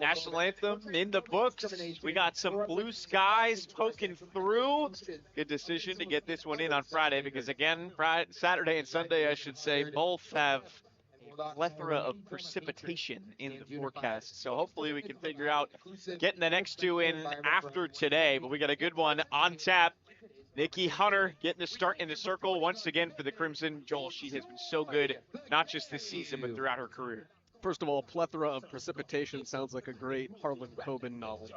National anthem in the books. We got some blue skies poking through. Good decision to get this one in on Friday because, again, Saturday and Sunday, I should say, both have a plethora of precipitation in the forecast. So hopefully we can figure out getting the next two in after today. But we got a good one on tap. Nikki Hunter getting the start in the circle once again for the Crimson. Joel, she has been so good, not just this season, but throughout her career. First of all, plethora of precipitation sounds like a great Harlan Coben novel.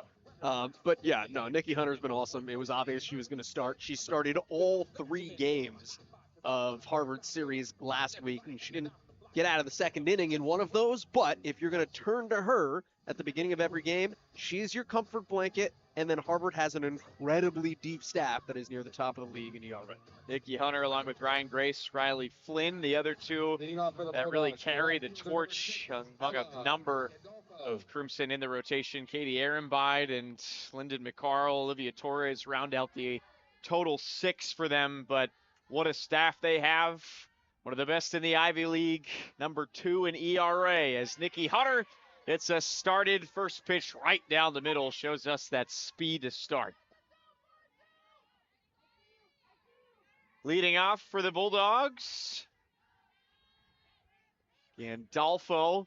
But yeah, no, Nikki Hunter's been awesome. It was obvious she was going to start. She started all 3 games of Harvard series last week, and she didn't get out of the second inning in one of those. But if you're going to turn to her at the beginning of every game, she's your comfort blanket. And then Harvard has an incredibly deep staff that is near the top of the league in ERA. Nikki Hunter along with Ryan Grace, Riley Flynn, the other two that really carry the torch among a number of Crimson in the rotation. Katie Ehrenbeid and Lyndon McCarl, Olivia Torres round out the total 6 for them. But what a staff they have. One of the best in the Ivy League, number 2 in ERA, as Nikki Hunter gets us started. First pitch right down the middle shows us that speed to start. Leading off for the Bulldogs, Gandolfo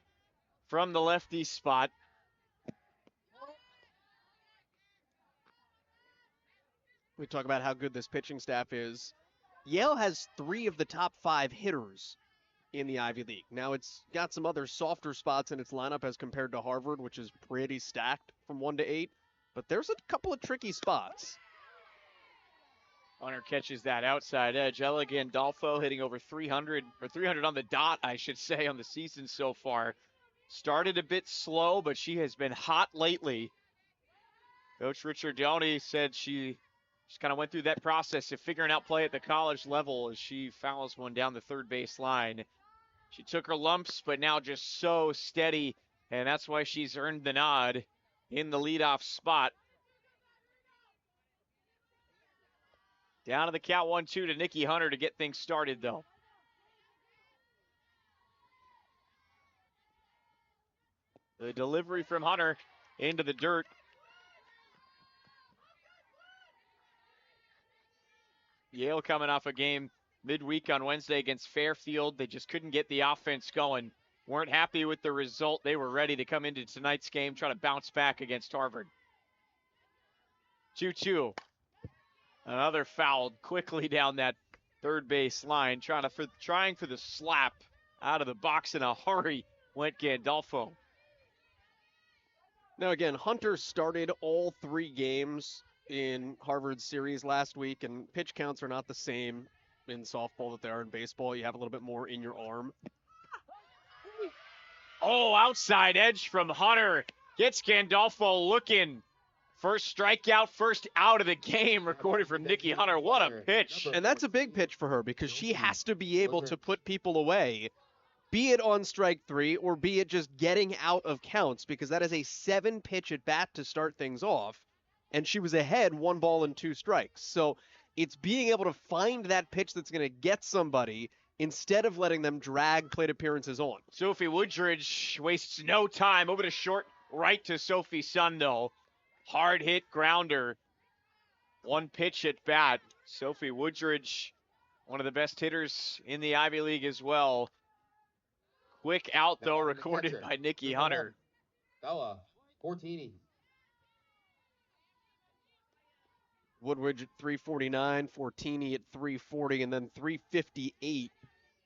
from the lefty spot. We talk about how good this pitching staff is. Yale has 3 of the top 5 hitters in the Ivy League. Now it's got some other softer spots in its lineup as compared to Harvard, which is pretty stacked from 1 to 8. But there's a couple of tricky spots. Hunter catches that outside edge. Ella Gandolfo hitting over 300, or 300 on the dot, I should say, on the season so far. Started a bit slow, but she has been hot lately. Coach Ricciardone said she just kind of went through that process of figuring out play at the college level as she fouls one down the third base line. She took her lumps, but now just so steady, and that's why she's earned the nod in the leadoff spot. Down to the count 1-2 to Nikki Hunter to get things started, though. The delivery from Hunter into the dirt. Yale coming off a game midweek on Wednesday against Fairfield. They just couldn't get the offense going. Weren't happy with the result. They were ready to come into tonight's game, try to bounce back against Harvard. 2-2. Another foul quickly down that third base line, trying for the slap out of the box in a hurry went Gandolfo. Now again, Hunter started all 3 games in Harvard's series last week, and pitch counts are not the same in softball that they are in baseball. You have a little bit more in your arm. Oh, outside edge from Hunter. Gets Gandolfo looking. First strikeout, first out of the game recorded from Nikki Hunter. What a pitch. And that's a big pitch for her because she has to be able to put people away, be it on strike 3 or be it just getting out of counts, because that is a 7-pitch at bat to start things off. And she was ahead 1 ball and 2 strikes. So it's being able to find that pitch that's going to get somebody instead of letting them drag plate appearances on. Sophie Woodridge wastes no time. Over to short right to Sophie Sundell. Hard hit grounder. 1 pitch at bat. Sophie Woodridge, one of the best hitters in the Ivy League as well. Quick out, though, recorded by Nikki Hunter. Bella Fortini. Woodridge at 349, Fortini at 340, and then 358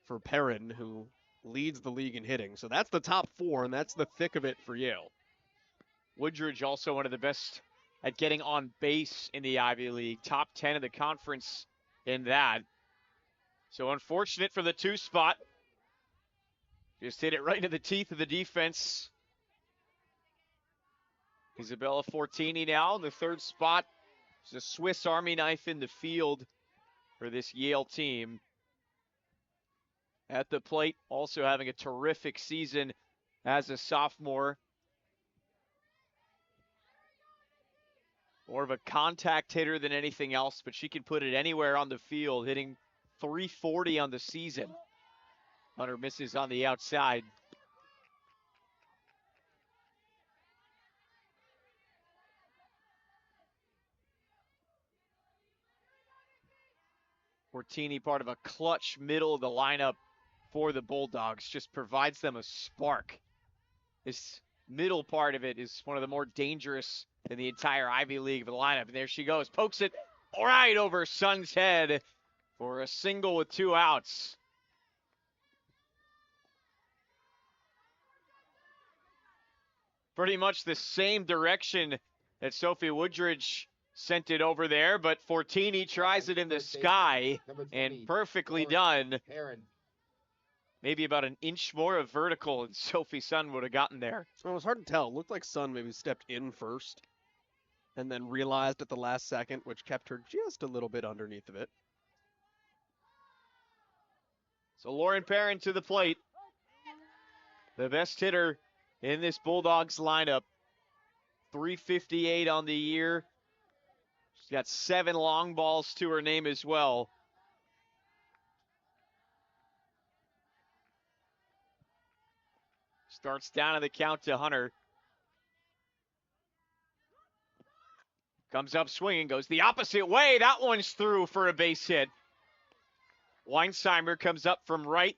for Perrin, who leads the league in hitting. So that's the top 4, and that's the thick of it for Yale. Woodridge also one of the best at getting on base in the Ivy League. Top 10 of the conference in that. So unfortunate for the 2 spot. Just hit it right into the teeth of the defense. Isabella Fortini now in the 3rd spot. It's a Swiss Army knife in the field for this Yale team. At the plate, also having a terrific season as a sophomore. More of a contact hitter than anything else, but she can put it anywhere on the field, hitting 340 on the season. Hunter misses on the outside. Fortini, part of a clutch middle of the lineup for the Bulldogs, just provides them a spark. This middle part of it is one of the more dangerous in the entire Ivy League of the lineup. And there she goes, pokes it right over Sun's head for a single with 2 outs. Pretty much the same direction that Sophie Woodridge sent it over there, but Fortini tries it in the sky, and perfectly done. Maybe about an inch more of vertical, and Sophie Sun would have gotten there. So it was hard to tell. It looked like Sun maybe stepped in first and then realized at the last second, which kept her just a little bit underneath of it. So Lauren Perrin to the plate. The best hitter in this Bulldogs lineup. 358 on the year. She's got 7 long balls to her name as well. Starts down on the count to Hunter. Comes up swinging, goes the opposite way. That one's through for a base hit. Weinsheimer comes up from right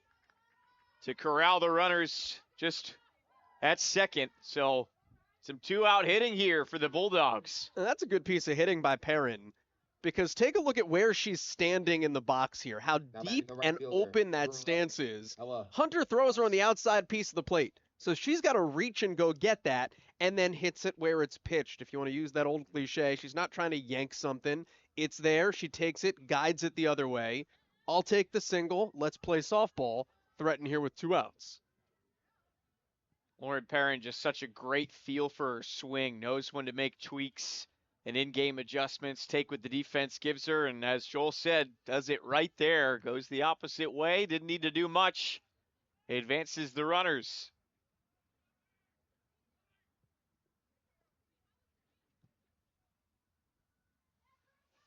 to corral the runners just at second. So some 2-out hitting here for the Bulldogs. And that's a good piece of hitting by Perrin, because take a look at where she's standing in the box here, how deep and open that stance is. Hunter throws her on the outside piece of the plate, so she's got to reach and go get that, and then hits it where it's pitched. If you want to use that old cliche, she's not trying to yank something. It's there, she takes it, guides it the other way. I'll take the single, let's play softball, threaten here with 2 outs. Lauren Perrin, just such a great feel for her swing, knows when to make tweaks and in-game adjustments, take what the defense gives her, and as Joel said, does it right there, goes the opposite way, didn't need to do much, advances the runners.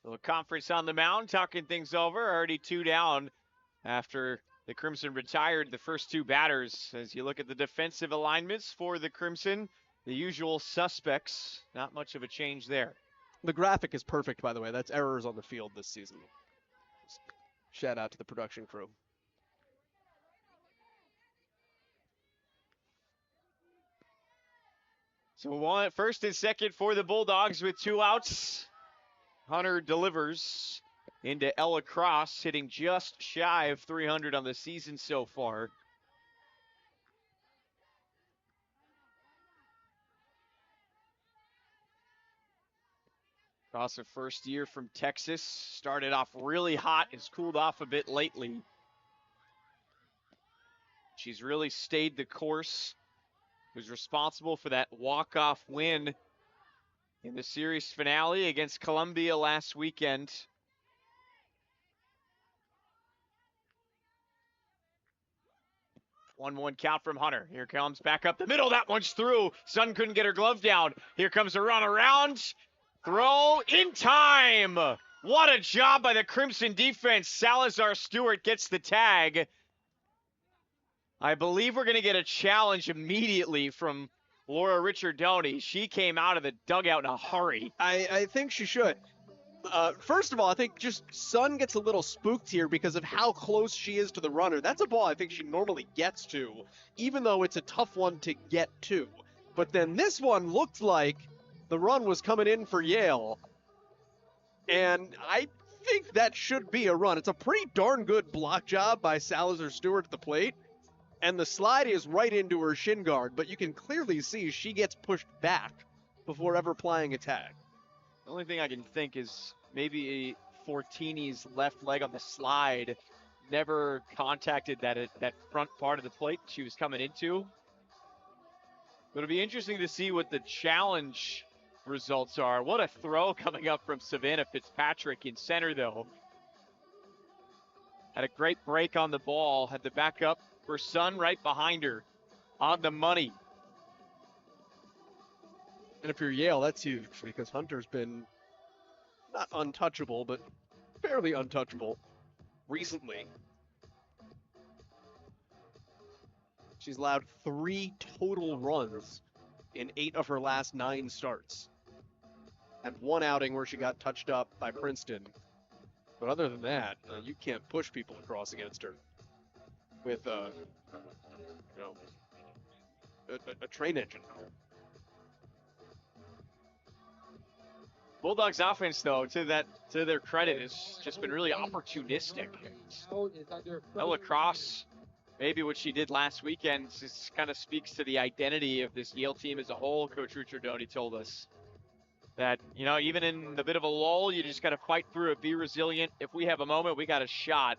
So the conference on the mound, talking things over, already 2 down after the Crimson retired the first 2 batters. As you look at the defensive alignments for the Crimson, the usual suspects, not much of a change there. The graphic is perfect, by the way. That's errors on the field this season. Shout out to the production crew. So first and second for the Bulldogs with 2 outs. Hunter delivers into Ella Cross, hitting just shy of 300 on the season so far. Cross, a first year from Texas, started off really hot, has cooled off a bit lately. She's really stayed the course. Was responsible for that walk-off win in the series finale against Columbia last weekend. One count from Hunter. Here comes back up the middle. That one's through. Sun couldn't get her glove down. Here comes a run around. Throw in time. What a job by the Crimson defense. Salazar Stewart gets the tag. I believe we're going to get a challenge immediately from Laura Ricciardoni. She came out of the dugout in a hurry. I think she should. First of all, I think just Sun gets a little spooked here because of how close she is to the runner. That's a ball I think she normally gets to, even though it's a tough one to get to. But then this one looked like the run was coming in for Yale. And I think that should be a run. It's a pretty darn good block job by Salazar Stewart at the plate. And the slide is right into her shin guard, but you can clearly see she gets pushed back before ever applying a tag. The only thing I can think is maybe Fortini's left leg on the slide never contacted that front part of the plate she was coming into. But it'll be interesting to see what the challenge results are. What a throw coming up from Savannah Fitzpatrick in center, though. Had a great break on the ball, had the backup for Sun right behind her on the money. And if you're Yale, that's huge because Hunter's been not untouchable, but fairly untouchable recently. She's allowed 3 total runs in 8 of her last 9 starts. And 1 outing where she got touched up by Princeton. But other than that, you can't push people across against her with, you know, a train engine. Bulldogs offense, though, to their credit, has just been really opportunistic. Ella Cross, maybe what she did last weekend, just kind of speaks to the identity of this Yale team as a whole. Coach Ricciardoni told us that, even in the bit of a lull, you just got to fight through it, be resilient. If we have a moment, we got a shot.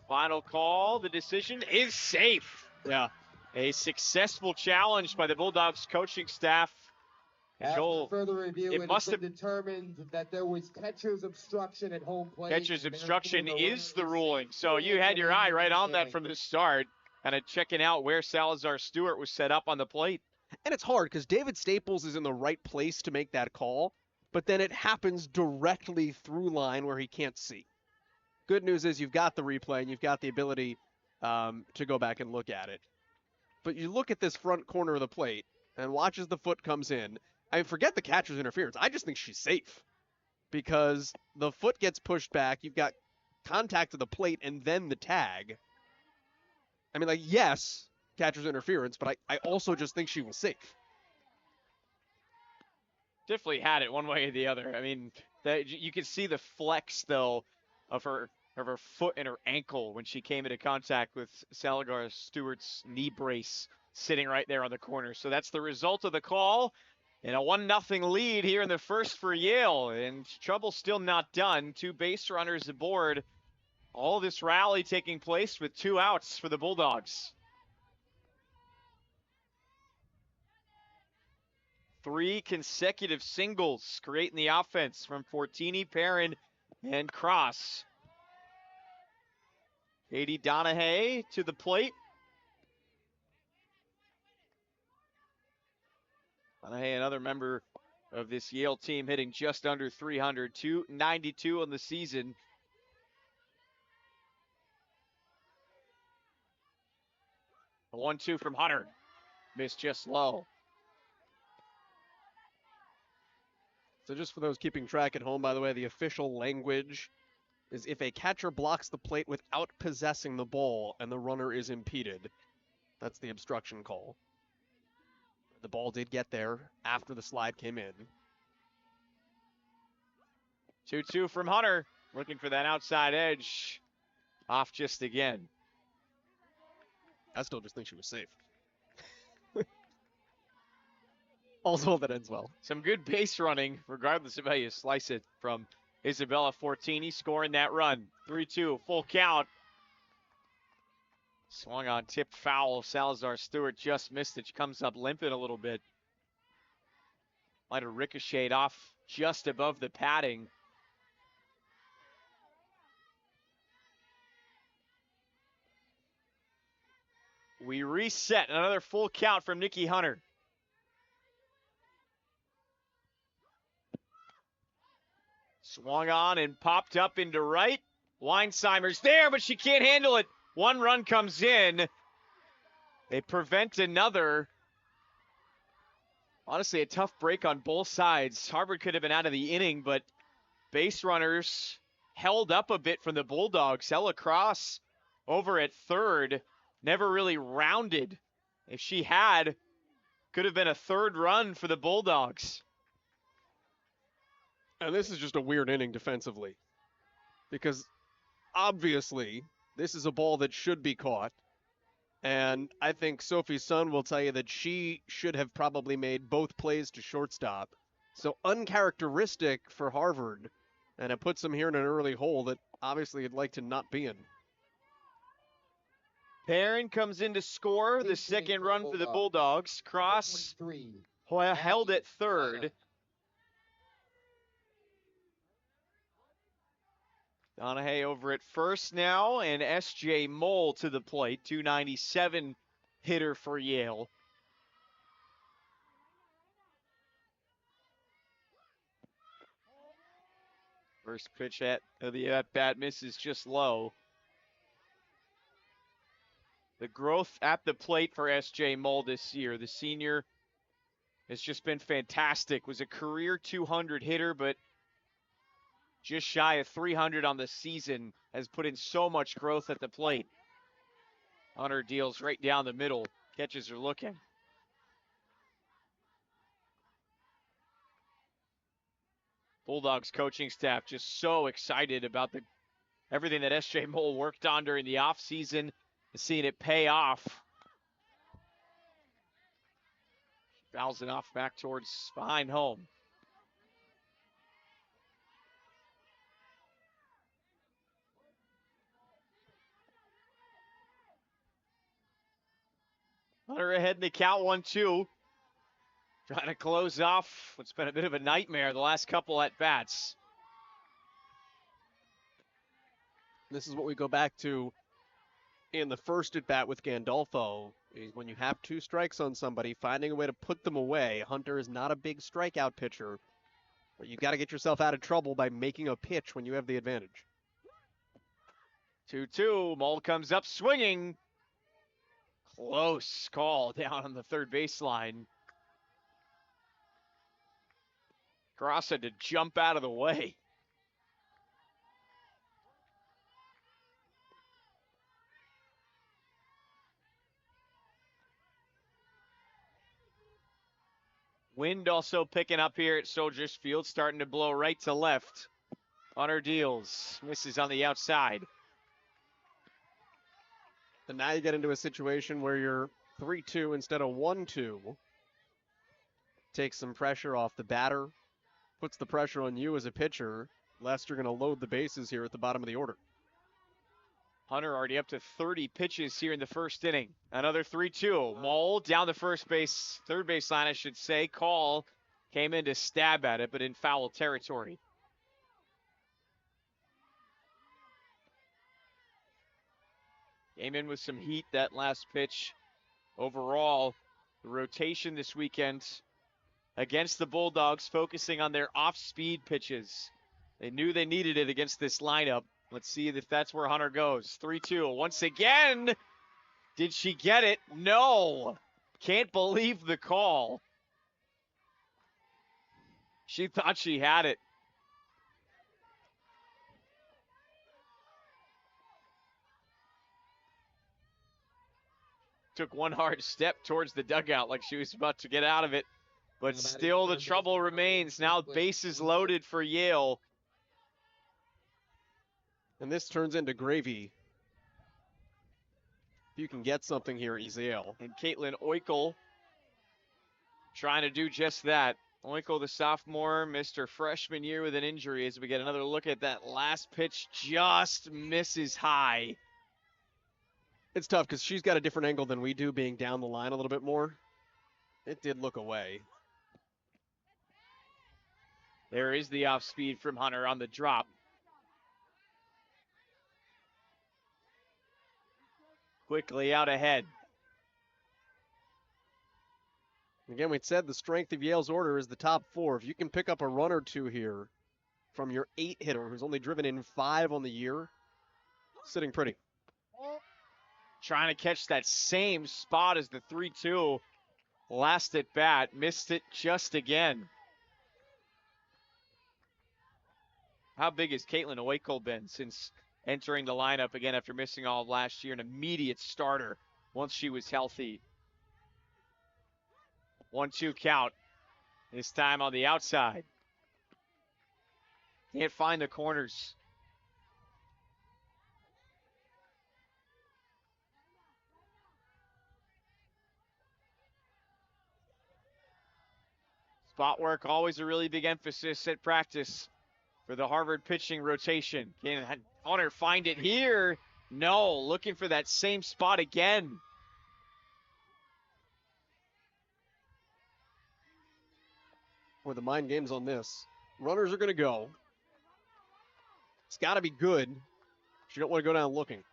Final call, the decision is safe. Yeah. A successful challenge by the Bulldogs coaching staff. After further review, it must have determined that there was catcher's obstruction at home plate. Catcher's obstruction is the ruling. So you had your eye right on that from the start, kind of checking out where Salazar Stewart was set up on the plate. And it's hard because David Staples is in the right place to make that call, but then it happens directly through line where he can't see. Good news is you've got the replay and you've got the ability to go back and look at it. But you look at this front corner of the plate and watch as the foot comes in. I mean, forget the catcher's interference. I just think she's safe because the foot gets pushed back. You've got contact to the plate and then the tag. I mean, yes, catcher's interference, but I also just think she was safe. Definitely had it one way or the other. I mean, you could see the flex, though, of her foot and her ankle when she came into contact with Salazar Stewart's knee brace sitting right there on the corner. So that's the result of the call. And a 1-0 lead here in the first for Yale. And trouble still not done. 2 base runners aboard. All this rally taking place with 2 outs for the Bulldogs. 3 consecutive singles creating the offense from Fortini, Perrin, and Cross. Katie Donahue to the plate. Donahue, another member of this Yale team, hitting just under 300, 292 on the season. A 1-2 from Hunter. Missed just low. So just for those keeping track at home, by the way, the official language is if a catcher blocks the plate without possessing the ball and the runner is impeded, that's the obstruction call. The ball did get there after the slide came in. 2-2 from Hunter. Looking for that outside edge. Off just again. I still just think she was safe. Also, that ends well. Some good base running, regardless of how you slice it, from Isabella Fortini scoring that run. 3-2, full count. Swung on, tipped foul. Salazar Stewart just missed it. She comes up limping a little bit. Might have ricocheted off just above the padding. We reset. Another full count from Nikki Hunter. Swung on and popped up into right. Weinsheimer's there, but she can't handle it. 1 run comes in. They prevent another. Honestly, a tough break on both sides. Harvard could have been out of the inning, but base runners held up a bit from the Bulldogs. Ella Cross over at third. Never really rounded. If she had, could have been a 3rd run for the Bulldogs. And this is just a weird inning defensively. Because obviously, this is a ball that should be caught. And I think Sophie Sun will tell you that she should have probably made both plays to shortstop. So uncharacteristic for Harvard. And it puts them here in an early hole that obviously you'd like to not be in. Perrin comes in to score the 2nd run for the Bulldogs. Cross held at third. Donahue over at first now, and S.J. Mole to the plate, 297 hitter for Yale. First pitch at the at-bat misses just low. The growth at the plate for S.J. Mole this year. The senior has just been fantastic. Was a career 200 hitter, but just shy of 300 on the season, has put in so much growth at the plate. Hunter deals right down the middle. Catches are looking. Bulldogs coaching staff just so excited about everything that S.J. Moll worked on during the offseason, seeing it pay off. Fouls it off back towards behind home. Hunter ahead in the count, 1-2. Trying to close off what's been a bit of a nightmare the last couple at bats. This is what we go back to in the first at bat with Gandolfo. Is when you have 2 strikes on somebody, finding a way to put them away. Hunter is not a big strikeout pitcher, but you've got to get yourself out of trouble by making a pitch when you have the advantage. 2-2. Moll comes up swinging. Close call down on the third baseline. Cross had to jump out of the way. Wind also picking up here at Soldiers Field, starting to blow right to left. Hunter deals, misses on the outside. And now you get into a situation where you're 3-2 instead of 1-2. Takes some pressure off the batter, puts the pressure on you as a pitcher. Lest you're going to load the bases here at the bottom of the order. Hunter already up to 30 pitches here in the first inning. Another 3-2. Moll down the third baseline, I should say. Call came in to stab at it, but in foul territory. Came in with some heat that last pitch. Overall, the rotation this weekend against the Bulldogs, focusing on their off-speed pitches. They knew they needed it against this lineup. Let's see if that's where Hunter goes. 3-2. Once again, did she get it? No. Can't believe the call. She thought she had it. Took one hard step towards the dugout like she was about to get out of it. But still the trouble remains. Now bases loaded for Yale. And this turns into gravy. If you can get something here, he's Yale. And Caitlin Oikel trying to do just that. Oikel, the sophomore, missed her freshman year with an injury. As we get another look at that last pitch, just misses high. It's tough because she's got a different angle than we do, being down the line a little bit more. It did look away. There is the off speed from Hunter on the drop. Quickly out ahead. Again, we said the strength of Yale's order is the top 4. If you can pick up a run or 2 here from your 8 hitter who's only driven in 5 on the year, sitting pretty. Trying to catch that same spot as the 3-2. Last at bat, missed it just again. How big has Caitlin Oikel been since entering the lineup again after missing all of last year? An immediate starter once she was healthy. 1-2 count. This time on the outside. Can't find the corners. Spot work, always a really big emphasis at practice for the Harvard pitching rotation. Can Hunter find it here? No, looking for that same spot again. Boy, the mind games on this. Runners are going to go. It's got to be good. You don't want to go down looking.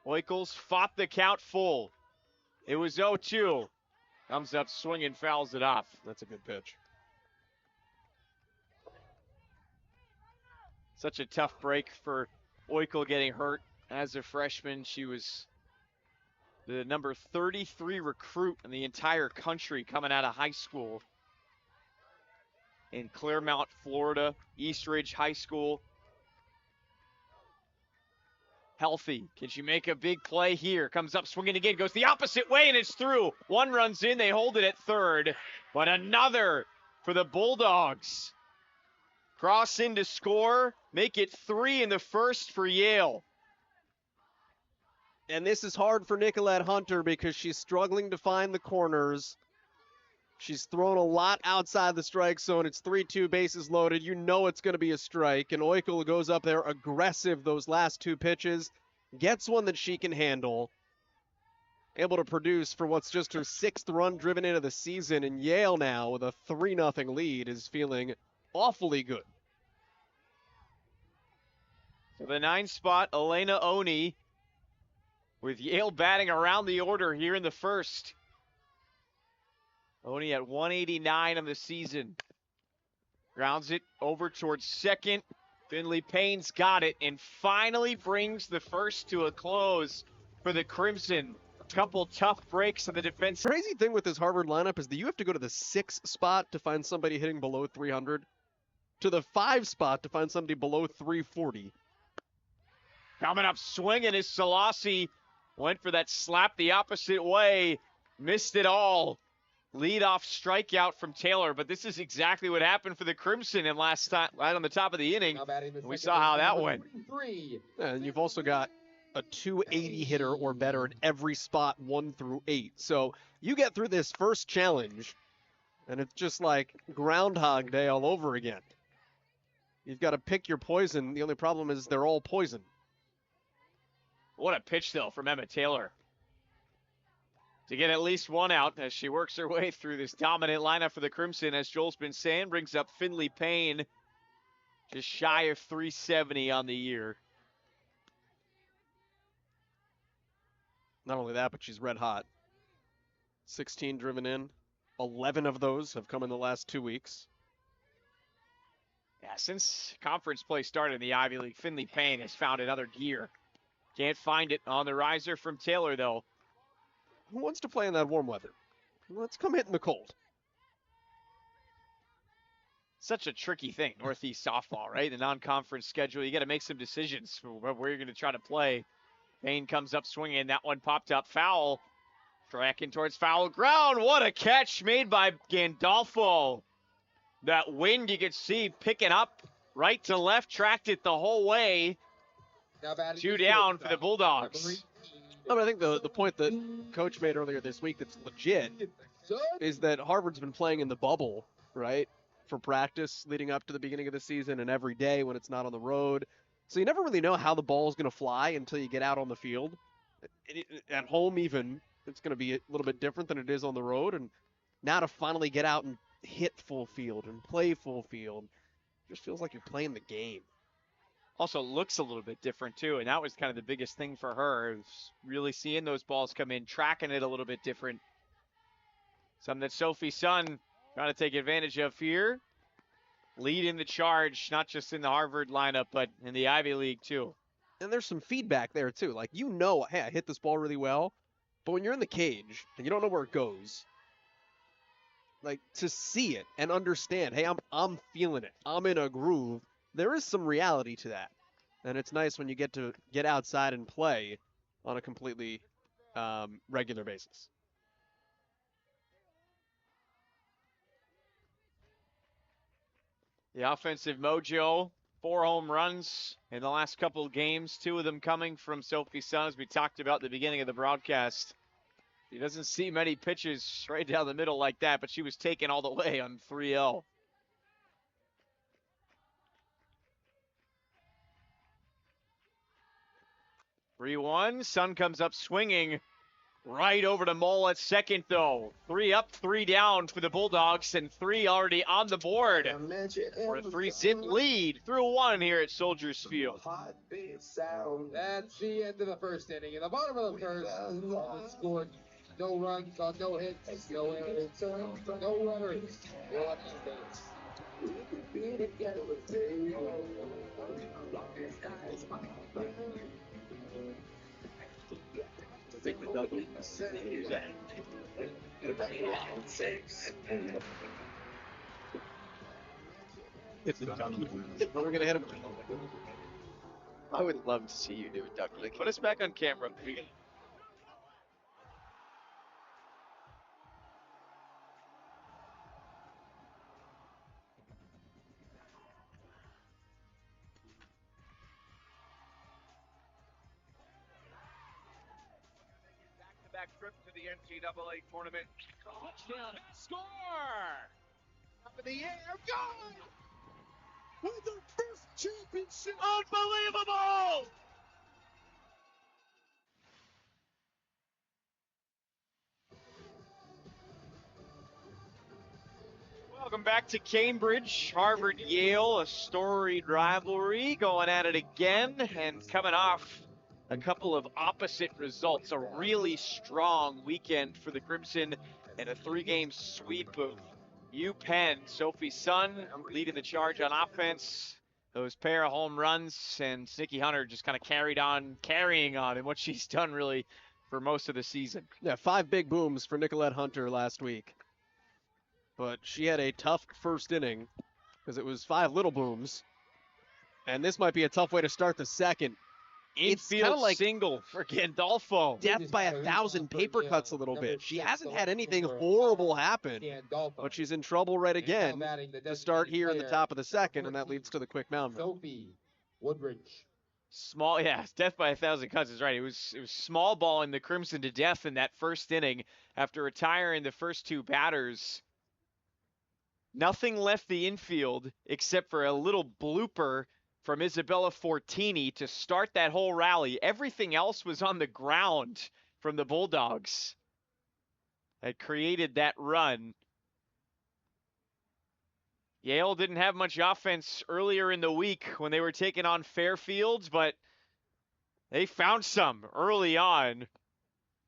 Oikels fought the count full. It was 0-2. Comes up swinging, fouls it off. That's a good pitch. Such a tough break for Oikel getting hurt as a freshman. She was the number 33 recruit in the entire country coming out of high school. in Claremont, Florida, East Ridge High School. Healthy. Can she make a big play here? Comes up swinging again, goes the opposite way, and it's through. One runs in, they hold it at third, but another for the Bulldogs. Cross in to score, make it 3 in the first for Yale. And this is hard for Nicolette Hunter because she's struggling to find the corners. She's thrown a lot outside the strike zone. It's 3-2, bases loaded. You know it's going to be a strike. And Oikel goes up there aggressive those last two pitches. Gets one that she can handle. Able to produce for what's just her 6th run driven into the season. And Yale now with a 3-0 lead is feeling awfully good. So the 9 spot, Elena Oni, with Yale batting around the order here in the first. Oni at 189 on the season. Grounds it over towards second. Finley Payne's got it and finally brings the first to a close for the Crimson. Couple tough breaks in the defense. The crazy thing with this Harvard lineup is that you have to go to the 6 spot to find somebody hitting below 300, to the 5 spot to find somebody below 340. Coming up swinging is Selassie. Went for that slap the opposite way. Missed it all. Lead-off strikeout from Taylor, but this is exactly what happened for the Crimson in last time, right on the top of the inning. We saw how that went. And you've also got a 280 hitter or better in every spot 1 through 8. So you get through this first challenge, and it's just like Groundhog Day all over again. You've got to pick your poison. The only problem is they're all poison. What a pitch, though, from Emma Taylor to get at least one out as she works her way through this dominant lineup for the Crimson. As Joel's been saying, brings up Finley Payne, just shy of 370 on the year. Not only that, but she's red hot. 16 driven in. 11 of those have come in the last 2 weeks. Yeah, since conference play started in the Ivy League, Finley Payne has found another gear. Can't find it on the riser from Taylor, though. Who wants to play in that warm weather? Let's come hit in the cold. Such a tricky thing, Northeast softball, right? The non-conference schedule, you got to make some decisions for where you're going to try to play. Payne comes up swinging. That one popped up foul. Tracking towards foul ground. What a catch made by Gandolfo. That wind you could see picking up right to left, tracked it the whole way. 2 down for the Bulldogs. I mean, I think the point that Coach made earlier this week that's legit is that Harvard's been playing in the bubble, right, for practice leading up to the beginning of the season and every day when it's not on the road. So you never really know how the ball is going to fly until you get out on the field. At home even, it's going to be a little bit different than it is on the road. And now to finally get out and hit full field and play full field, just feels like you're playing the game. Also looks a little bit different, too, and that was kind of the biggest thing for her, is really seeing those balls come in, tracking it a little bit different. Something that Sophie Sun trying to take advantage of here. Leading the charge, not just in the Harvard lineup, but in the Ivy League, too. And there's some feedback there, too. Like, you know, hey, I hit this ball really well, but when you're in the cage and you don't know where it goes, like, to see it and understand, hey, I'm feeling it. I'm in a groove. There is some reality to that. And it's nice when you get to get outside and play on a completely regular basis. The offensive mojo, 4 home runs in the last couple of games, 2 of them coming from Sophie Sun, as we talked about at the beginning of the broadcast. She doesn't see many pitches straight down the middle like that, but she was taken all the way on 3-0. Three-1. Sun comes up swinging right over to Mole at second, though. 3 up, 3 down for the Bulldogs, and 3 already on the board for a 3-zip lead through 1 here at Soldiers Field. That's the end of the first inning. In the bottom of the first, Harvard scored no runs on no hits, no errors, no runners. It's a duck. We're going to hit him. I would love to see you do a duck lick. Put us back on camera. Back trip to the NCAA tournament. Touchdown, score! Up in the air, gone! With the first championship! Unbelievable! Welcome back to Cambridge, Harvard, Yale, a storied rivalry going at it again and coming off a couple of opposite results. A really strong weekend for the Crimson and a 3-game sweep of UPenn. Sophie Sun leading the charge on offense. Those pair of home runs, and Nikki Hunter just kind of carrying on in what she's done really for most of the season. Yeah, 5 big booms for Nicolette Hunter last week. But she had a tough first inning because it was 5 little booms. And this might be a tough way to start the second. It's kind Infield of like single for Gandolfo. death by 1,000 paper cuts a little bit. She hasn't had anything horrible happen, but she's in trouble right again to start here in the top of the second, and that leads to the quick mound. Sophie Woodridge. Small, yeah, death by 1,000 cuts is right. It was small balling the Crimson to death in that first inning after retiring the first 2 batters. Nothing left the infield except for a little blooper from Isabella Fortini to start that whole rally. Everything else was on the ground from the Bulldogs that created that run. Yale didn't have much offense earlier in the week when they were taking on Fairfield, but they found some early on.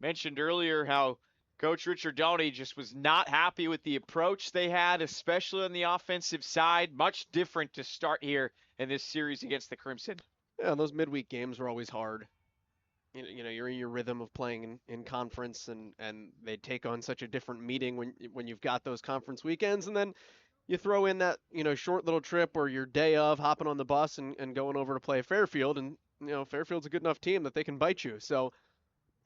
Mentioned earlier how Coach Richard Doney just was not happy with the approach they had, especially on the offensive side. Much different to start here in this series against the Crimson. Yeah, those midweek games were always hard. You know, you're in your rhythm of playing in conference, and they take on such a different meeting when you've got those conference weekends, and then you throw in that, short little trip or your day of hopping on the bus and going over to play Fairfield, and, Fairfield's a good enough team that they can bite you. So,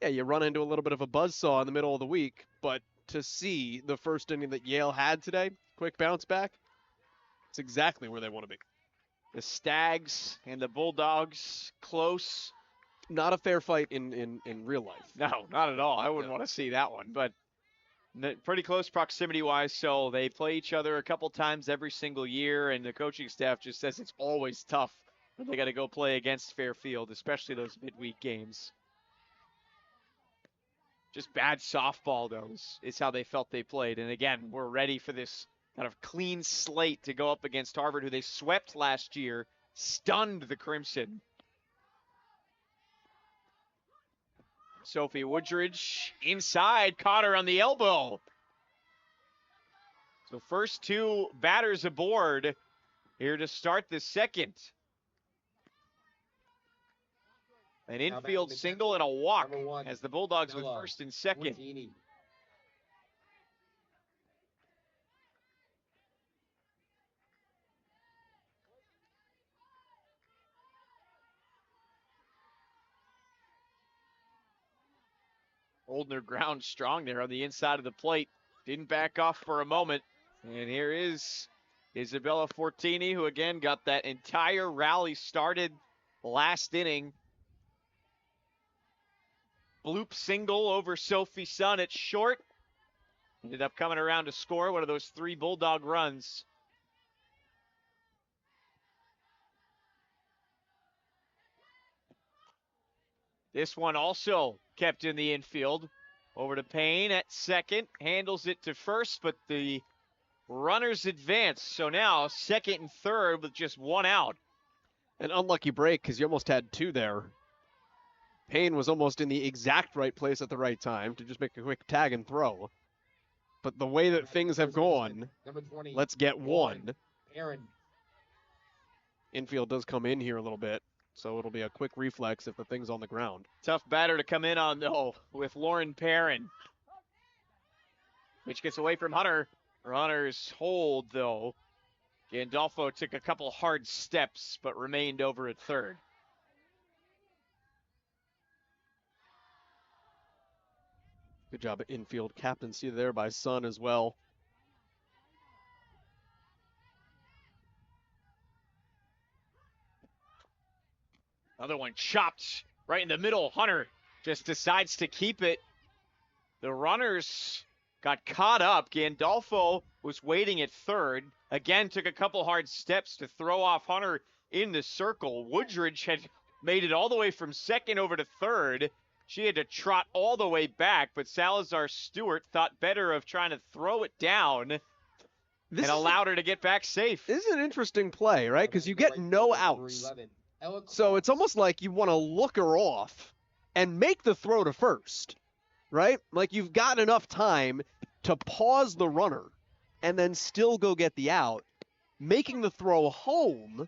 yeah, you run into a little bit of a buzzsaw in the middle of the week, but to see the first inning that Yale had today, quick bounce back, it's exactly where they want to be. The Stags and the Bulldogs close. Not a fair fight in real life. No, not at all. I wouldn't want to see that one, but pretty close proximity-wise, so they play each other a couple times every single year, and the coaching staff just says it's always tough when they got to go play against Fairfield, especially those midweek games. Just bad softball, though, is how they felt they played. And again, we're ready for this kind of clean slate to go up against Harvard, who they swept last year, stunned the Crimson. Sophie Woodridge inside, caught her on the elbow. So first 2 batters aboard here to start the second. An infield single and a walk as the Bulldogs with first and second. Holding their ground strong there on the inside of the plate. Didn't back off for a moment. And here is Isabella Fortini, who again got that entire rally started last inning. Bloop single over Sophie Sun at short. Ended up coming around to score one of those 3 Bulldog runs. This one also kept in the infield. Over to Payne at second. Handles it to first, but the runners advance. So now second and third with just 1 out. An unlucky break because you almost had 2 there. Payne was almost in the exact right place at the right time to just make a quick tag and throw. But the way that things have gone, let's get 1. Aaron. Infield does come in here a little bit, so it'll be a quick reflex if the thing's on the ground. Tough batter to come in on, though, with Lauren Perrin, which gets away from Hunter. Runner's hold, though. Gandolfo took a couple hard steps, but remained over at third. Good job at infield captaincy there by Sun as well. Another one chopped right in the middle. Hunter just decides to keep it. The runners got caught up. Gandolfo was waiting at third. Again, took a couple hard steps to throw off Hunter in the circle. Woodridge had made it all the way from second over to third. She had to trot all the way back, but Salazar Stewart thought better of trying to throw it down and allowed her to get back safe. This is an interesting play, right? Because you get no outs. So it's almost like you want to look her off and make the throw to first, right? Like you've got enough time to pause the runner and then still go get the out. Making the throw home,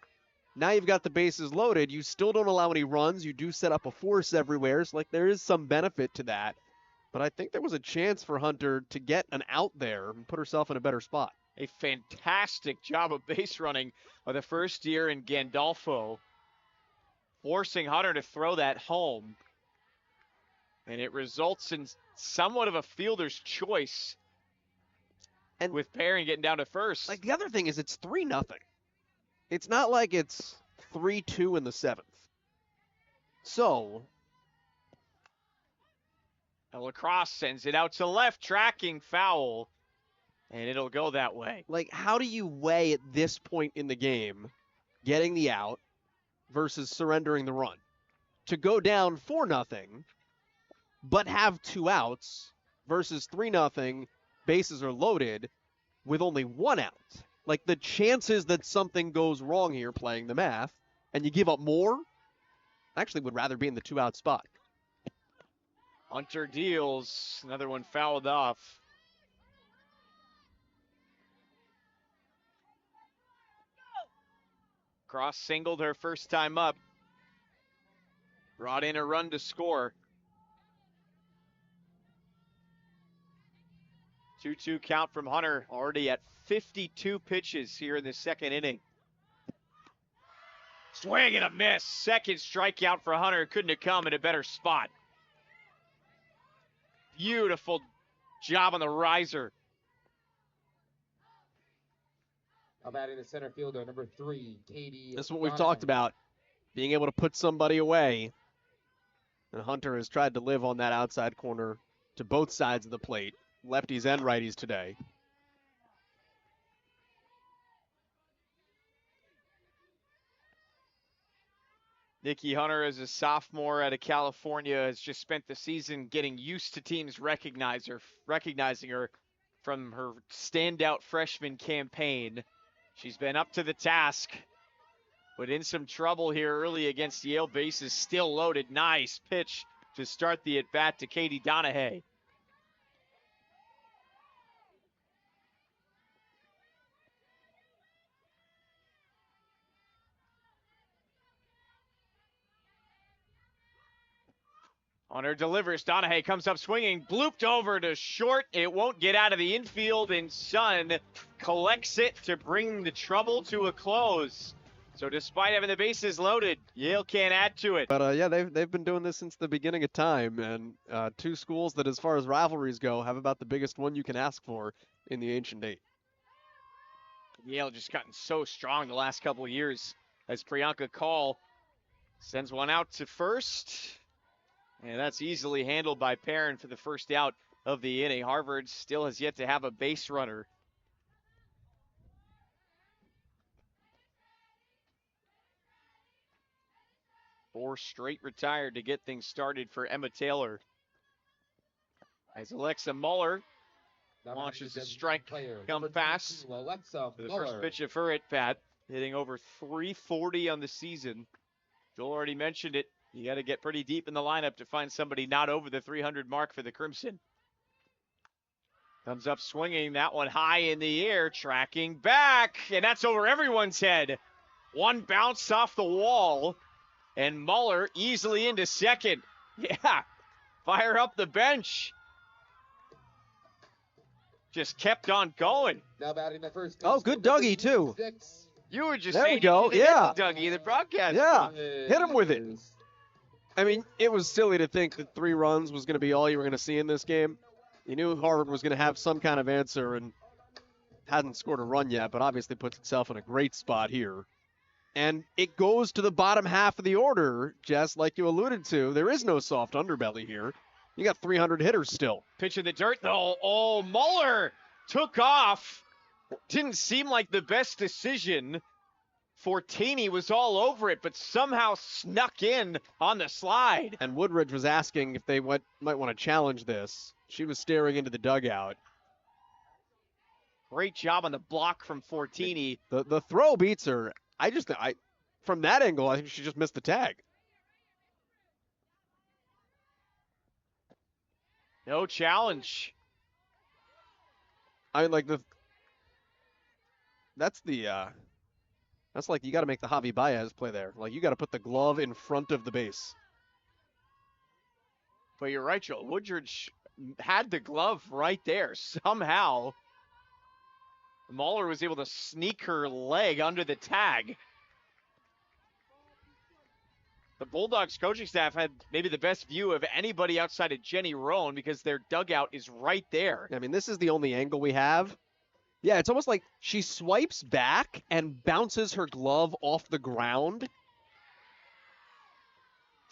now you've got the bases loaded. You still don't allow any runs. You do set up a force everywhere. So like there is some benefit to that. But I think there was a chance for Hunter to get an out there and put herself in a better spot. A fantastic job of base running by the first year in Gandolfo, forcing Hunter to throw that home. And it results in somewhat of a fielder's choice, and with Perrin getting down to first. Like the other thing is it's 3-0. It's not like it's 3-2 in the seventh. So Lacrosse sends it out to left, tracking foul, and it'll go that way. Like, how do you weigh at this point in the game getting the out versus surrendering the run? To go down 4-0, but have 2 outs versus 3-0, bases are loaded with only 1 out. Like, the chances that something goes wrong here, playing the math, and you give up more, I actually would rather be in the 2-out spot. Hunter deals. Another one fouled off. Cross singled her first time up. Brought in a run to score. 2-2 count from Hunter, already at 52 pitches here in the second inning. Swing and a miss. Second strikeout for Hunter. Couldn't have come in a better spot. Beautiful job on the riser. Now batting the center fielder, number 3, Katie. This is what we've talked about, being able to put somebody away. And Hunter has tried to live on that outside corner to both sides of the plate, lefties and righties today. Nikki Hunter, as a sophomore out of California, has just spent the season getting used to teams recognizing her from her standout freshman campaign. She's been up to the task, but in some trouble here early against Yale. Bases still loaded. Nice pitch to start the at-bat to Katie Donahue. Hunter delivers. Donahue comes up swinging. Blooped over to short. It won't get out of the infield, and Sun collects it to bring the trouble to a close. So despite having the bases loaded, Yale can't add to it. But yeah, they've been doing this since the beginning of time, and 2 schools that, as far as rivalries go, have about the biggest one you can ask for in the Ancient Eight. Yale just gotten so strong the last couple of years as Priyanka Kaul sends one out to first. And that's easily handled by Perrin for the first out of the inning. Harvard still has yet to have a base runner. Four straight retired to get things started for Emma Taylor. As Alexa Muller launches a strike come fast for the first pitch of her at bat, hitting over 340 on the season. Joel already mentioned it. You got to get pretty deep in the lineup to find somebody not over the 300 mark for the Crimson. Comes up swinging, that one high in the air, tracking back, and that's over everyone's head. One bounced off the wall, and Muller easily into second. Yeah, fire up the bench. just kept on going. Now batting the first. Oh, good Dougie, too. You were just There we saying go, you didn't yeah. hit the Dougie in the broadcast. Yeah, hit him with it. I mean, it was silly to think that 3 runs was going to be all you were going to see in this game. You knew Harvard was going to have some kind of answer and hasn't scored a run yet, but obviously puts itself in a great spot here. And it goes to the bottom half of the order, Jess, like you alluded to. There is no soft underbelly here. You got 300 hitters still. Pitch in the dirt, though. Oh, Muller took off. Didn't seem like the best decision. Fortini was all over it, but somehow snuck in on the slide. And Woodridge was asking if they might want to challenge this. She was staring into the dugout. Great job on the block from Fortini. The throw beats her. From that angle, I think she just missed the tag. No challenge. I mean, like that's like you got to make the Javi Baez play there. Like you got to put the glove in front of the base. But you're right, Joel. Woodridge had the glove right there. Somehow, Muller was able to sneak her leg under the tag. The Bulldogs coaching staff had maybe the best view of anybody outside of Jenny Roan because their dugout is right there. I mean, this is the only angle we have. Yeah, it's almost like she swipes back and bounces her glove off the ground.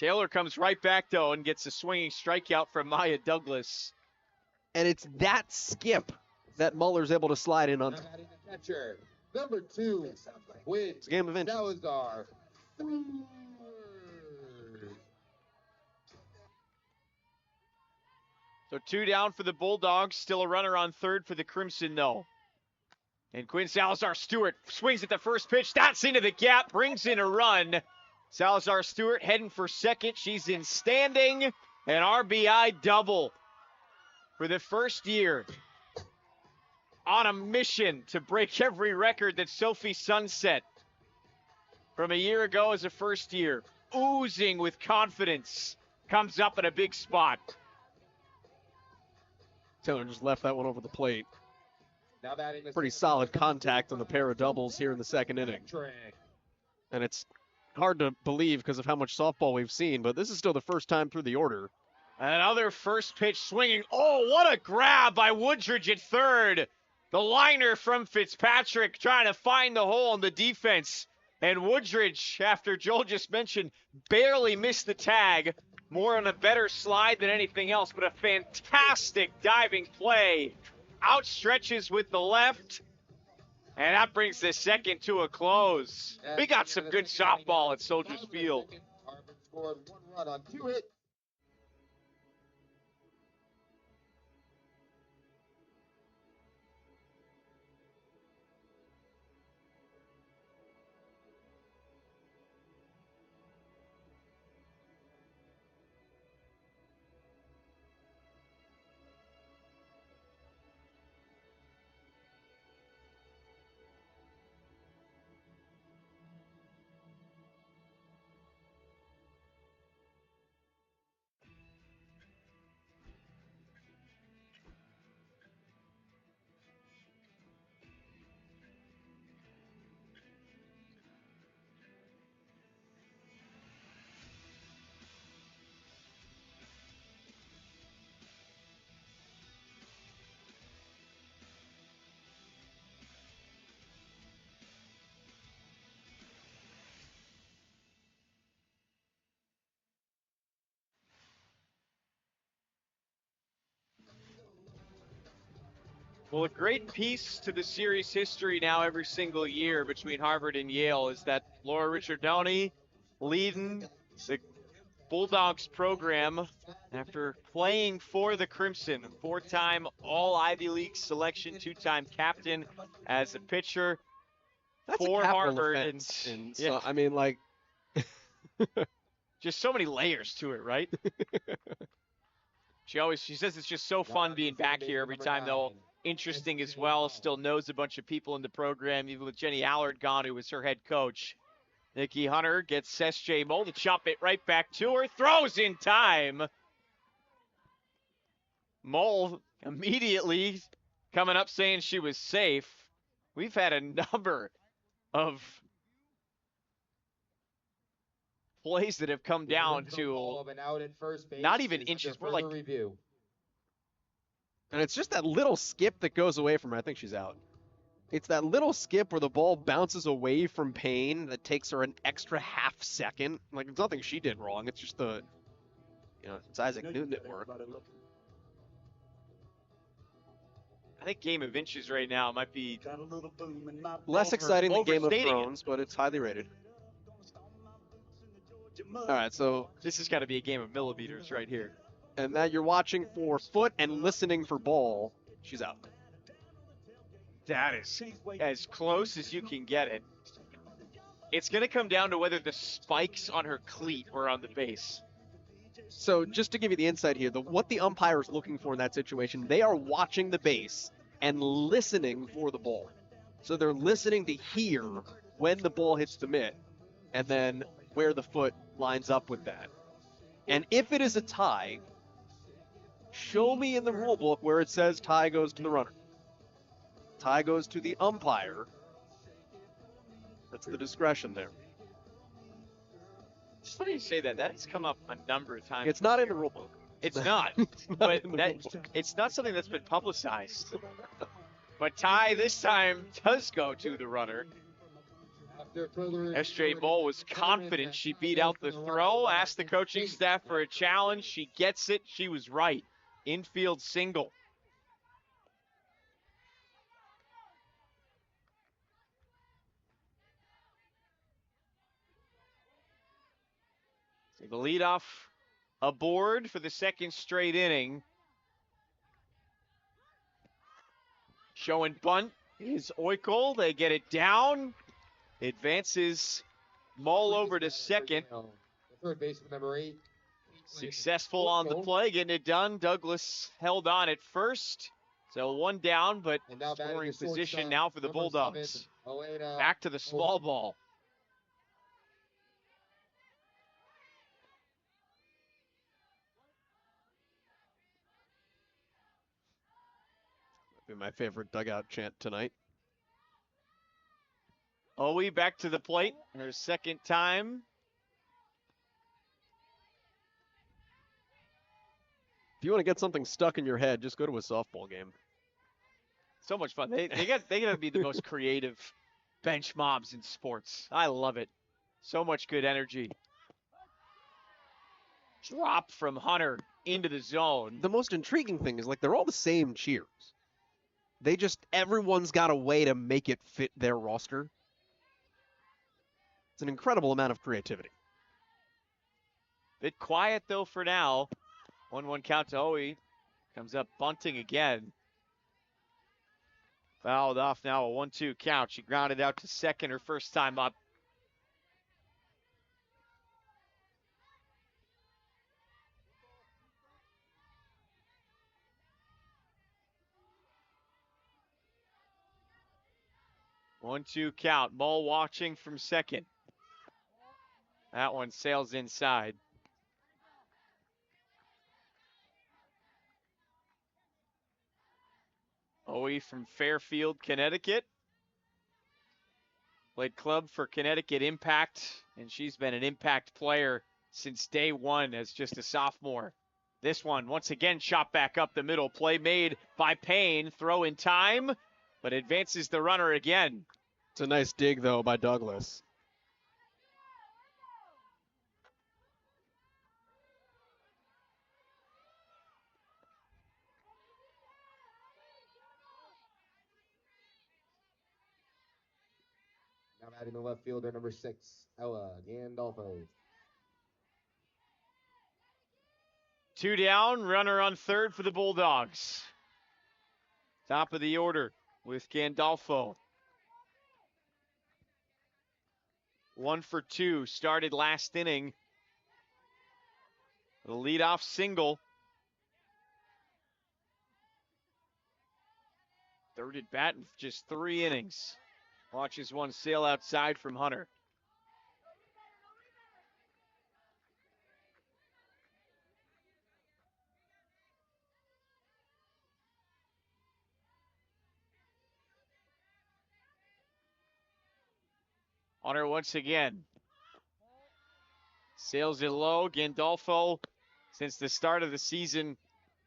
Taylor comes right back, though, and gets a swinging strikeout from Maya Douglas. And it's that skip that Muller's able to slide in on. Now batting the catcher. Number 2. With It's a game of inches. Salazar. So 2 down for the Bulldogs. Still a runner on third for the Crimson, though. And Quinn Salazar-Stewart swings at the first pitch. That's into the gap. Brings in a run. Salazar-Stewart heading for second. She's in standing. An RBI double for the first year. On a mission to break every record that Sophie Sunset from a year ago as a first year. Oozing with confidence. Comes up in a big spot. Taylor just left that one over the plate. Now batting the Pretty solid contact on the pair of doubles here in the second inning. And it's hard to believe because of how much softball we've seen, but this is still the first time through the order. Another first pitch swinging. Oh, what a grab by Woodridge at third. The liner from Fitzpatrick trying to find the hole in the defense. And Woodridge, after Joel just mentioned, barely missed the tag. More on a better slide than anything else, but a fantastic diving play. Outstretches with the left. And that brings the second to a close. We got some good softball at Soldiers Field. Harvard scored 1 run on 2 hits. Well, a great piece to the series history now every single year between Harvard and Yale is that Laura Ricciardoni leading the Bulldogs program after playing for the Crimson. 4-time All-Ivy League selection, 2-time captain as a pitcher. That's for a capital Harvard. offense. And, So, I mean, like, just so many layers to it, right? She says it's just so fun being back here every time, though. Interesting as well. Still knows a bunch of people in the program, even with Jenny Allard gone, who was her head coach. Nikki Hunter gets S.J. Mole to chop it right back to her. Throws in time. Mole immediately coming up saying she was safe. We've had a number of plays that have come down to not even inches, more like review. And it's just that little skip that goes away from her. I think she's out. It's that little skip where the ball bounces away from Payne that takes her an extra half second. Like, it's nothing she did wrong. It's just it's Isaac Newton at work. I think Game of Inches right now might be Less exciting than Game of overstating it. Thrones, but it's highly rated. All right, so This has got to be a game of millimeters right here. and that you're watching for foot and listening for ball. She's out. That is as close as you can get it. It's going to come down to whether the spikes on her cleat were on the base. So just to give you the insight here, what the umpire is looking for in that situation, they are watching the base and listening for the ball. So they're listening to hear when the ball hits the mitt and then where the foot lines up with that. And if it is a tie, show me in the rule book where it says tie goes to the runner. Tie goes to the umpire. That's the discretion there. It's funny you say that. That has come up a number of times. It's not in the rule book. It's not. It's not But in the that, rule book. it's not something that's been publicized. But tie this time does go to the runner. SJ Bull was confident she beat out the throw, asked the coaching staff for a challenge. She gets it. She was right. Infield single. So the leadoff aboard for the second straight inning. Showing bunt is Oikel. They get it down. Advances Mull over to second. The third baseman, number 8. Successful on the play, getting it done. Douglas held on at first. So one down, but And now batting scoring the shortstop, position now for the number Bulldogs. 7, Elena Back to the small ball. Be my favorite dugout chant tonight. Owie back to the plate. Her second time. If you want to get something stuck in your head, just go to a softball game. So much fun. They got to be the most creative bench mobs in sports. I love it. So much good energy. Drop from Hunter into the zone. The most intriguing thing is, like, they're all the same cheers. Everyone's got a way to make it fit their roster. It's an incredible amount of creativity. Bit quiet though for now. 1-1 count to Owie. Comes up bunting again. Fouled off now, a 1-2 count. She grounded out to second her first time up. One-two count. Mull watching from second. That one sails inside. Owie from Fairfield, Connecticut. Played club for Connecticut Impact, and she's been an impact player since day one as just a sophomore. This one, once again, shot back up the middle. Play made by Payne. Throw in time, but advances the runner again. It's a nice dig, though, by Douglas. Now batting the left fielder, number 6, Ella Gandolfo. 2 down, runner on third for the Bulldogs. Top of the order with Gandolfo. 1 for 2, started last inning. The leadoff single. Third at bat in just 3 innings. Watches one sail outside from Hunter. Hunter once again. Sails it low. Gandolfo, since the start of the season,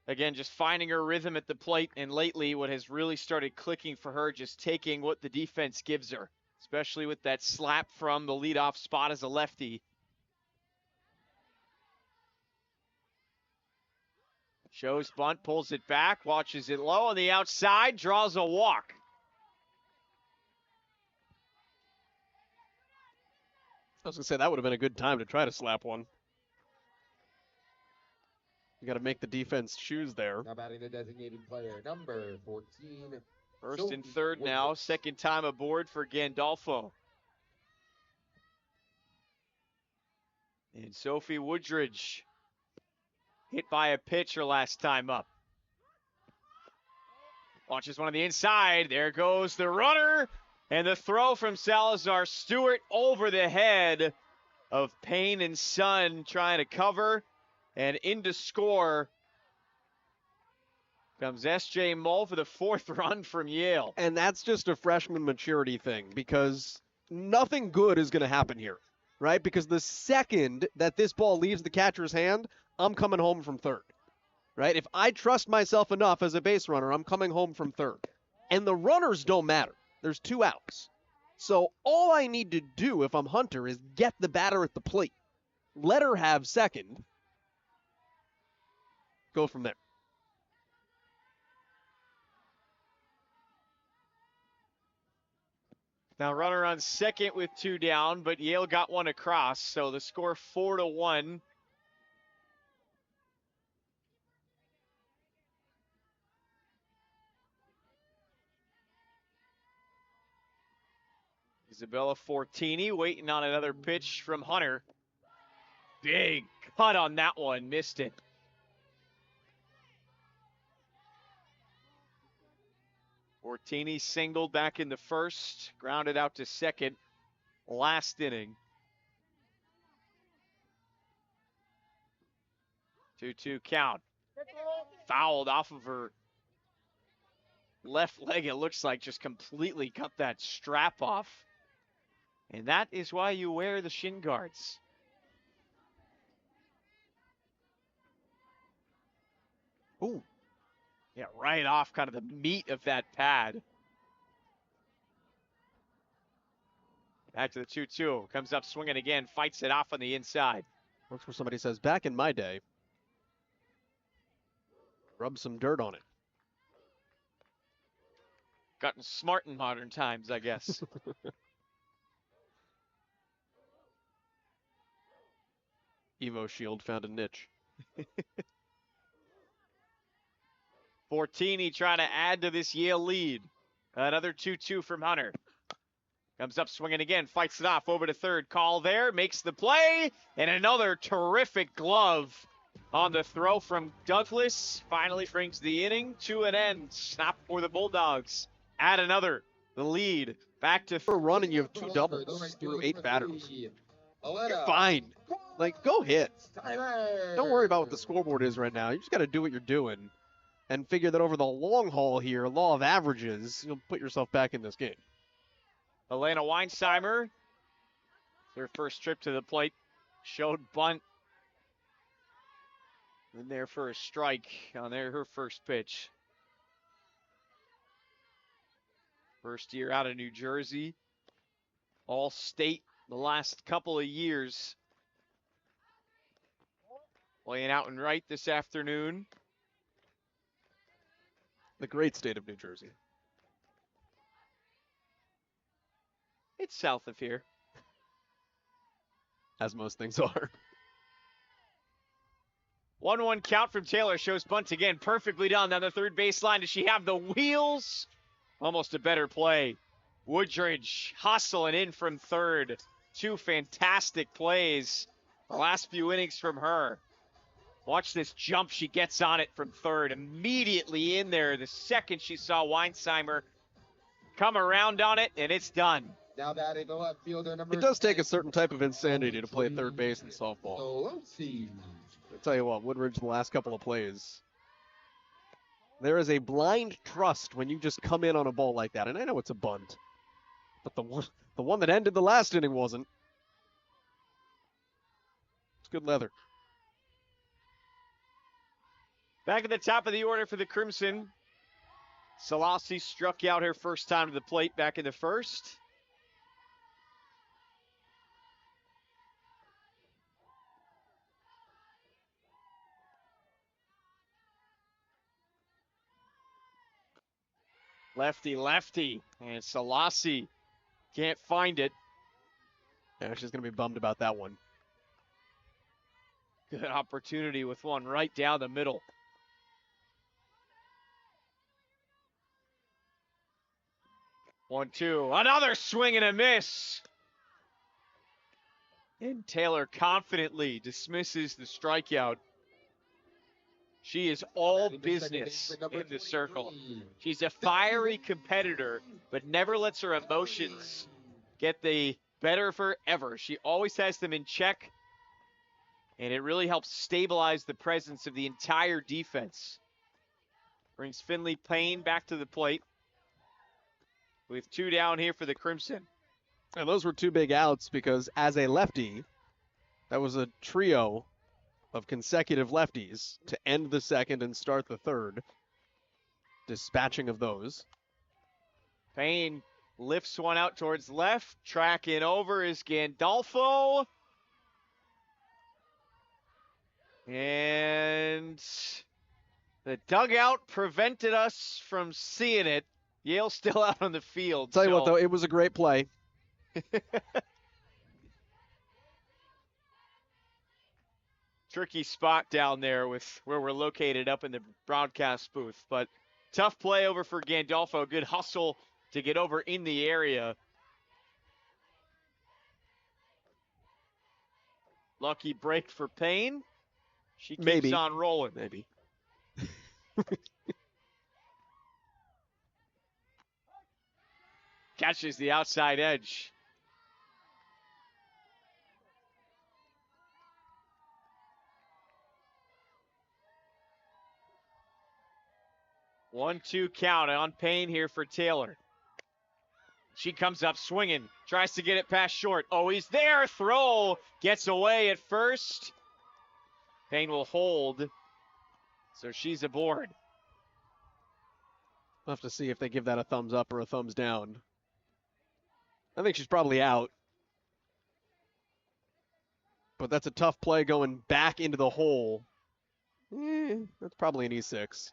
again, just finding her rhythm at the plate. And lately, what has really started clicking for her, just taking what the defense gives her, especially with that slap from the leadoff spot as a lefty. Shows bunt, pulls it back, watches it low on the outside, draws a walk. I was going to say that would have been a good time to try to slap one. You got to make the defense choose there. Now batting the designated player, number 14. First and third now, second time aboard for Gandolfo. And Sophie Woodridge hit by a pitcher last time up. Launches one on the inside. There goes the runner. And the throw from Salazar Stewart over the head of Payne and Son, trying to cover. And in to score comes S.J. Mull for the fourth run from Yale. And that's just a freshman maturity thing, because nothing good is going to happen here, right? Because the second that this ball leaves the catcher's hand, I'm coming home from third, right? If I trust myself enough as a base runner, I'm coming home from third. And the runners don't matter. There's 2 outs. So all I need to do if I'm Hunter is get the batter at the plate. Let her have second. Go from there. Now runner on second with 2 down, but Yale got one across, so the score 4-1. Isabella Fortini waiting on another pitch from Hunter. Big cut on that one, missed it. Fortini singled back in the first, grounded out to second last inning. 2-2 count. Fouled off of her left leg, it looks like, just completely cut that strap off. And that is why you wear the shin guards. Ooh. Yeah, right off kind of the meat of that pad. Back to the 2-2. Comes up swinging again, fights it off on the inside. Looks where somebody says, back in my day, rub some dirt on it. Gotten smart in modern times, I guess. Evo Shield found a niche. Fortini trying to add to this Yale lead. Another 2-2 from Hunter. Comes up swinging again, fights it off over to third. Call there, makes the play, and another terrific glove on the throw from Douglas. Finally brings the inning to an end. Stop for the Bulldogs. Add another. The lead back to For a run and you have 2 doubles through 8 batters. You're fine. Like, go hit. Don't worry about what the scoreboard is right now. You just got to do what you're doing and figure that over the long haul here, law of averages, you'll put yourself back in this game. Elena Weinsheimer, their first trip to the plate, showed bunt. In there for a strike on her first pitch. First year out of New Jersey. All state the last couple of years. Playing out in right this afternoon. The great state of New Jersey. It's south of here. As most things are. 1-1 count from Taylor, shows bunt again. Perfectly done down the third baseline. Does she have the wheels? Almost a better play. Woodridge hustling in from third. 2 fantastic plays. The last few innings from her. Watch this jump. She gets on it from third. Immediately in there the second she saw Weinsheimer come around on it, and it's done. Now batting the left fielder, number It does take a certain type of insanity to play third base in softball. I'll tell you what, Woodridge, the last couple of plays, there is a blind trust when you just come in on a ball like that. And I know it's a bunt, But the one that ended the last inning wasn't. It's good leather. Back at the top of the order for the Crimson. Selassie struck out her first time to the plate back in the first. Lefty, lefty. And Selassie can't find it. Yeah, she's going to be bummed about that one. Good opportunity with one right down the middle. One, two. Another swing and a miss. And Taylor confidently dismisses the strikeout. She is all business in the circle. She's a fiery competitor, but never lets her emotions get the better of her ever. She always has them in check, and it really helps stabilize the presence of the entire defense. Brings Finley Payne back to the plate with 2 down here for the Crimson. And those were 2 big outs because as a lefty, that was a trio of consecutive lefties to end the second and start the third. Dispatching of those. Payne lifts one out towards left. Tracking over is Gandolfo. And the dugout prevented us from seeing it. Yale still out on the field. Tell you what, though, it was a great play. Tricky spot down there with where we're located up in the broadcast booth. But tough play over for Gandolfo. Good hustle to get over in the area. Lucky break for Payne. She keeps on rolling. Maybe. Catches the outside edge. One, 2 count on Payne here for Taylor. She comes up swinging, tries to get it past short. Oh, he's there. Throw gets away at first. Payne will hold, so she's aboard. We'll have to see if they give that a thumbs up or a thumbs down. I think she's probably out. But that's a tough play going back into the hole. That's probably an E6.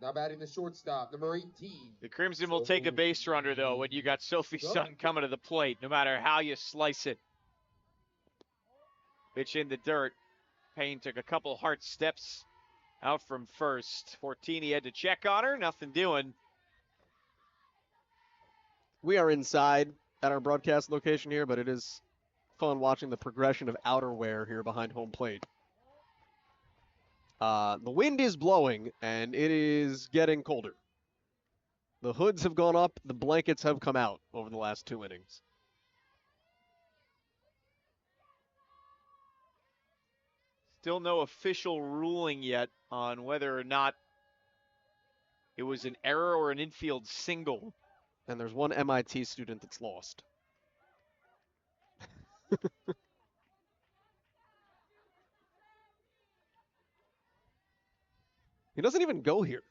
Now batting the shortstop, number 18. The Crimson will take a base runner, though, when you got Sophie Sutton coming to the plate, no matter how you slice it. Pitch in the dirt. Payne took a couple hard steps out from first. Fortini had to check on her. Nothing doing. We are inside at our broadcast location here, but it is fun watching the progression of outerwear here behind home plate. The wind is blowing, and it is getting colder. The hoods have gone up. The blankets have come out over the last 2 innings. Still no official ruling yet on whether or not it was an error or an infield single. And there's one MIT student that's lost. He doesn't even go here.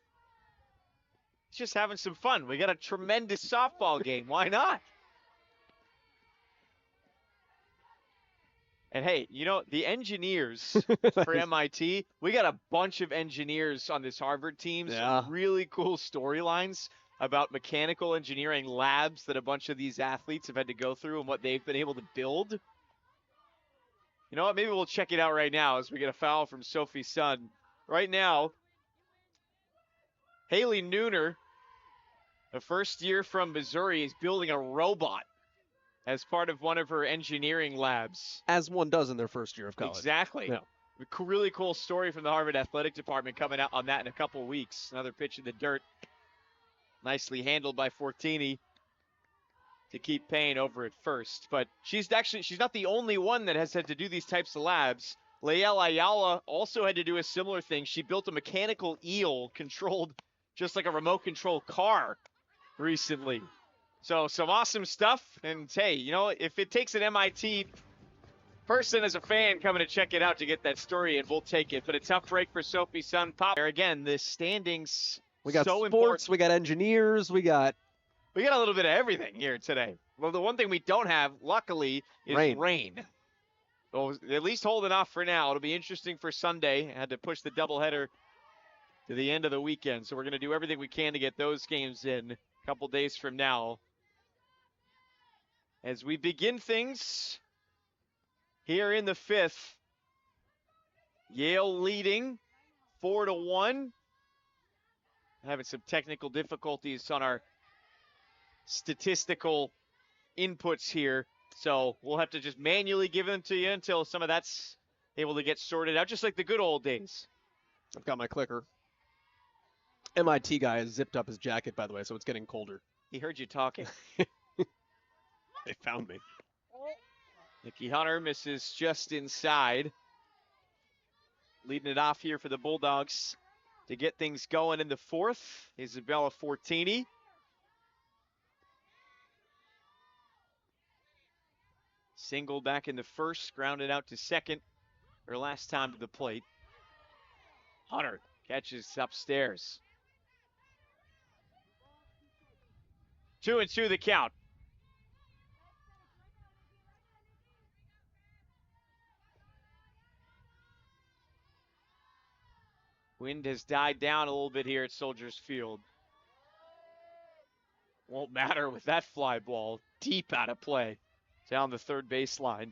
He's just having some fun. We got a tremendous softball game. Why not? And hey, you know, the engineers for MIT, we got a bunch of engineers on this Harvard team. Yeah. Some really cool storylines about mechanical engineering labs that a bunch of these athletes have had to go through and what they've been able to build. You know what? Maybe we'll check it out right now as we get a foul from Sophie Sutton. Right now, Haley Nooner, a first year from Missouri, is building a robot as part of one of her engineering labs. As one does in their first year of college. Exactly. Yeah. Really cool story from the Harvard Athletic Department coming out on that in a couple weeks. Another pitch in the dirt. Nicely handled by Fortini to keep Payne over at first. But she's not the only one that has had to do these types of labs. Lael Ayala also had to do a similar thing. She built a mechanical eel controlled just like a remote control car recently. So some awesome stuff. And hey, you know, if it takes an MIT person as a fan coming to check it out to get that story, and we'll take it. But a tough break for Sophie Sun Pop. There again, the standings We got so sports, important. we got engineers, we got a little bit of everything here today. Well, the one thing we don't have, luckily, is rain. So at least holding off for now. It'll be interesting for Sunday. I had to push the doubleheader to the end of the weekend. So we're going to do everything we can to get those games in a couple days from now. As we begin things here in the fifth, Yale leading 4-1. Having some technical difficulties on our statistical inputs here. So we'll have to just manually give them to you until some of that's able to get sorted out, just like the good old days. I've got my clicker. MIT guy has zipped up his jacket, by the way, so it's getting colder. He heard you talking. They found me. Nikki Hunter misses just inside. Leading it off here for the Bulldogs to get things going in the fourth. Isabella Fortini. Single back in the first, grounded out to second. Her last time to the plate. Hunter catches upstairs. 2-2 the count. Wind has died down a little bit here at Soldiers Field. Won't matter with that fly ball deep out of play down the third baseline.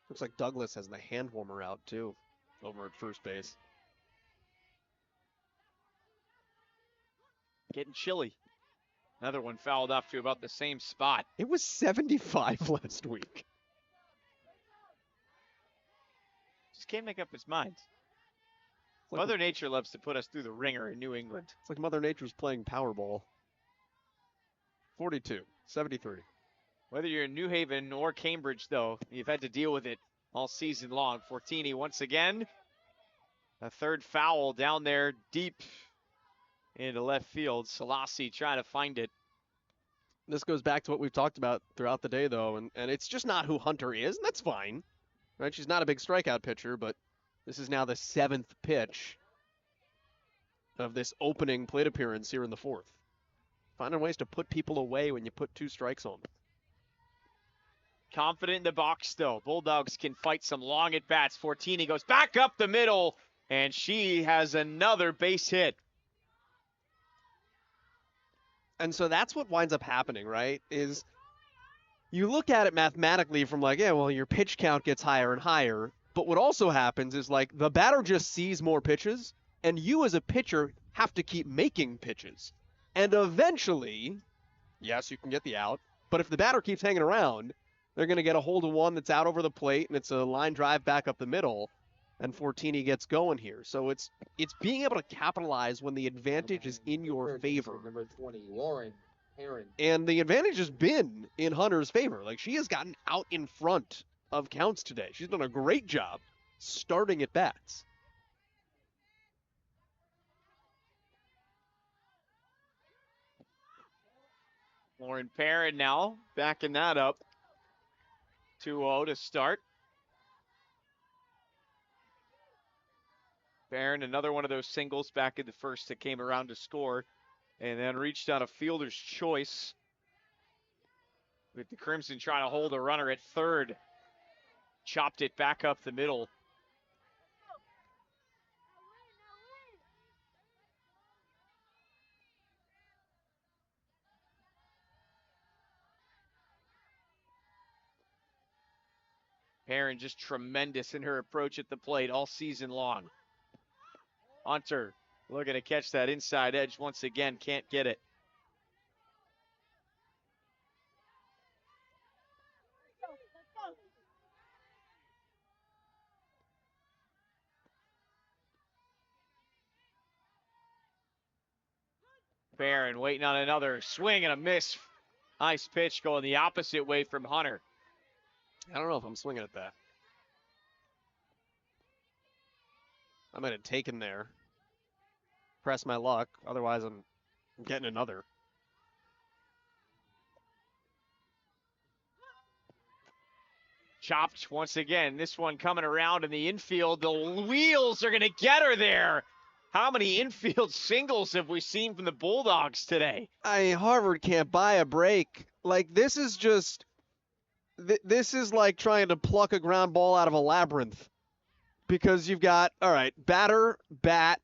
Looks like Douglas has the hand warmer out too, over at first base. Getting chilly. Another one fouled off to about the same spot. It was 75 last week. Just can't make up its mind. Like Mother Nature loves to put us through the ringer in New England. It's like Mother Nature's playing Powerball. 42, 73. Whether you're in New Haven or Cambridge, though, you've had to deal with it all season long. Fortini once again. A third foul down there deep into left field. Selassie trying to find it. This goes back to what we've talked about throughout the day, though, and it's just not who Hunter is, and that's fine. Right? She's not a big strikeout pitcher, but this is now the 7th pitch of this opening plate appearance here in the fourth. Finding ways to put people away when you put 2 strikes on them. Confident in the box still. Bulldogs can fight some long at-bats. Fortini goes back up the middle, and she has another base hit. And so that's what winds up happening, right? Is you look at it mathematically from like, yeah, well, your pitch count gets higher and higher. But what also happens is like the batter just sees more pitches, and you as a pitcher have to keep making pitches. And eventually, yes, you can get the out, but if the batter keeps hanging around, they're going to get a hold of one that's out over the plate, and it's a line drive back up the middle, and Fortini gets going here. So it's being able to capitalize when the advantage is in your favor. Number 20, Lauren Heron. And the advantage has been in Hunter's favor. Like, she has gotten out in front of counts today. She's done a great job starting at bats. Lauren Perrin now backing that up. 2-0 to start. Perrin, another one of those singles back in the first that came around to score, and then reached out a fielder's choice with the Crimson trying to hold a runner at third. Chopped it back up the middle. Perrin just tremendous in her approach at the plate all season long. Hunter looking to catch that inside edge once again, can't get it. Perrin waiting on another swing and a miss. Nice pitch going the opposite way from Hunter. I don't know if I'm swinging at that. I might have taken there. Press my luck. Otherwise, I'm getting another. Chopped once again. This one coming around in the infield. The wheels are going to get her there. How many infield singles have we seen from the Bulldogs today? Harvard can't buy a break. Like, this is just... This is like trying to pluck a ground ball out of a labyrinth. Because you've got, all right, batter, bat,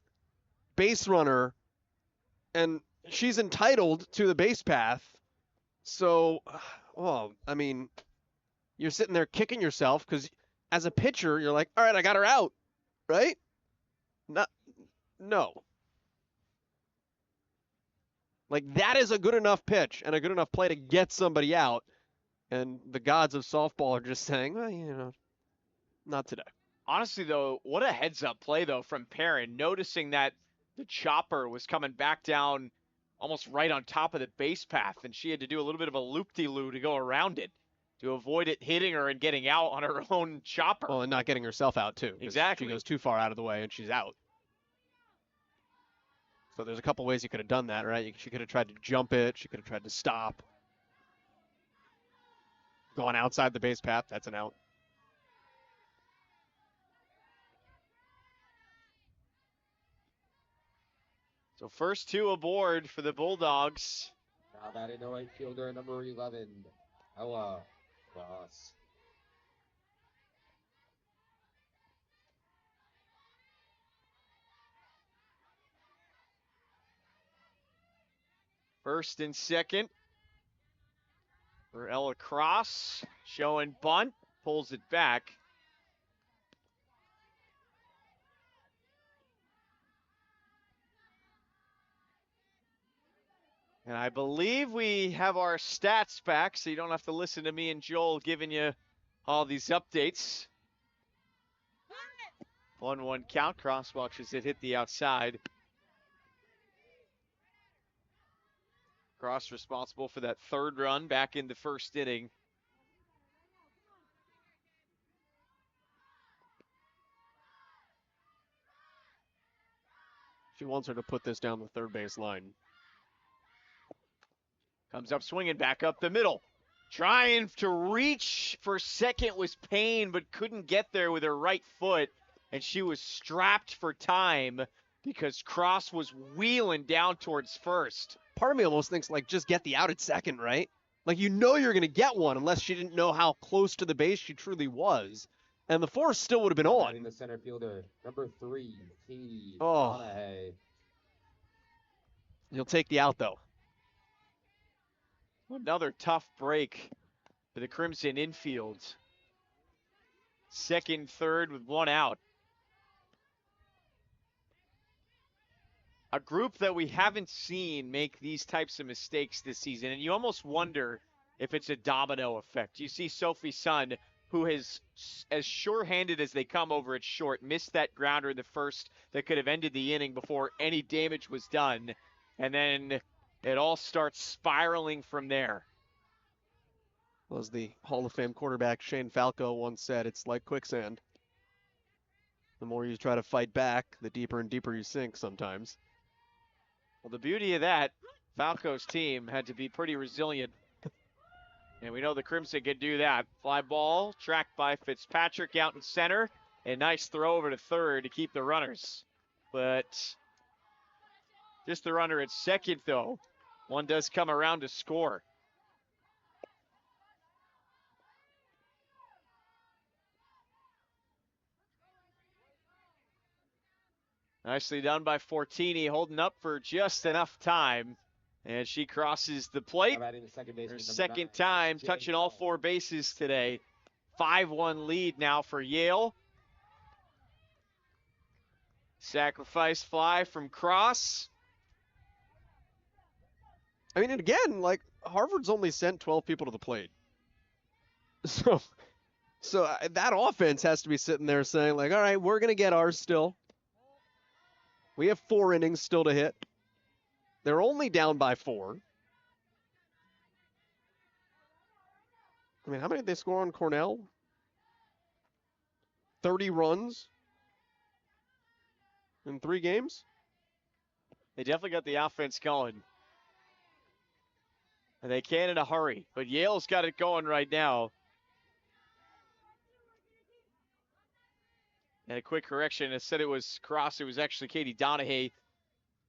base runner, and she's entitled to the base path. So, well, I mean, you're sitting there kicking yourself because as a pitcher, you're like, all right, I got her out, right? No. Like, that is a good enough pitch and a good enough play to get somebody out. And the gods of softball are just saying, well, not today. Honestly, though, what a heads-up play, though, from Perrin, noticing that the chopper was coming back down almost right on top of the base path, and she had to do a little bit of a loop-de-loo to go around it to avoid it hitting her and getting out on her own chopper. Well, and not getting herself out, too. Exactly. She goes too far out of the way, and she's out. So there's a couple ways you could have done that, right? She could have tried to jump it. She could have tried to stop. Gone outside the base path. That's an out. So first two aboard for the Bulldogs. Now batting the right fielder, number 11, Ella Cross. First and second for Ella Cross. Showing bunt. Pulls it back. And I believe we have our stats back, so you don't have to listen to me and Joel giving you all these updates. 1-1 count. Cross watches it hit the outside. Cross responsible for that third run back in the first inning. She wants her to put this down the third base line. Comes up swinging back up the middle. Trying to reach for second was Payne, but couldn't get there with her right foot. And she was strapped for time because Cross was wheeling down towards first. Part of me almost thinks, like, just get the out at second, right? Like, you know you're going to get one unless she didn't know how close to the base she truly was. And the force still would have been on. Batting the center fielder, number 3, Katie Oh. Donahue. You'll take the out, though. Another tough break for the Crimson infield. Second, third with one out. A group that we haven't seen make these types of mistakes this season, and you almost wonder if it's a domino effect. You see Sophie Sun, who has, as sure-handed as they come over at short, missed that grounder in the first that could have ended the inning before any damage was done, and then it all starts spiraling from there. Well, as the Hall of Fame quarterback Shane Falco once said, it's like quicksand. The more you try to fight back, the deeper and deeper you sink sometimes. Well, the beauty of that, Falco's team had to be pretty resilient. And we know the Crimson can do that. Fly ball, tracked by Fitzpatrick out in center. A nice throw over to third to keep the runners. But just the runner at second, though. One does come around to score. Nicely done by Fortini, holding up for just enough time. And she crosses the plate. Her second time touching all four bases today. 5-1 lead now for Yale. Sacrifice fly from Cross. I mean, and again, like, Harvard's only sent 12 people to the plate. So that offense has to be sitting there saying, like, all right, we're going to get ours still. We have 4 innings still to hit. They're only down by 4. I mean, how many did they score on Cornell? 30 runs. in 3 games. They definitely got the offense going. And they can in a hurry. But Yale's got it going right now. And a quick correction, I said it was Cross. It was actually Katie Donahue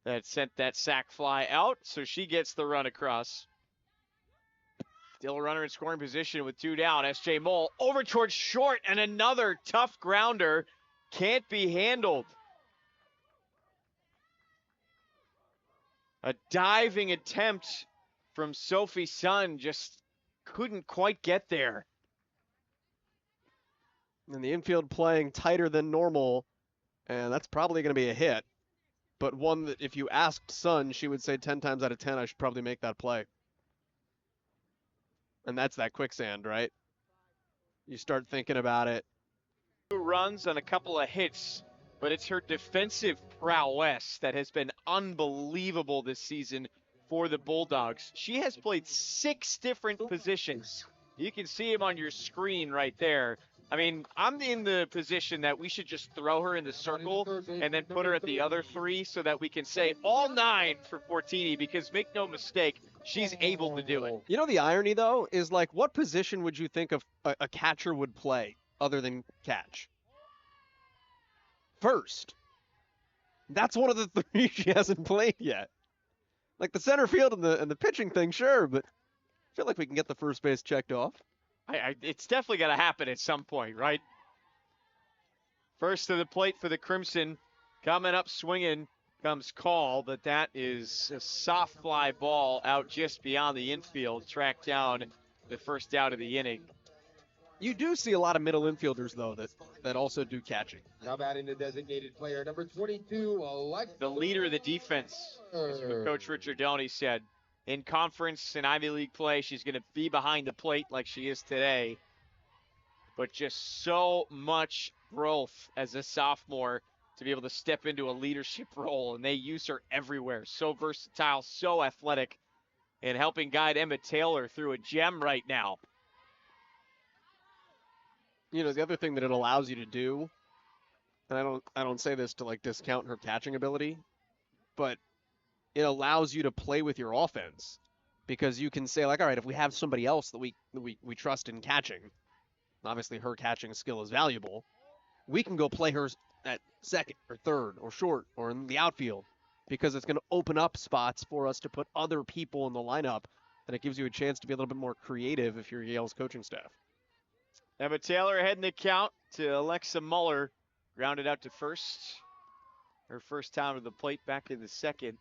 that sent that sack fly out. So she gets the run across. Still a runner in scoring position with 2 down. S.J. Mole over towards short, and another tough grounder. Can't be handled. A diving attempt from Sophie Sun, just couldn't quite get there. And the infield playing tighter than normal, and that's probably going to be a hit. But one that if you asked Sun, she would say 10 times out of 10, I should probably make that play. And that's that quicksand, right? You start thinking about it. 2 runs on a couple of hits, but it's her defensive prowess that has been unbelievable this season for the Bulldogs. She has played 6 different positions. You can see him on your screen right there. I mean, I'm in the position that we should just throw her in the circle and then put her at the other 3 so that we can say all 9 for Fortini, because make no mistake, she's able to do it. You know, the irony, though, is like, what position would you think of a catcher would play other than catch? First. That's one of the 3 she hasn't played yet. Like the center field and the pitching thing, sure, but I feel like we can get the first base checked off. It's definitely going to happen at some point, right? First to the plate for the Crimson. Coming up swinging comes Call, but that is a soft fly ball out just beyond the infield. Tracked down the first out of the inning. You do see a lot of middle infielders, though, that also do catching. Now batting the designated player, number 22, Alexa. The leader of the defense, is what Coach Richard Doney said. In conference and Ivy League play, she's going to be behind the plate like she is today. But just so much growth as a sophomore to be able to step into a leadership role, and they use her everywhere. So versatile, so athletic, and helping guide Emma Taylor through a gem right now. You know, the other thing that it allows you to do, and I don't say this to like discount her catching ability, but it allows you to play with your offense, because you can say, like, all right, if we have somebody else that we trust in catching, obviously her catching skill is valuable, we can go play her at second or third or short or in the outfield, because it's going to open up spots for us to put other people in the lineup, and it gives you a chance to be a little bit more creative if you're Yale's coaching staff. Emma Taylor heading the count to Alexa Muller. Grounded out to first. Her first time to the plate back in the second.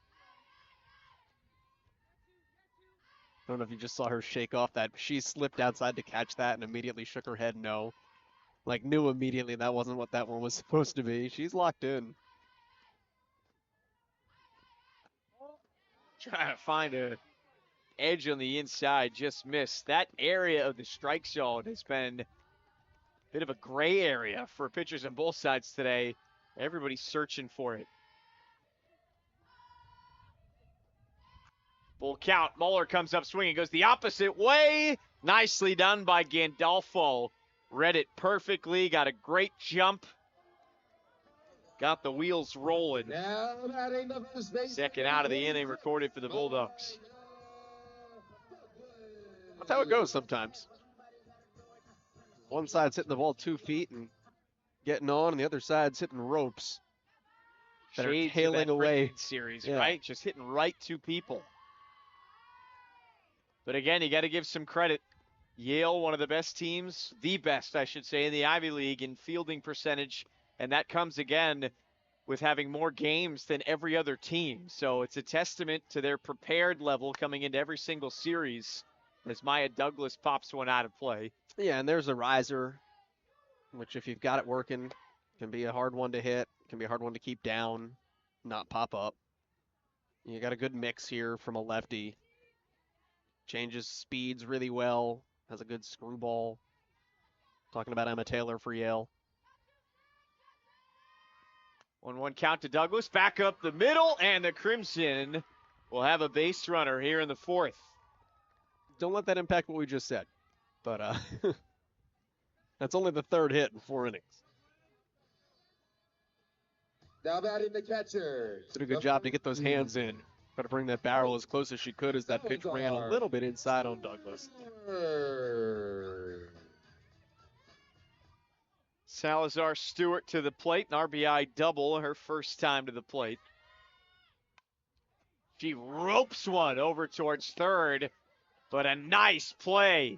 I don't know if you just saw her shake off that. She slipped outside to catch that and immediately shook her head no. Like, knew immediately that wasn't what that one was supposed to be. She's locked in. Trying to find a edge on the inside, just missed. That area of the strike zone has been a bit of a gray area for pitchers on both sides today. Everybody's searching for it. Full count. Muller comes up swinging, goes the opposite way. Nicely done by Gandolfo. Read it perfectly, got a great jump. Got the wheels rolling. Now batting the first base. Second out of the inning recorded for the Bulldogs. That's how it goes sometimes. One side's hitting the ball 2 feet and getting on, and the other side's hitting ropes that are Shades of tailing that away. Brighton series, Yeah. right? Just hitting right to people. But again, you got to give some credit. Yale, one of the best teams, the best, I should say, in the Ivy League in fielding percentage. And that comes again with having more games than every other team. So it's a testament to their prepared level coming into every single series as Maya Douglas pops one out of play. Yeah, and there's a riser, which if you've got it working, can be a hard one to hit, can be a hard one to keep down, not pop up. You got a good mix here from a lefty. Changes speeds really well, has a good screwball. Talking about Emma Taylor for Yale. 1-1 count to Douglas, back up the middle, and the Crimson will have a base runner here in the fourth. Don't let that impact what we just said. But that's only the third hit in 4 innings. Now batting the catcher. Did a good job to get those hands in. Try to bring that barrel as close as she could as that pitch ran a little bit inside on Douglas. Salazar Stewart to the plate, an RBI double, her first time to the plate. She ropes one over towards third, but a nice play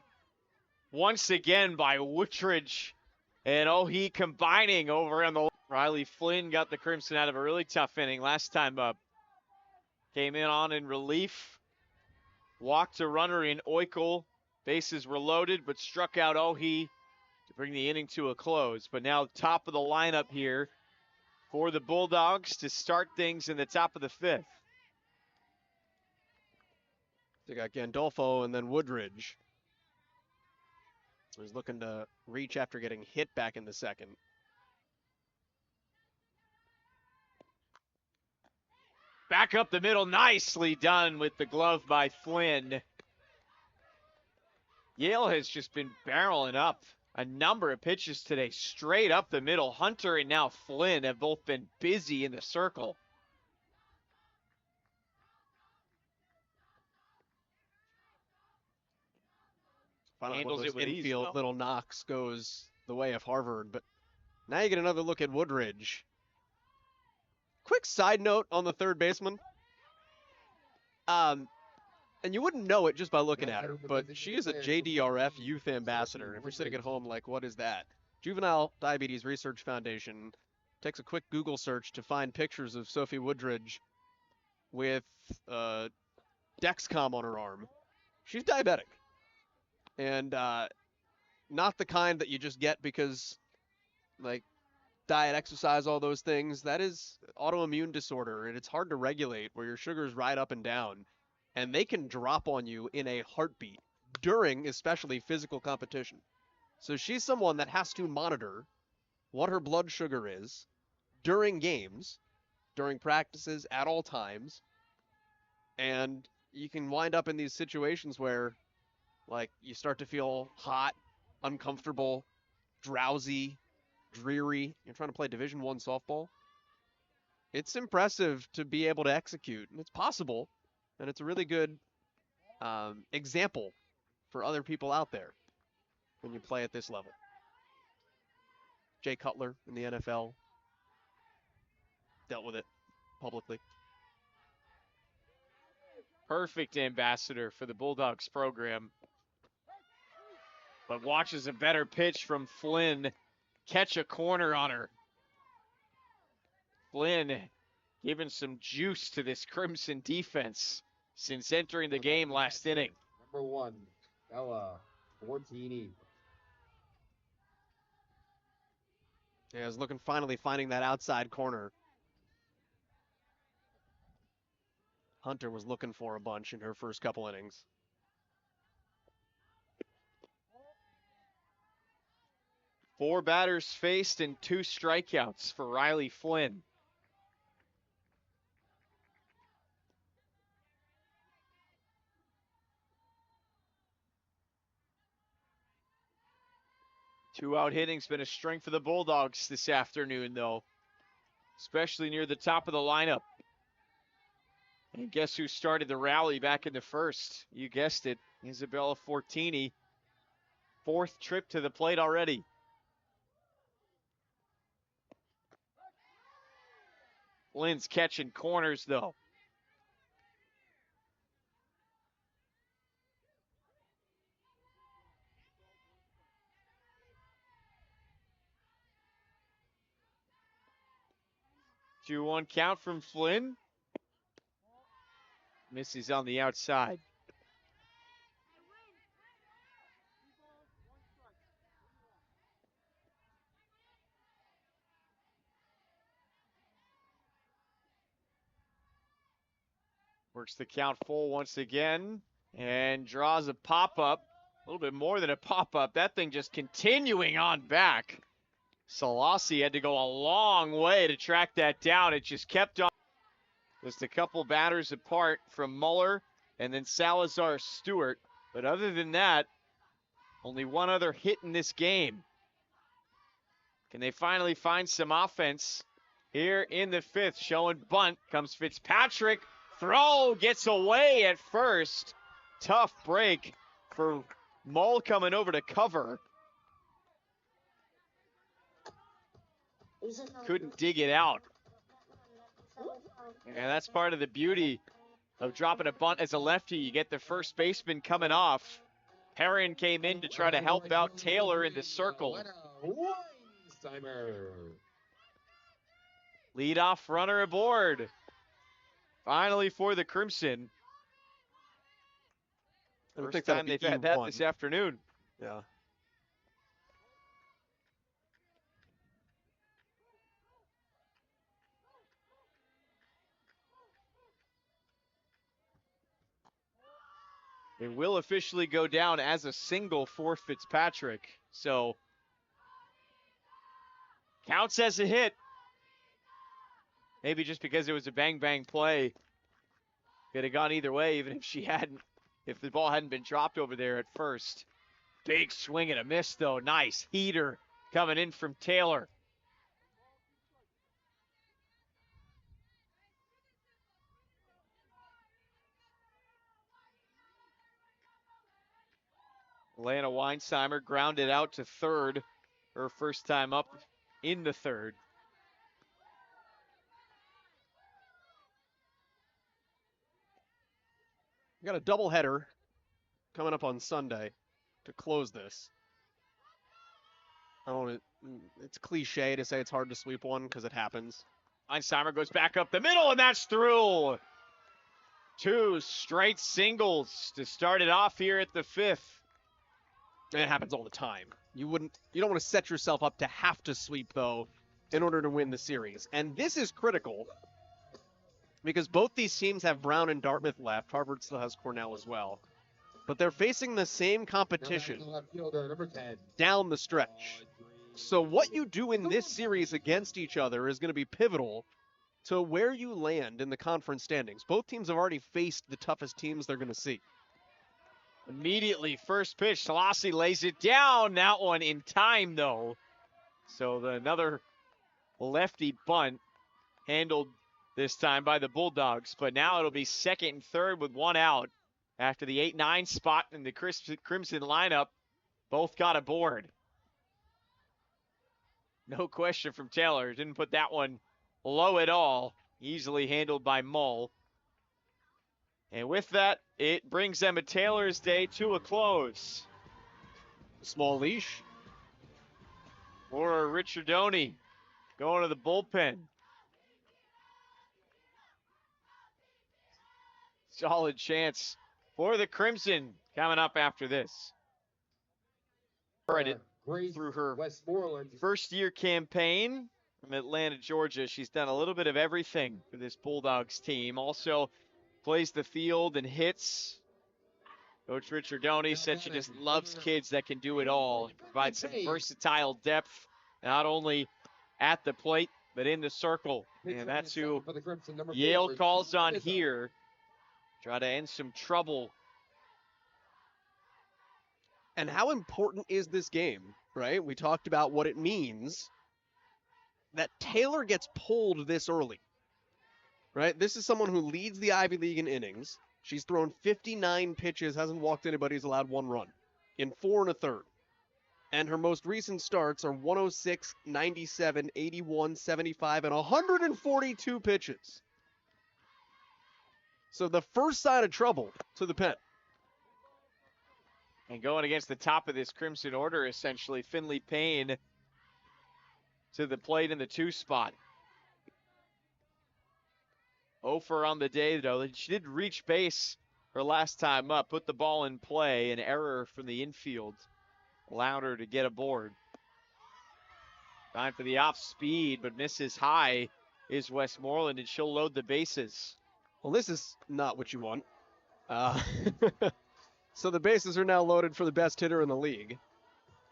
once again by Woodridge and Ohi combining over on the. Riley Flynn got the Crimson out of a really tough inning last time up. Came in relief, walked a runner in Oikel. Bases were loaded, but struck out Ohi to bring the inning to a close. But now top of the lineup here for the Bulldogs to start things in the top of the fifth. They got Gandolfo and then Woodridge. He's looking to reach after getting hit back in the second. Back up the middle, nicely done with the glove by Flynn. Yale has just been barreling up a number of pitches today, straight up the middle. Hunter and now Flynn have both been busy in the circle. Finally, Handles it with ease, infield though. little knocks goes the way of Harvard, but now you get another look at Woodridge. Quick side note on the third baseman. And you wouldn't know it just by looking at her, but she is a JDRF youth ambassador. And if you're sitting at home like, what is that? Juvenile Diabetes Research Foundation takes a quick Google search to find pictures of Sophie Woodridge with Dexcom on her arm. She's diabetic. And not the kind that you just get because, like, diet, exercise, all those things. That is autoimmune disorder, and it's hard to regulate where your sugars ride up and down. And they can drop on you in a heartbeat during especially physical competition. So she's someone that has to monitor what her blood sugar is during games, during practices, at all times. And you can wind up in these situations where, like, you start to feel hot, uncomfortable, drowsy, dreary. You're trying to play Division I softball. It's impressive to be able to execute, and it's possible. And it's a really good example for other people out there when you play at this level. Jay Cutler in the NFL dealt with it publicly. Perfect ambassador for the Bulldogs program. But watches a better pitch from Flynn catch a corner on her. Flynn giving some juice to this Crimson defense since entering the game last inning. Number 1, Ella Fortini. Yeah, I was finally finding that outside corner. Hunter was looking for a bunch in her first couple innings. Four batters faced and 2 strikeouts for Riley Flynn. Two-out hitting's been a strength for the Bulldogs this afternoon, though, especially near the top of the lineup. And guess who started the rally back in the first? You guessed it, Isabella Fortini. 4th trip to the plate already. Flynn's catching corners, though. Two one count from Flynn. Misses on the outside. Works the count full once again and draws a pop-up. A little bit more than a pop-up. That thing just continuing on back. Selassie had to go a long way to track that down. It just kept on. Just a couple batters apart from Muller and then Salazar Stewart. But other than that, only one other hit in this game. Can they finally find some offense here in the 5th. Showing bunt comes Fitzpatrick. Throw gets away at first. Tough break for Mull coming over to cover. Couldn't dig it out. And that's part of the beauty of dropping a bunt as a lefty. You get the first baseman coming off. Perrin came in to try to help out Taylor in the circle. Leadoff runner aboard. Finally for the Crimson. First time they've had that this afternoon. Yeah. It will officially go down as a single for Fitzpatrick. So, counts as a hit. Maybe just because it was a bang-bang play. Could have gone either way, even if the ball hadn't been dropped over there at first. Big swing and a miss, though. Nice heater coming in from Taylor. Lana Weinsheimer grounded out to third. Her first time up in the 3rd. We got a doubleheader coming up on Sunday to close this. It's cliche to say it's hard to sweep one because it happens. Weinsheimer goes back up the middle, and that's through. 2 straight singles to start it off here at the 5th. And it happens all the time. You don't want to set yourself up to have to sweep, though, in order to win the series. And this is critical because both these teams have Brown and Dartmouth left. Harvard still has Cornell as well. But they're facing the same competition down the stretch. So what you do in this series against each other is going to be pivotal to where you land in the conference standings. Both teams have already faced the toughest teams they're going to see. Immediately, first pitch, Selassie lays it down. That one in time, though. So another lefty bunt handled this time by the Bulldogs. But now it'll be 2nd and 3rd with 1 out. After the 8-9 spot in the Crimson lineup, both got aboard. No question from Taylor. Didn't put that one low at all. Easily handled by Mull. And with that, it brings Emma Taylor's day to a close. Small leash. Or Richardoni going to the bullpen. Solid chance for the Crimson coming up after this. Credit through her first-year campaign from Atlanta, Georgia. She's done a little bit of everything for this Bulldogs team. Also plays the field and hits. Coach Richardoni said she just loves kids that can do it all. Provides some versatile depth, not only at the plate, but in the circle. And that's who Yale calls on here. Try to end some trouble. And how important is this game, right? We talked about what it means that Taylor gets pulled this early, right? This is someone who leads the Ivy League in innings. She's thrown 59 pitches, hasn't walked anybody, has allowed 1 run in 4 1/3. And her most recent starts are 106, 97, 81, 75, and 142 pitches. So the first sign of trouble to the pen. And going against the top of this Crimson order, essentially, Finley Payne to the plate in the 2 spot. 0 for on the day, though. She did reach base her last time up, put the ball in play. An error from the infield allowed her to get aboard. Time for the off speed, but misses high is Westmoreland, and she'll load the bases. Well, this is not what you want. So the bases are now loaded for the best hitter in the league.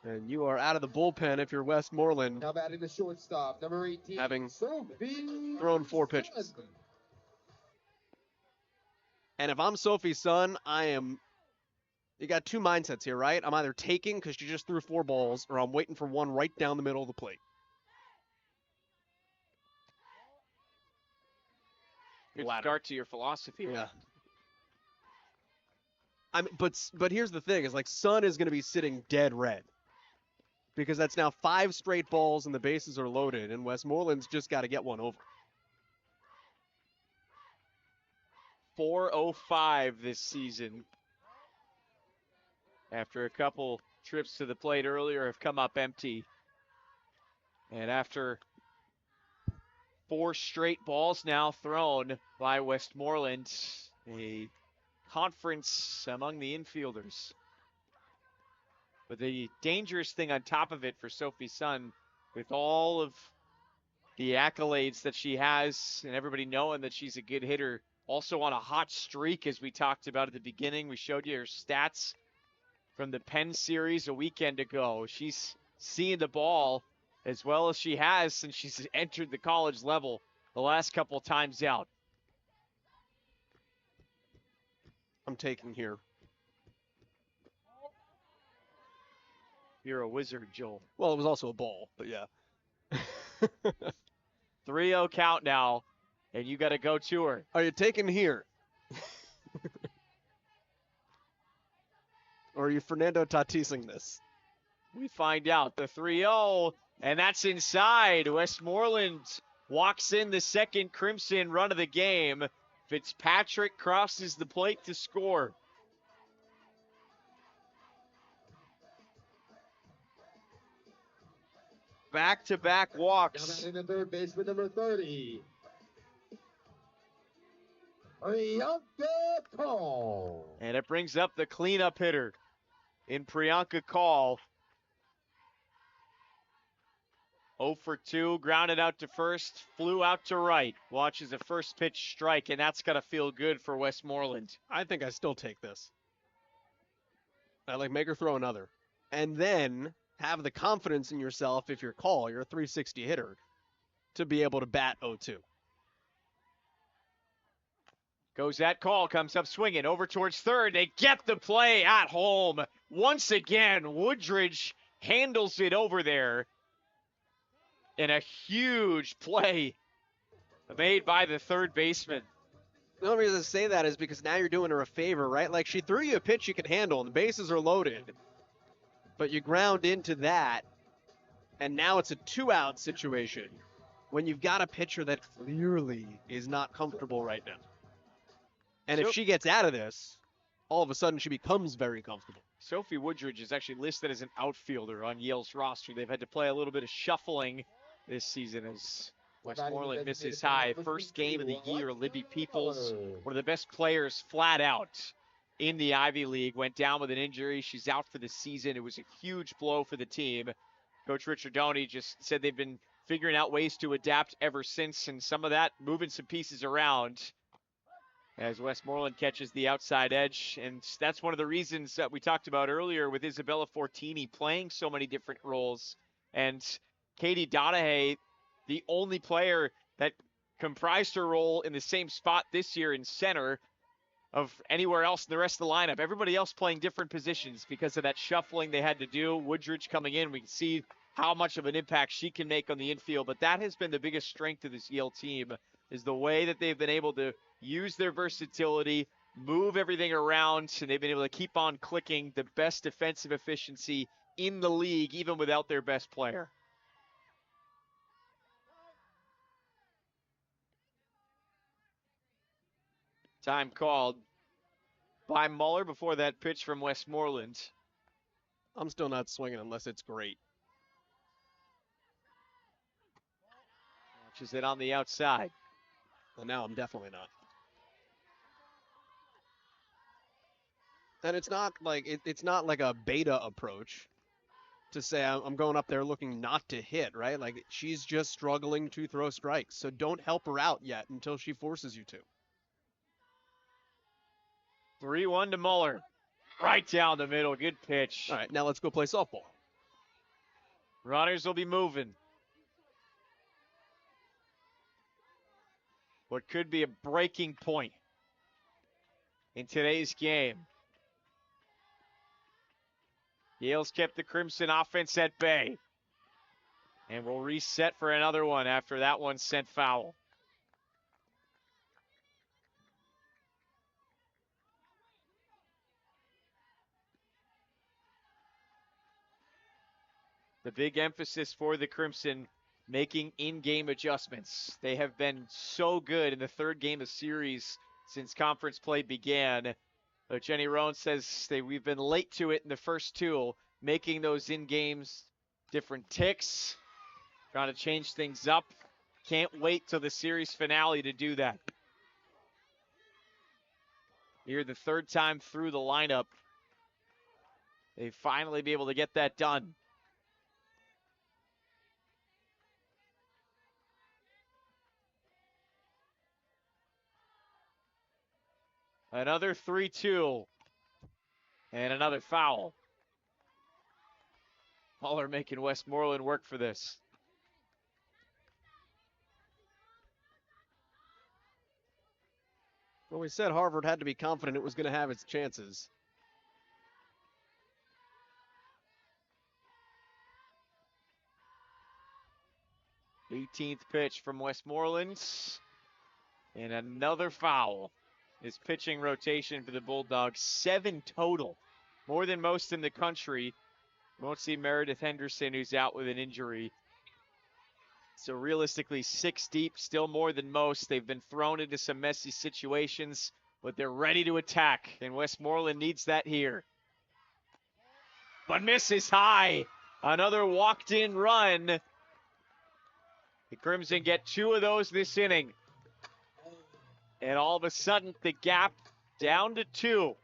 And you are out of the bullpen if you're Westmoreland. Now batting the shortstop, number 18. Having Sophie thrown 4 pitches. And if I'm Sophie's son, you got 2 mindsets here, right? I'm either taking because she just threw 4 balls, or I'm waiting for one right down the middle of the plate. Good ladder. start to your philosophy. Yeah. I mean, but here's the thing: is like Sun is going to be sitting dead red because that's now 5 straight balls and the bases are loaded, and Westmoreland's just got to get one over. 405 this season. After a couple trips to the plate earlier have come up empty. And after 4 straight balls now thrown by Westmoreland, a conference among the infielders. But the dangerous thing on top of it for Sophie Sun, with all of the accolades that she has and everybody knowing that she's a good hitter, also on a hot streak as we talked about at the beginning. We showed you her stats from the Penn series a weekend ago. She's seeing the ball as well as she has since she's entered the college level the last couple times out. I'm taking here. You're a wizard, Joel. Well, it was also a ball, but yeah. 3-0 count now, and you got to go to her. Are you taking here? Or are you Fernando Tatising this? We find out the 3-0, and that's inside. Westmoreland walks in the second Crimson run of the game. Fitzpatrick crosses the plate to score. Back-to-back walks. Down in the third baseman, number 30. Priyanka Kaul. And it brings up the cleanup hitter in Priyanka Kaul. 0 for 2, grounded out to first, flew out to right. Watches a first pitch strike, and that's got to feel good for Westmoreland. I think I still take this. I like make her throw another. And then have the confidence in yourself if you're Kaul, you're a 360 hitter, to be able to bat 0-2. Goes that call, comes up swinging over towards third. They get the play at home. Once again, Woodridge handles it over there. And a huge play made by the third baseman. The only reason I say that is because now you're doing her a favor, right? Like, she threw you a pitch you can handle, and the bases are loaded. But you ground into that, and now it's a 2-out situation when you've got a pitcher that clearly is not comfortable right now. And if she gets out of this, all of a sudden she becomes very comfortable. Sophie Woodridge is actually listed as an outfielder on Yale's roster. They've had to play a little bit of shuffling this season as Westmoreland misses high. First game of the year, Libby Peoples, one of the best players flat out in the Ivy League, went down with an injury. She's out for the season. It was a huge blow for the team. Coach Ricciardoni just said they've been figuring out ways to adapt ever since, and some of that moving some pieces around as Westmoreland catches the outside edge. And that's one of the reasons that we talked about earlier with Isabella Fortini playing so many different roles. And Katie Donahue, the only player that comprised her role in the same spot this year in center of anywhere else in the rest of the lineup. Everybody else playing different positions because of that shuffling they had to do. Woodridge coming in, we can see how much of an impact she can make on the infield. But that has been the biggest strength of this Yale team, is the way that they've been able to use their versatility, move everything around, and they've been able to keep on clicking the best defensive efficiency in the league, even without their best player. Time called by Muller before that pitch from Westmoreland. I'm still not swinging unless it's great. Watches it on the outside. And now I'm definitely not. And it's not like a beta approach to say I'm going up there looking not to hit, right? Like, she's just struggling to throw strikes. So don't help her out yet until she forces you to. 3-1 to Muller. Right down the middle. Good pitch. All right, now let's go play softball. Runners will be moving. What could be a breaking point in today's game. Yale's kept the Crimson offense at bay. And we'll reset for another one after that one sent foul. The big emphasis for the Crimson, making in-game adjustments. They have been so good in the third game of series since conference play began. But Jenny Rowan says we've been late to it in the first two, making those in-games different ticks, trying to change things up. Can't wait till the series finale to do that. Here, the third time through the lineup, they finally be able to get that done. Another 3-2. And another foul. All are making Westmoreland work for this. Well, we said Harvard had to be confident it was going to have its chances. '18th pitch from Westmoreland. And another foul. His pitching rotation for the Bulldogs, 7 total. More than most in the country. Won't see Meredith Henderson, who's out with an injury. So realistically, 6 deep, still more than most. They've been thrown into some messy situations, but they're ready to attack, and Westmoreland needs that here. But misses high. Another walked-in run. The Crimson get 2 of those this inning. And all of a sudden, the gap down to 2.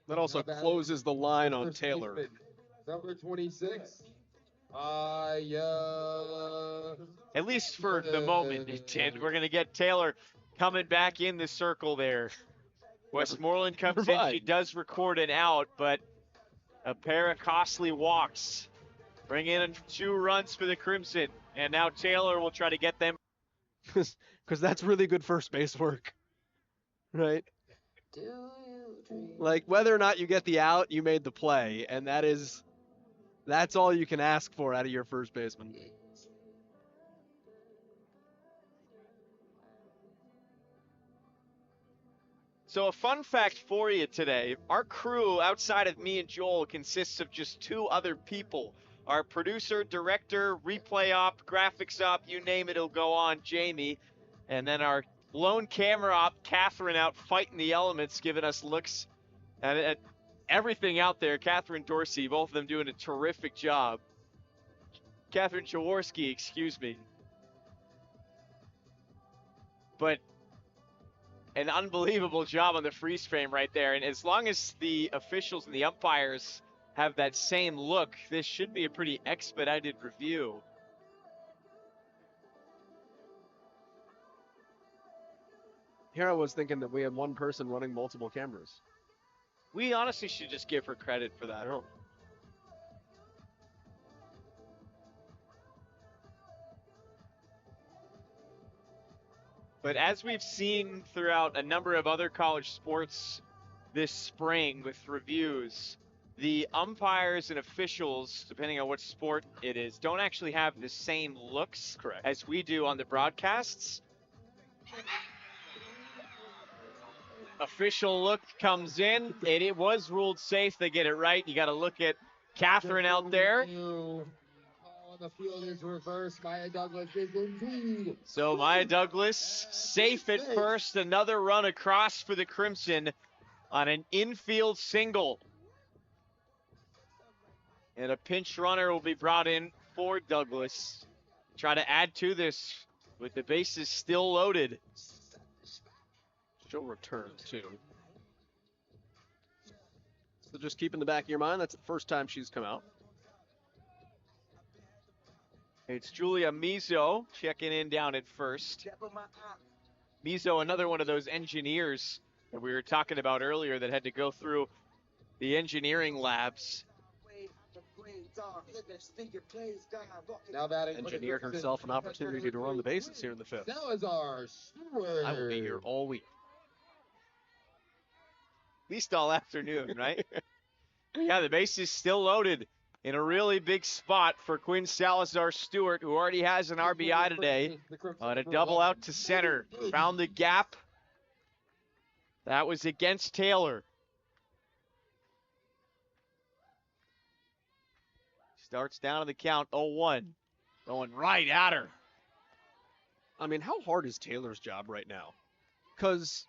That also closes the line on Taylor. Number 26. At least for the moment, and we're going to get Taylor coming back in the circle there. Westmoreland comes in. She does record an out, but a pair of costly walks bring in 2 runs for the Crimson. And now Taylor will try to get them. Because that's really good first base work, right? Like, whether or not you get the out, you made the play, and that's all you can ask for out of your first baseman. So a fun fact for you today, our crew outside of me and Joel consists of just 2 other people. Our producer, director, replay op, graphics op, you name it, it'll go on, Jamie. And then our lone camera op, Catherine, out fighting the elements, giving us looks at everything out there. Catherine Dorsey, both of them doing a terrific job. Catherine Jaworski, excuse me. But an unbelievable job on the freeze frame right there. And as long as the officials and the umpires have that same look, this should be a pretty expedited review. Here I was thinking that we had one person running multiple cameras. We honestly should just give her credit for that. Oh. But as we've seen throughout a number of other college sports this spring with reviews, the umpires and officials, depending on what sport it is, don't actually have the same looks as we do on the broadcasts. Official look comes in, and it was ruled safe. They get it right. You got to look at Catherine out there. The field is reversed. Maya Douglas is indeed. So Maya Douglas safe at first. Another run across for the Crimson on an infield single. And a pinch runner will be brought in for Douglas. Try to add to this with the bases still loaded. She'll return too. So just keep in the back of your mind, that's the first time she's come out. It's Julia Mizo checking in down at first. Mizo, another one of those engineers that we were talking about earlier that had to go through the engineering labs. Engineered herself an opportunity to run the bases here in the 5th. Salazar Stewart. I will be here all week. At least all afternoon, right? Yeah, the base is still loaded in a really big spot for Quinn Salazar Stewart, who already has an RBI today on a double out to center. Found the gap. That was against Taylor. Starts down to the count, 0-1. Going right at her. I mean, how hard is Taylor's job right now? Because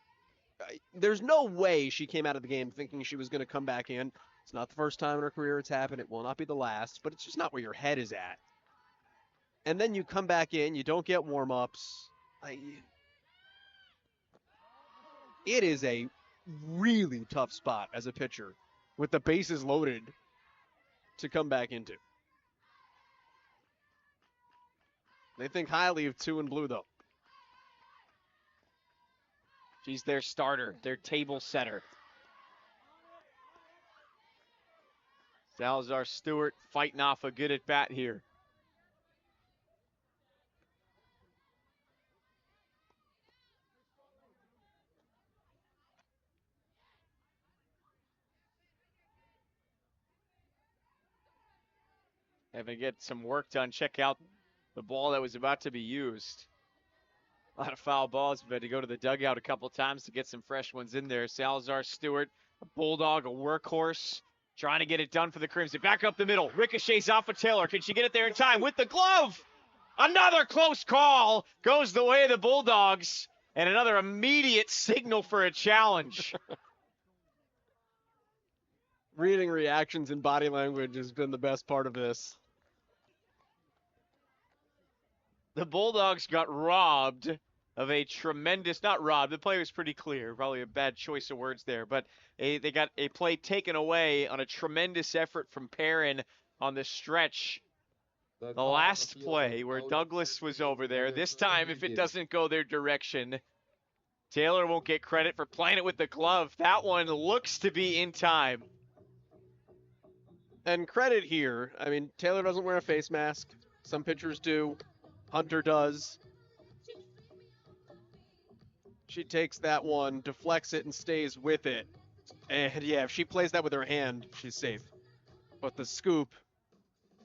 there's no way she came out of the game thinking she was going to come back in. It's not the first time in her career it's happened. It will not be the last, but it's just not where your head is at. And then you come back in, you don't get warm-ups. It is a really tough spot as a pitcher with the bases loaded to come back into. They think highly of 2 and blue, though. She's their starter, their table setter. Salazar Stewart fighting off a good at bat here. Having to get some work done. Check out the ball that was about to be used. A lot of foul balls. We've had to go to the dugout a couple times to get some fresh ones in there. Salazar Stewart, a bulldog, a workhorse, trying to get it done for the Crimson. Back up the middle. Ricochets off of Taylor. Can she get it there in time with the glove? Another close call. Goes the way of the Bulldogs. And another immediate signal for a challenge. Reading reactions and body language has been the best part of this. The Bulldogs got robbed of a tremendous, not robbed, the play was pretty clear, probably a bad choice of words there, but they got a play taken away on a tremendous effort from Perrin on the stretch. The last play where Douglas was over there. This time, if it doesn't go their direction, Taylor won't get credit for playing it with the glove. That one looks to be in time. And credit here, I mean, Taylor doesn't wear a face mask. Some pitchers do. Hunter does. She takes that one, deflects it, and stays with it. And yeah, if she plays that with her hand, she's safe. But the scoop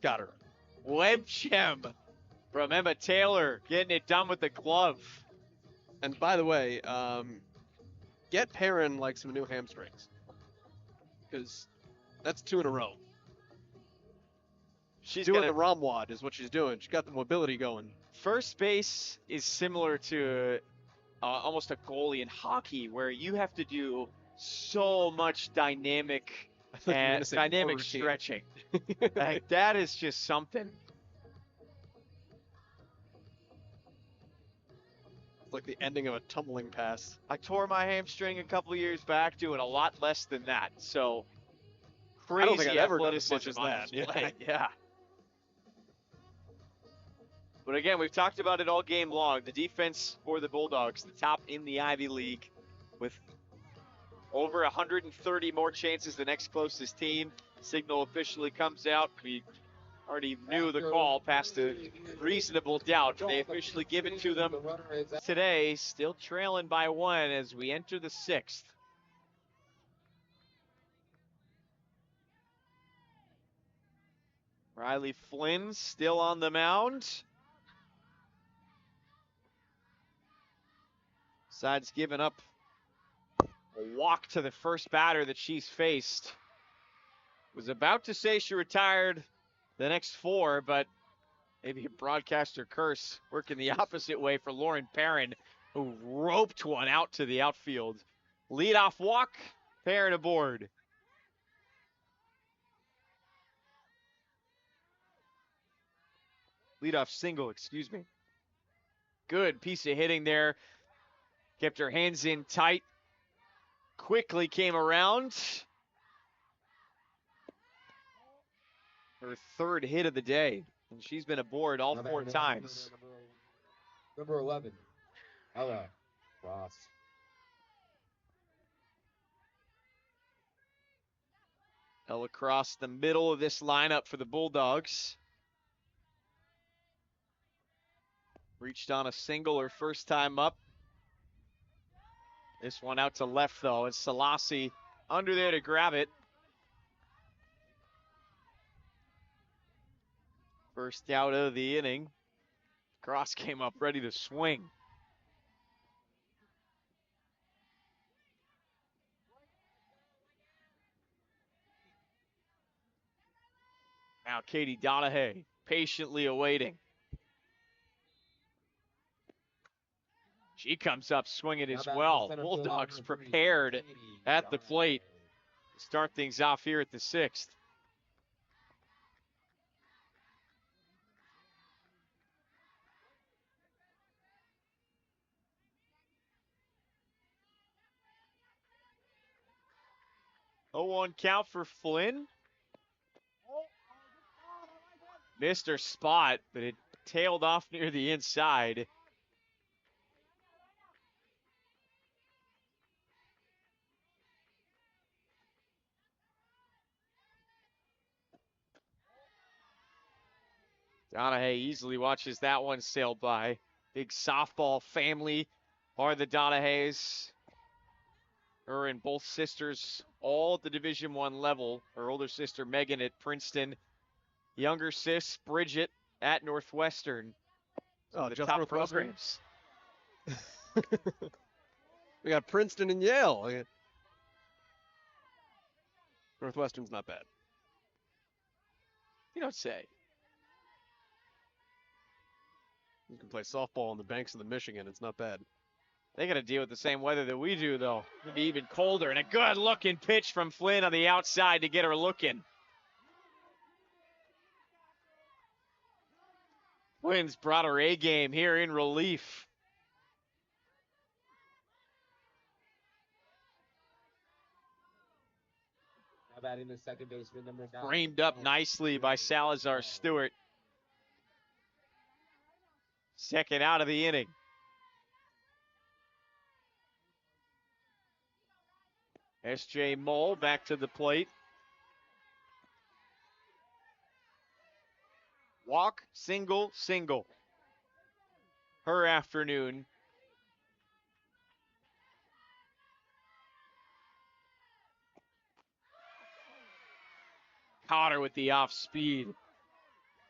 got her. Web gem from Emma Taylor, getting it done with the glove. And by the way, get Perrin like some new hamstrings. Because that's 2 in a row. She's doing the Ramwad is what she's doing. She's got the mobility going. First base is similar to almost a goalie in hockey, where you have to do so much dynamic stretching. Like, that is just something. It's like the ending of a tumbling pass. I tore my hamstring a couple years back doing a lot less than that. So crazy. I don't think I've ever done as much as that. Yeah. But again, we've talked about it all game long. The defense for the Bulldogs, the top in the Ivy League, with over 130 more chances the next closest team. Signal officially comes out. We already knew the call past a reasonable doubt. They officially give it to them today, still trailing by 1 as we enter the 6th. Riley Flynn still on the mound. Besides giving up a walk to the first batter that she's faced. Was about to say she retired the next 4, but maybe a broadcaster curse working the opposite way for Lauren Perrin, who roped one out to the outfield. Leadoff walk, Perrin aboard. Leadoff single, excuse me. Good piece of hitting there. Kept her hands in tight. Quickly came around. Her 3rd hit of the day. And she's been aboard all 4 times. Number 11, Ella Ross. Ella across the middle of this lineup for the Bulldogs. Reached on a single her first time up. This one out to left, though, and Selassie under there to grab it. First out of the inning. Cross came up ready to swing. Now Katie Donahue patiently awaiting. She comes up swinging as well. Bulldogs prepared at the plate to start things off here at the 6th. Oh, 1 count for Flynn. Missed her spot, but it tailed off near the inside. Donahue easily watches that one sail by. Big softball family are the Donahues. Her and both sisters all at the Division I level. Her older sister Megan at Princeton. Younger sis Bridget at Northwestern. Oh, The just top Northwestern? programs. We got Princeton and Yale. Northwestern's not bad. You don't say. You can play softball on the banks of the Michigan. It's not bad. They got to deal with the same weather that we do, though. It'll be even colder. And a good-looking pitch from Flynn on the outside to get her looking. Flynn's brought her A game here in relief. Now batting the second baseman, number 9. Framed up nicely by Salazar Stewart. Second out of the inning. S.J. Mole back to the plate. Walk, single, single. Her afternoon. Caught her with the off speed.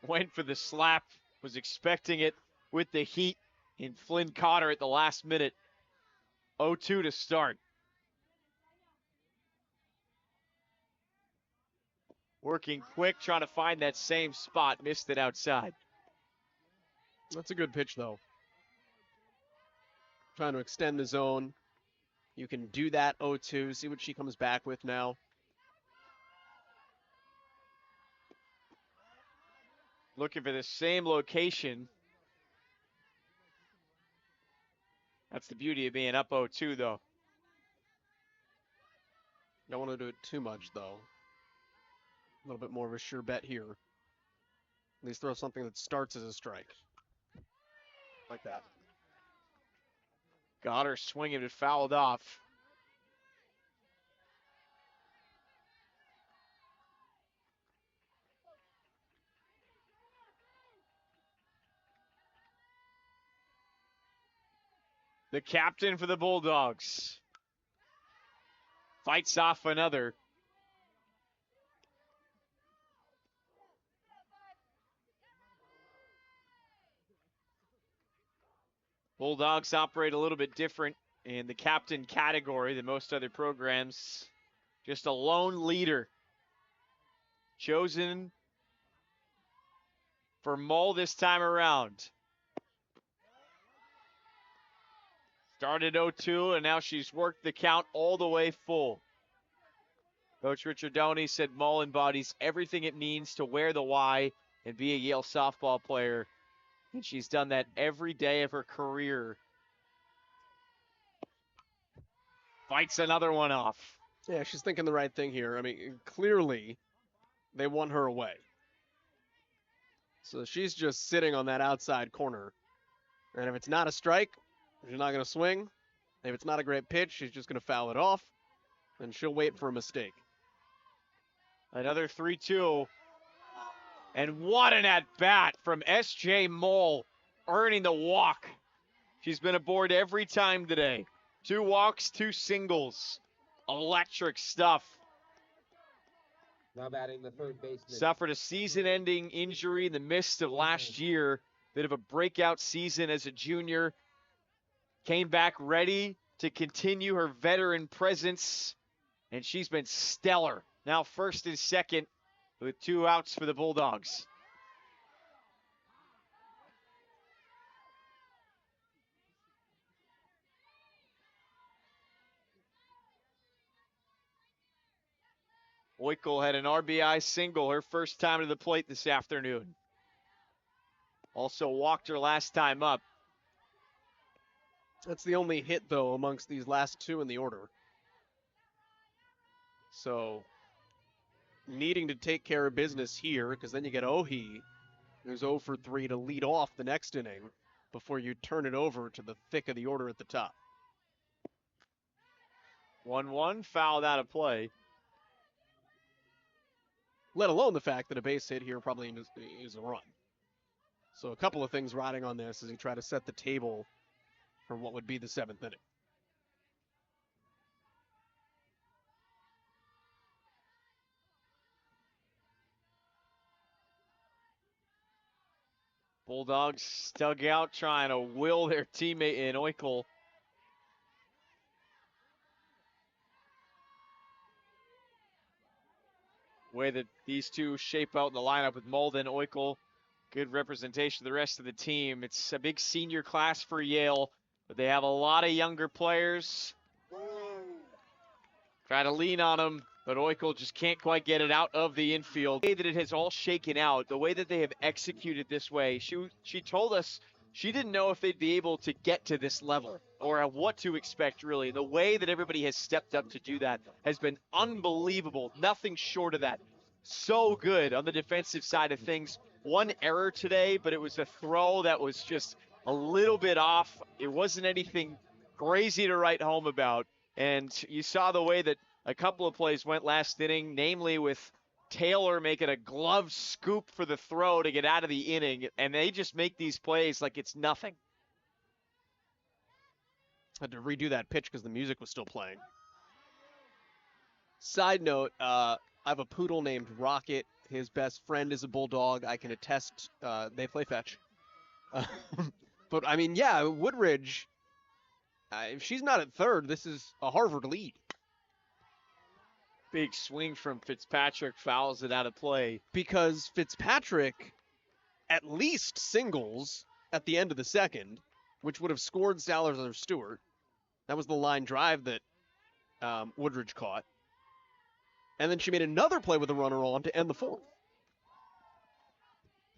Went for the slap. Was expecting it with the heat. And Flynn caught her at the last minute. 0-2 to start. Working quick, trying to find that same spot. Missed it outside. That's a good pitch, though. Trying to extend the zone. You can do that 0-2. See what she comes back with now. Looking for the same location. That's the beauty of being up 0-2, though. Don't want to do it too much, though. A little bit more of a sure bet here. At least throw something that starts as a strike. Like that. Got her swinging, it fouled off. The captain for the Bulldogs fights off another. Bulldogs operate a little bit different in the captain category than most other programs. Just a lone leader. Chosen for Mull this time around. Started 0-2, and now she's worked the count all the way full. Coach Ricciardoni said Mull embodies everything it means to wear the Y and be a Yale softball player. And she's done that every day of her career. Fights another one off. Yeah, she's thinking the right thing here. I mean, clearly, they want her away. So she's just sitting on that outside corner. And if it's not a strike, she's not going to swing. If it's not a great pitch, she's just going to foul it off. And she'll wait for a mistake. Another 3-2. And what an at-bat from S.J. Mole, earning the walk. She's been aboard every time today. 2 walks, 2 singles. Electric stuff. Now batting the third baseman. Suffered a season-ending injury in the midst of last year. Bit of a breakout season as a junior. Came back ready to continue her veteran presence. And she's been stellar. Now first and second with 2 outs for the Bulldogs. Oikel had an RBI single, her first time to the plate this afternoon. Also walked her last time up. That's the only hit, though, amongst these last 2 in the order. So, needing to take care of business here, because then you get Ohi, who's 0 for 3 to lead off the next inning before you turn it over to the thick of the order at the top. 1-1, fouled out of play. Let alone the fact that a base hit here probably is a run. So a couple of things riding on this as you try to set the table for what would be the 7th inning. Bulldogs dug out trying to will their teammate in Oikel. Way that these two shape out in the lineup with Malden, Oikel, good representation of the rest of the team. It's a big senior class for Yale, but they have a lot of younger players. Try to lean on them, but Oikel just can't quite get it out of the infield. The way that it has all shaken out, the way that they have executed this way, she told us she didn't know if they'd be able to get to this level or what to expect, really. The way that everybody has stepped up to do that has been unbelievable. Nothing short of that. So good on the defensive side of things. One error today, but it was a throw that was just a little bit off. It wasn't anything crazy to write home about. And you saw the way that a couple of plays went last inning, namely with Taylor making a glove scoop for the throw to get out of the inning, and they just make these plays like it's nothing. Had to redo that pitch because the music was still playing. Side note, I have a poodle named Rocket. His best friend is a bulldog. I can attest they play fetch. But, I mean, yeah, Woodridge, if she's not at third, this is a Harvard lead. Big swing from Fitzpatrick, fouls it out of play. Because Fitzpatrick at least singles at the end of the second, which would have scored Salazar Stewart. That was the line drive that Woodridge caught. And then she made another play with a runner on to end the fourth.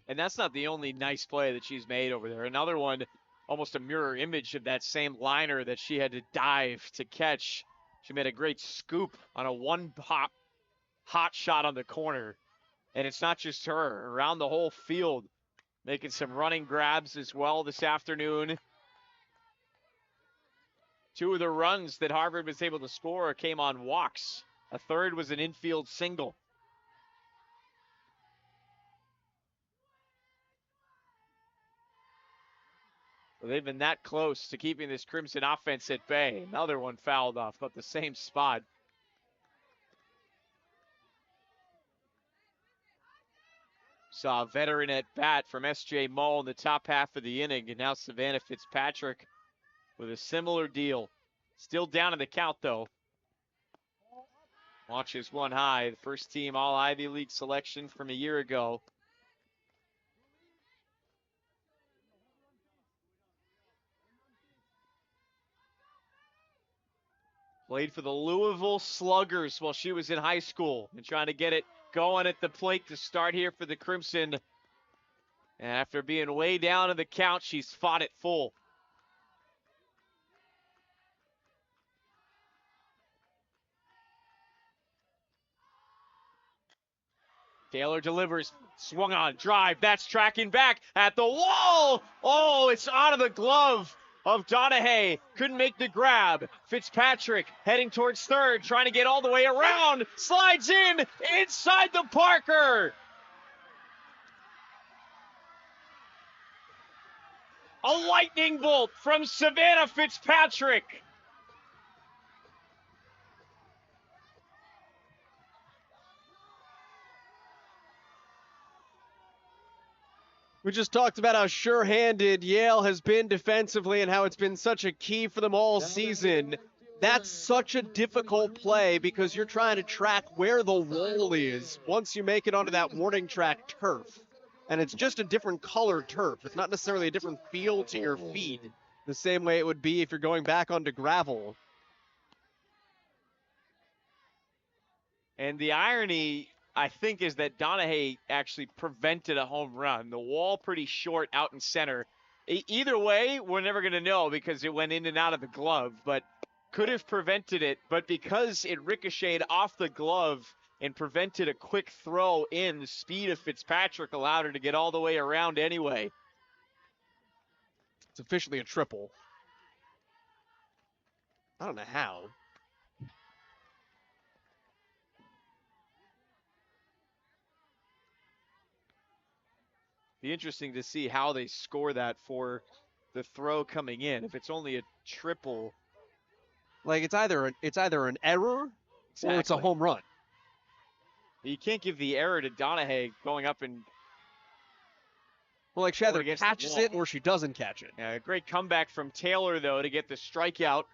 And that's not the only nice play that she's made over there. Another one, almost a mirror image of that same liner that she had to dive to catch. She made a great scoop on a one-hop hot shot on the corner. And it's not just her. Around the whole field, making some running grabs as well this afternoon. 2 of the runs that Harvard was able to score came on walks. A third was an infield single. Well, they've been that close to keeping this Crimson offense at bay. Another one fouled off, but the same spot. Saw a veteran at bat from S.J. Mull in the top half of the inning, and now Savannah Fitzpatrick with a similar deal. Still down in the count, though. Launches one high. The first team All-Ivy League selection from a year ago. Played for the Louisville Sluggers while she was in high school and trying to get it going at the plate to start here for the Crimson. And after being way down in the count, she's fought it full. Taylor delivers, swung on, drive, that's tracking back at the wall. Oh, it's out of the glove of Donahue. Couldn't make the grab. Fitzpatrick heading towards third, trying to get all the way around. Slides in inside the Parker. A lightning bolt from Savannah Fitzpatrick. We just talked about how sure-handed Yale has been defensively and how it's been such a key for them all season. that's such a difficult play because you're trying to track where the wall is once you make it onto that warning track turf. And it's just a different colored turf. It's not necessarily a different feel to your feet, the same way it would be if you're going back onto gravel. And the irony, I think, is that Donahue actually prevented a home run. The wall pretty short out in center. Either way, we're never going to know because it went in and out of the glove, but could have prevented it. But because it ricocheted off the glove and prevented a quick throw in, the speed of Fitzpatrick allowed her to get all the way around anyway. It's officially a triple. I don't know how. Be interesting to see how they score that for the throw coming in. If it's only a triple, like it's either an error or it's a home run. You can't give the error to Donahue going up and. Well, like she either catches it or she doesn't catch it. Yeah, great comeback from Taylor though to get the strikeout.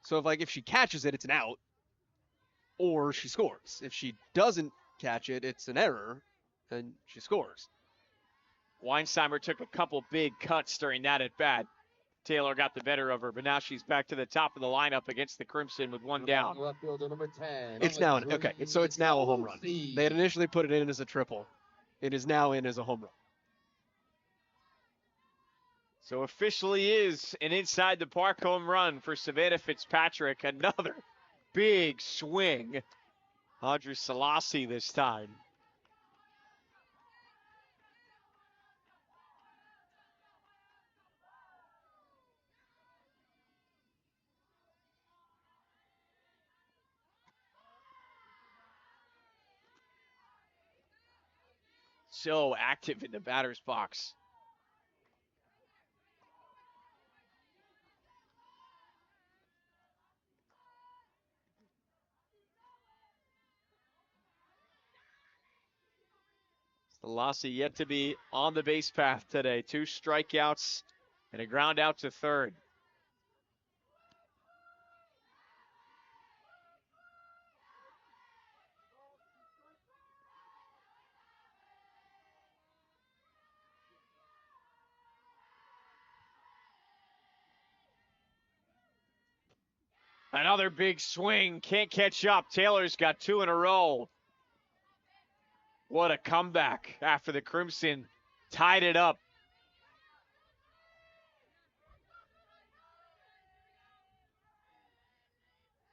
So if she catches it, it's an out, or she scores. If she doesn't catch it, it's an error, and she scores. Weinsheimer took a couple big cuts during that at bat. Taylor got the better of her, but now she's back to the top of the lineup against the Crimson with one down. It's now it's now a home run. They had initially put it in as a triple. It is now in as a home run. So officially is an inside the park home run for Savannah Fitzpatrick. Another big swing. Audrey Selassie this time. So active in the batter's box. Selassie yet to be on the base path today. 2 strikeouts and a ground out to third. Another big swing. Can't catch up. Taylor's got 2 in a row. What a comeback after the Crimson tied it up.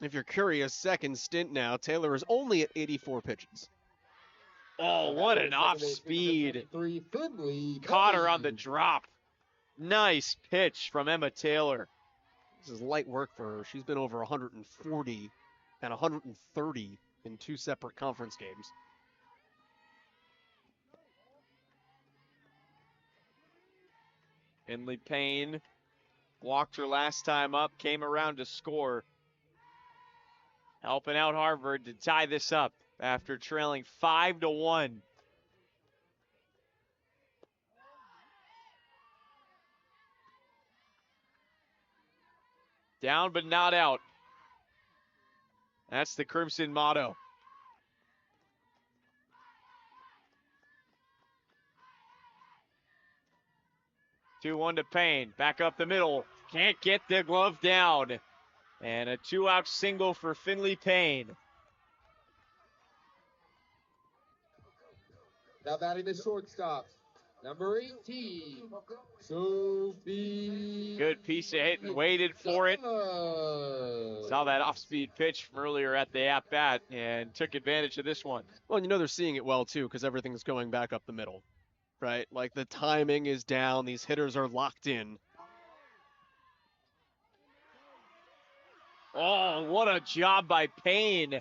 If you're curious, second stint now, Taylor is only at 84 pitches. Oh, what an off-speed. Caught her on the drop. Nice pitch from Emma Taylor. This is light work for her. She's been over 140 and 130 in 2 separate conference games. Finley Payne walked her last time up, came around to score. Helping out Harvard to tie this up after trailing 5-1. Down but not out. That's the Crimson motto. 2-1 to Payne. Back up the middle. Can't get the glove down. And a 2-out single for Finley Payne. Now batting the shortstop, number 18, Sophie. Good piece of hit and waited for it. Saw that off-speed pitch from earlier at the at-bat and took advantage of this one. Well, they're seeing it well, too, because everything's going back up the middle, right? Like, the timing is down. These hitters are locked in. Oh, what a job by Payne.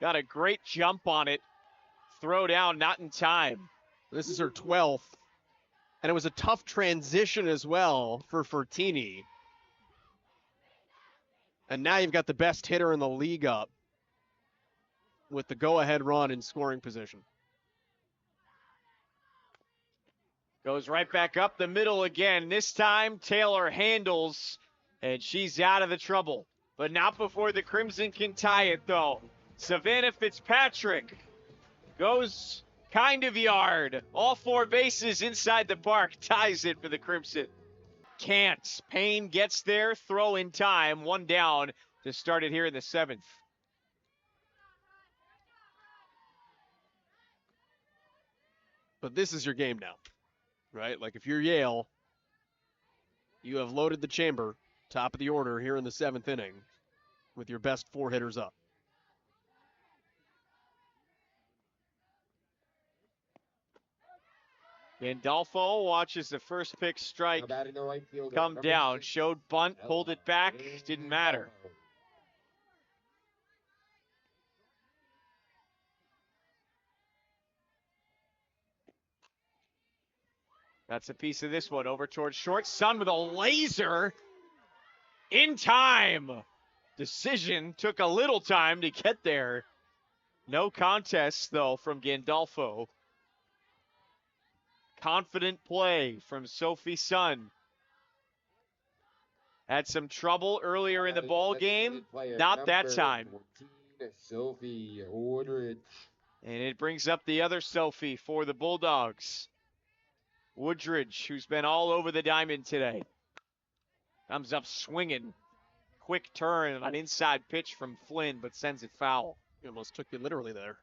Got a great jump on it. Throw down, not in time. This is her 12th. And it was a tough transition as well for Fertini. And now you've got the best hitter in the league up with the go-ahead run in scoring position. Goes right back up the middle again. This time, Taylor handles And she's out of the trouble. But not before the Crimson can tie it, though. Savannah Fitzpatrick goes kind of yard. All 4 bases inside the park. Ties it for the Crimson. Can't. Payne gets there. Throw in time. 1 down to start it here in the 7th. But this is your game now, right? Like if you're Yale, you have loaded the chamber, top of the order here in the 7th inning, with your best 4 hitters up. Gandolfo watches the first pitch strike Now batting the right fielder, come number down. 6, Showed bunt, pulled it back, didn't matter. That's a piece of this one. Over towards short. Sun with a laser in time. Decision took a little time to get there. No contest, though, from Gandolfo. Confident play from Sophie Sun. Had some trouble earlier in the ball game. Not that time. 14, Sophie Woodridge. And it brings up the other Sophie for the Bulldogs. Woodridge, who's been all over the diamond today. Comes up swinging. Quick turn, an inside pitch from Flynn, but sends it foul. He almost took you literally there.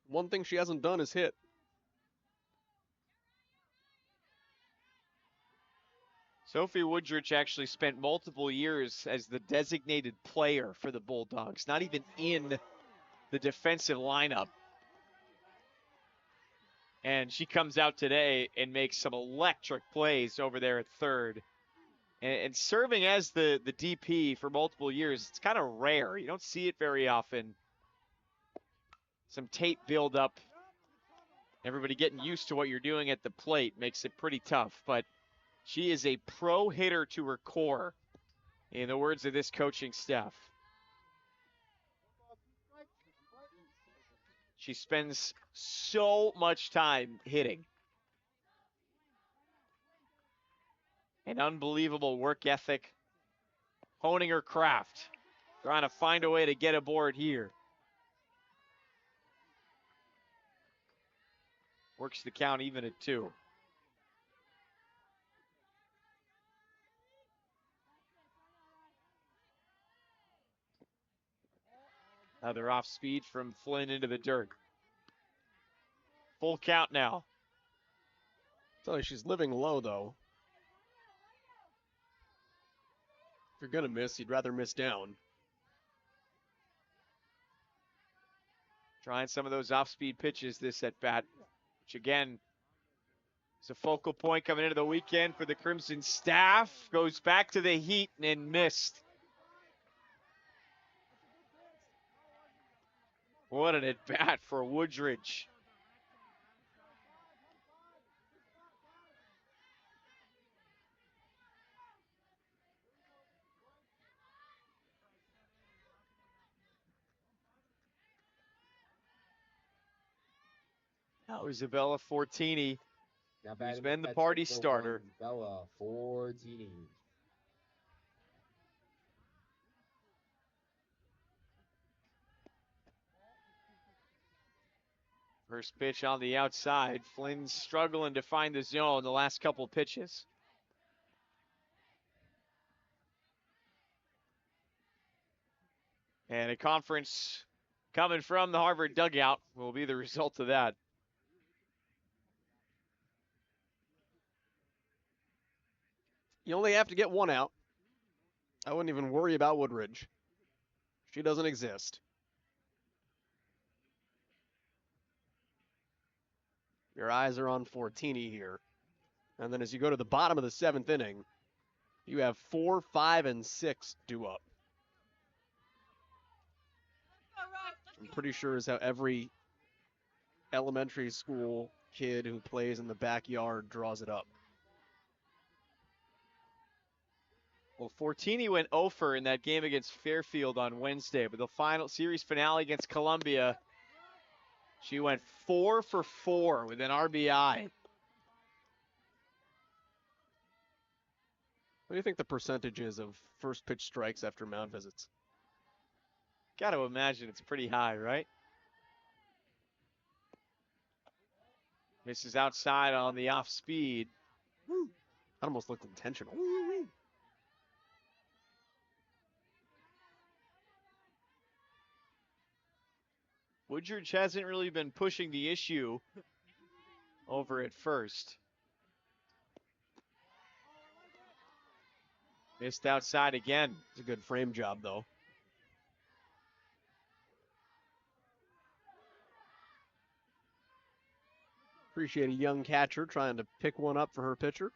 One thing she hasn't done is hit. Sophie Woodridge actually spent multiple years as the designated player for the Bulldogs, not even in the defensive lineup. And she comes out today and makes some electric plays over there at third. And serving as the DP for multiple years, it's kind of rare. You don't see it very often. Some tape buildup. Everybody getting used to what you're doing at the plate makes it pretty tough. But she is a pro hitter to her core, in the words of this coaching staff. She spends so much time hitting. An unbelievable work ethic. Honing her craft. Trying to find a way to get aboard here. Works the count even at 2. Another off speed from Flynn into the dirt. Full count now. Tell you she's living low though. If you're gonna miss, you'd rather miss down. Trying some of those off-speed pitches this at bat, which again is a focal point coming into the weekend for the Crimson staff. Goes back to the heat and missed. What an at-bat for Woodridge. Now Isabella Fortini, who's been the party starter. Isabella Fortini. First pitch on the outside. Flynn's struggling to find the zone the last couple pitches. And a conference coming from the Harvard dugout will be the result of that. You only have to get 1 out. I wouldn't even worry about Woodridge. She doesn't exist. Your eyes are on Fortini here. And then as you go to the bottom of the 7th inning, you have 4, 5, and 6 due up. I'm pretty sure is how every elementary school kid who plays in the backyard draws it up. Well, Fortini went 0 in that game against Fairfield on Wednesday, but the final series finale against Columbia, She went 4 for 4 with an RBI. What do you think the percentage is of first pitch strikes after mound visits? Got to imagine it's pretty high, right? Misses outside on the off speed. That almost looked intentional. Woodridge hasn't really been pushing the issue over at first. Missed outside again. It's a good frame job, though. Appreciate a young catcher trying to pick one up for her pitcher.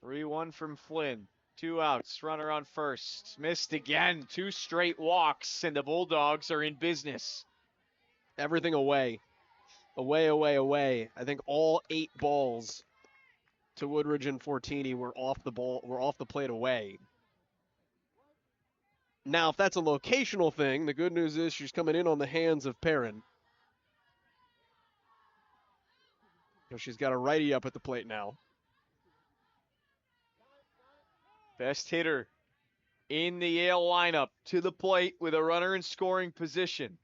3-1 from Flynn. 2 outs, runner on first. Missed again. 2 straight walks, and the Bulldogs are in business. Everything away. Away, away, away. I think all 8 balls to Woodridge and Fortini were off the plate away. Now, if that's a locational thing, the good news is she's coming in on the hands of Perrin. So she's got a righty up at the plate now. Best hitter in the Yale lineup to the plate with a runner in scoring position.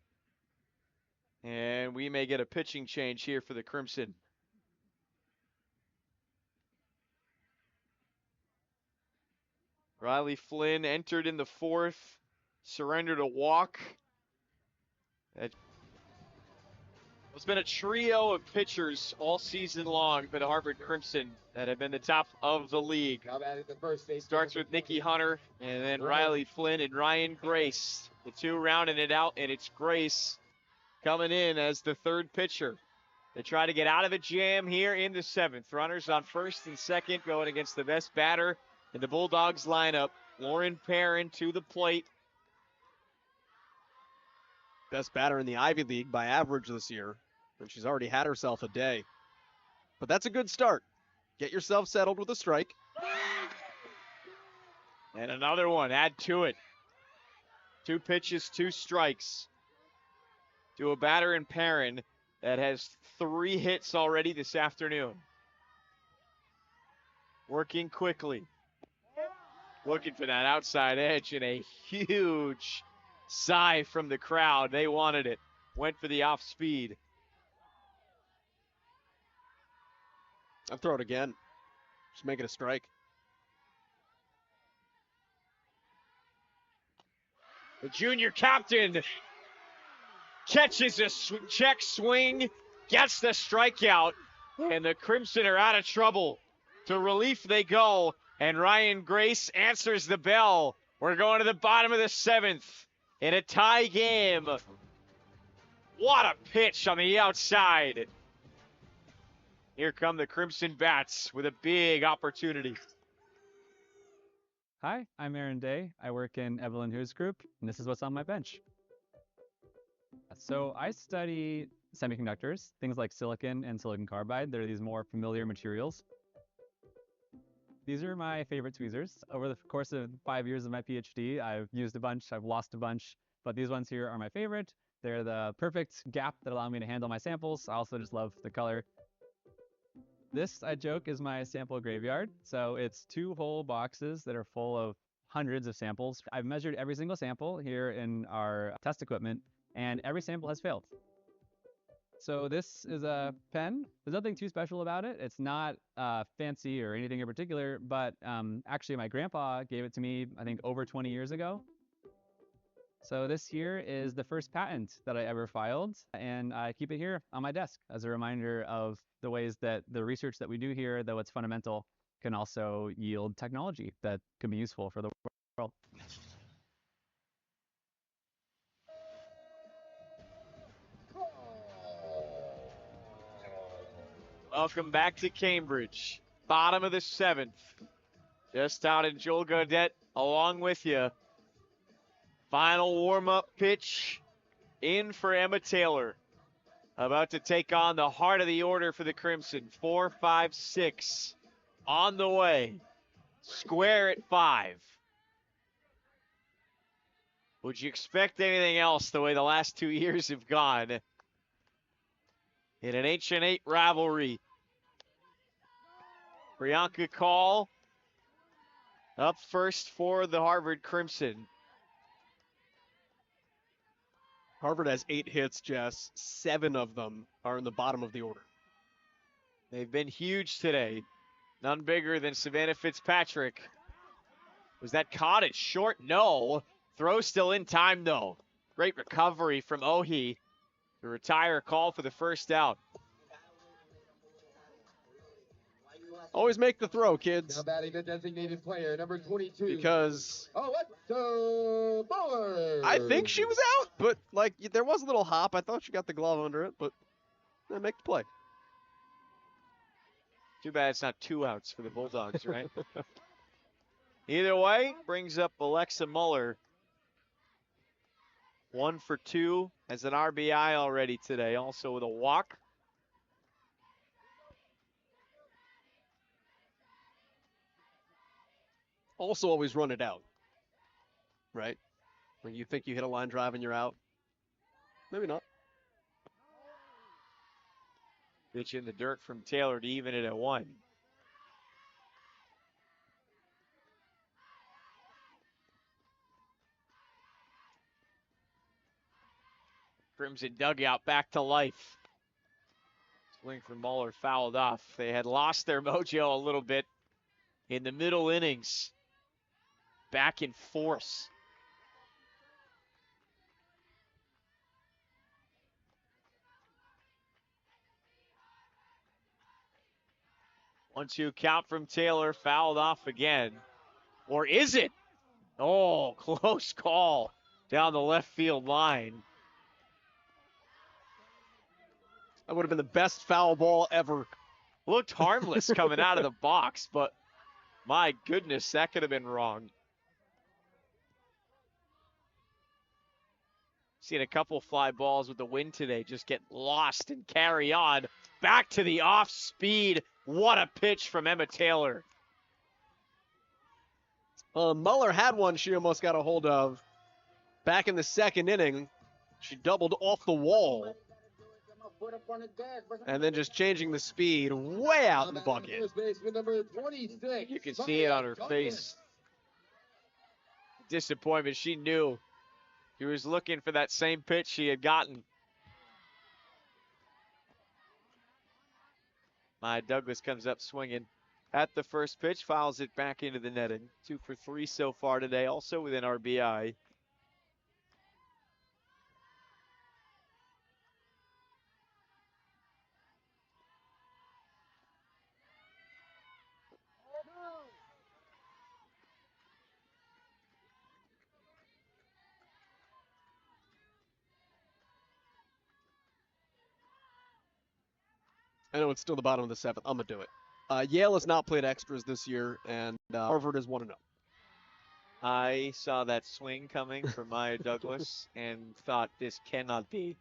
And we may get a pitching change here for the Crimson. Riley Flynn entered in the 4th, surrendered a walk. It's been a trio of pitchers all season long for the Harvard Crimson that have been the top of the league. Starts with Nikki Hunter, and then Riley Flynn and Ryan Grace. The 2 rounding it out, and it's Grace coming in as the 3rd pitcher. They try to get out of a jam here in the 7th. Runners on first and second going against the best batter in the Bulldogs lineup. Lauren Perrin to the plate. Best batter in the Ivy League by average this year. And she's already had herself a day. But that's a good start. Get yourself settled with a strike. And another one. Add to it. 2 pitches, 2 strikes. To a batter in Perrin that has 3 hits already this afternoon. Working quickly. Looking for that outside edge, and a huge sigh from the crowd. They wanted it. Went for the off speed. I'll throw it again. Just make it a strike. The junior captain catches a check swing, gets the strikeout, and the Crimson are out of trouble. To relief they go, and Ryan Grace answers the bell. We're going to the bottom of the 7th in a tie game. What a pitch on the outside. Here come the Crimson Bats with a big opportunity. Hi, I'm Aaron Day. I work in Evelyn Hu's group, and this is what's on my bench. So I study semiconductors, things like silicon and silicon carbide. They're these more familiar materials. These are my favorite tweezers. Over the course of 5 years of my PhD, I've used a bunch, I've lost a bunch, but these ones here are my favorite. They're the perfect gap that allow me to handle my samples. I also just love the color. This, I joke, is my sample graveyard. So it's 2 whole boxes that are full of hundreds of samples. I've measured every single sample here in our test equipment, and every sample has failed. So this is a pen. There's nothing too special about it. It's not fancy or anything in particular, but actually my grandpa gave it to me, I think, over 20 years ago. So this here is the first patent that I ever filed, and I keep it here on my desk as a reminder of the ways that the research that we do here, though it's fundamental, can also yield technology that can be useful for the world. Welcome back to Cambridge. Bottom of the 7th. Just out in Joel Gaudette along with you. Final warm-up pitch in for Emma Taylor. About to take on the heart of the order for the Crimson. 4, 5, 6 on the way. Square at 5. Would you expect anything else the way the last 2 years have gone in an H&8 rivalry? Priyanka Call up first for the Harvard Crimson. Harvard has 8 hits, Jess. 7 of them are in the bottom of the order. They've been huge today. None bigger than Savannah Fitzpatrick. Was that caught it short? No. Throw still in time, though. Great recovery from Ohi to retire Call for the first out. Always make the throw, Now kids. batting the designated player, number 22. Because Alexa Muller. I think she was out, but like there was a little hop. I thought she got the glove under it, but make the play. Too bad it's not 2 outs for the Bulldogs, right? Either way, brings up Alexa Muller. 1 for 2 as an RBI already today, also with a walk. Also, always run it out, right? When you think you hit a line drive and you're out, maybe not. Pitch in the dirt from Taylor to even it at 1. Crimson dugout back to life. Swing from Muller fouled off. They had lost their mojo a little bit in the middle innings. Back in force. One-two count from Taylor, fouled off again. Or is it? Oh, close call down the left field line. That would have been the best foul ball ever. Looked harmless coming out of the box, but my goodness, that could have been wrong. Seen a couple fly balls with the wind today just get lost and carry on. Back to the off speed. What a pitch from Emma Taylor. Muller had one she almost got a hold of back in the second inning. She doubled off the wall. And then just changing the speed way out in the bucket. You can see it on her face. Disappointment. She knew. She was looking for that same pitch she had gotten. Maya Douglas comes up swinging at the first pitch, fouls it back into the netting. 2 for 3 so far today, also with an RBI. I know it's still the bottom of the 7th. I'm going to do it. Yale has not played extras this year, and Harvard is 1-0. I saw that swing coming from Maya Douglas and thought this cannot be.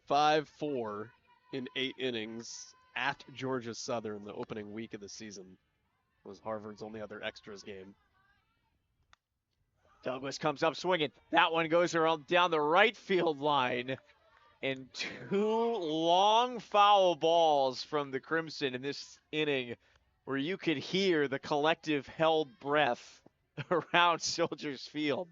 (5-4) in 8 innings at Georgia Southern the opening week of the season was Harvard's only other extras game. Douglas comes up swinging. That one goes around down the right field line. And 2 long foul balls from the Crimson in this inning where you could hear the collective held breath around Soldiers Field.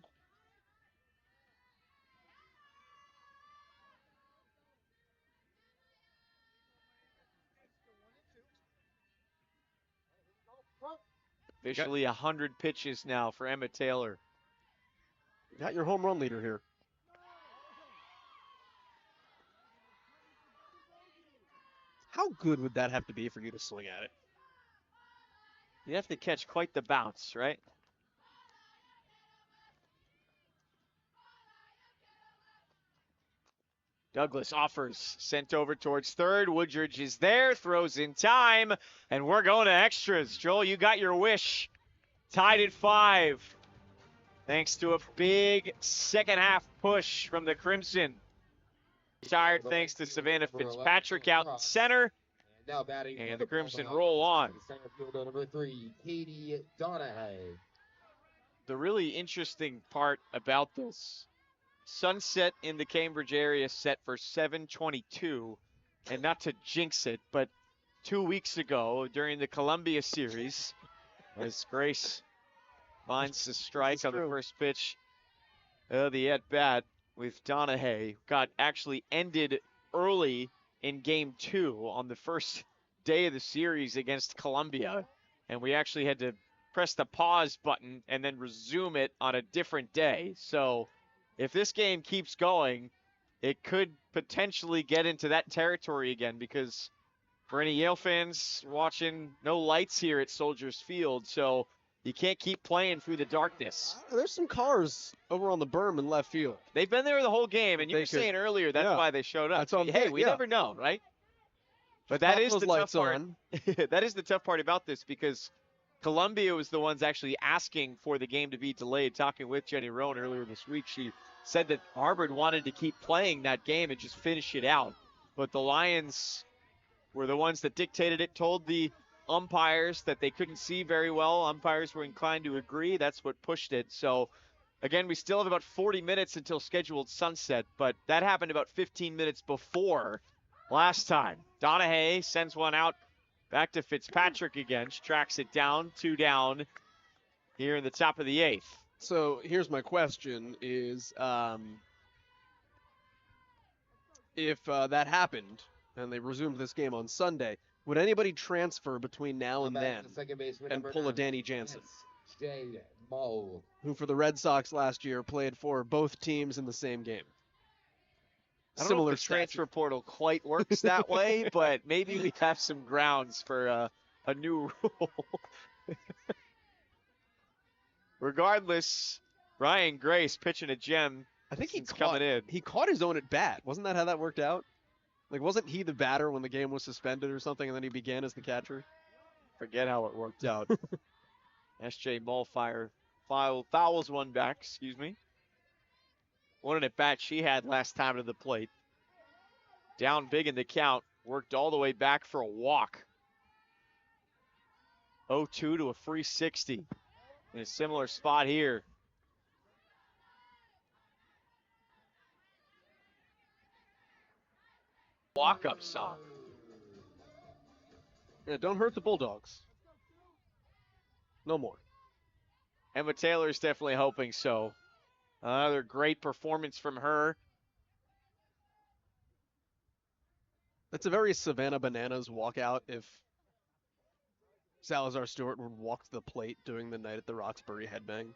Officially 100 pitches now for Emma Taylor. Got your home run leader here. How good would that have to be for you to swing at it? You have to catch quite the bounce, right? Douglas offers, sent over towards third. Woodridge is there, throws in time, and we're going to extras. Joel, you got your wish. Tied at 5. Thanks to a big second half push from the Crimson. Retired thanks to Savannah Fitzpatrick out in center. Now batting. And the Crimson roll on. Center fielder number 3, Katie Donahue. The really interesting part about this, sunset in the Cambridge area set for 7:22, and not to jinx it, but 2 weeks ago during the Columbia series, as Grace finds the strike on the first pitch of the at-bat with Donahue, got actually ended early in game 2 on the first day of the series against Columbia, and we actually had to press the pause button and then resume it on a different day. So if this game keeps going, it could potentially get into that territory again, because for any Yale fans watching, no lights here at Soldiers Field, so you can't keep playing through the darkness. There's some cars over on the berm in left field. They've been there the whole game, and you were saying earlier that's why they showed up. That's on hey, we never know, right? But that is the tough part. That is the tough part about this, because Columbia was the ones actually asking for the game to be delayed. Talking with Jenny Roan earlier this week, she said that Harvard wanted to keep playing that game and just finish it out. But the Lions were the ones that dictated it, told the umpires that they couldn't see very well. Umpires were inclined to agree. That's what pushed it. So, again, we still have about 40 minutes until scheduled sunset, but that happened about 15 minutes before last time. Donahue sends one out back to Fitzpatrick again. She tracks it down, 2 down here in the top of the 8th. So here's my question is, if that happened and they resumed this game on Sunday, would anybody transfer between now and then and pull a Danny Jansen, who for the Red Sox last year played for both teams in the same game? I don't know if the transfer portal quite works that way, but maybe we have some grounds for a new rule. Regardless, Ryan Grace pitching a gem. I think he caught his own at bat. Wasn't that how that worked out? Like, wasn't he the batter when the game was suspended or something, and then he began as the catcher? Forget how it worked out. S.J. Mulfire fouls one back, What an at-bat she had last time to the plate. Down big in the count. Worked all the way back for a walk. 0-2 to a free 60. In a similar spot here. Walk-up song. Yeah, don't hurt the Bulldogs. No more. Emma Taylor's definitely hoping so. Another great performance from her. That's a very Savannah Bananas walkout if Salazar Stewart would walk to the plate doing the Night at the Roxbury headbang.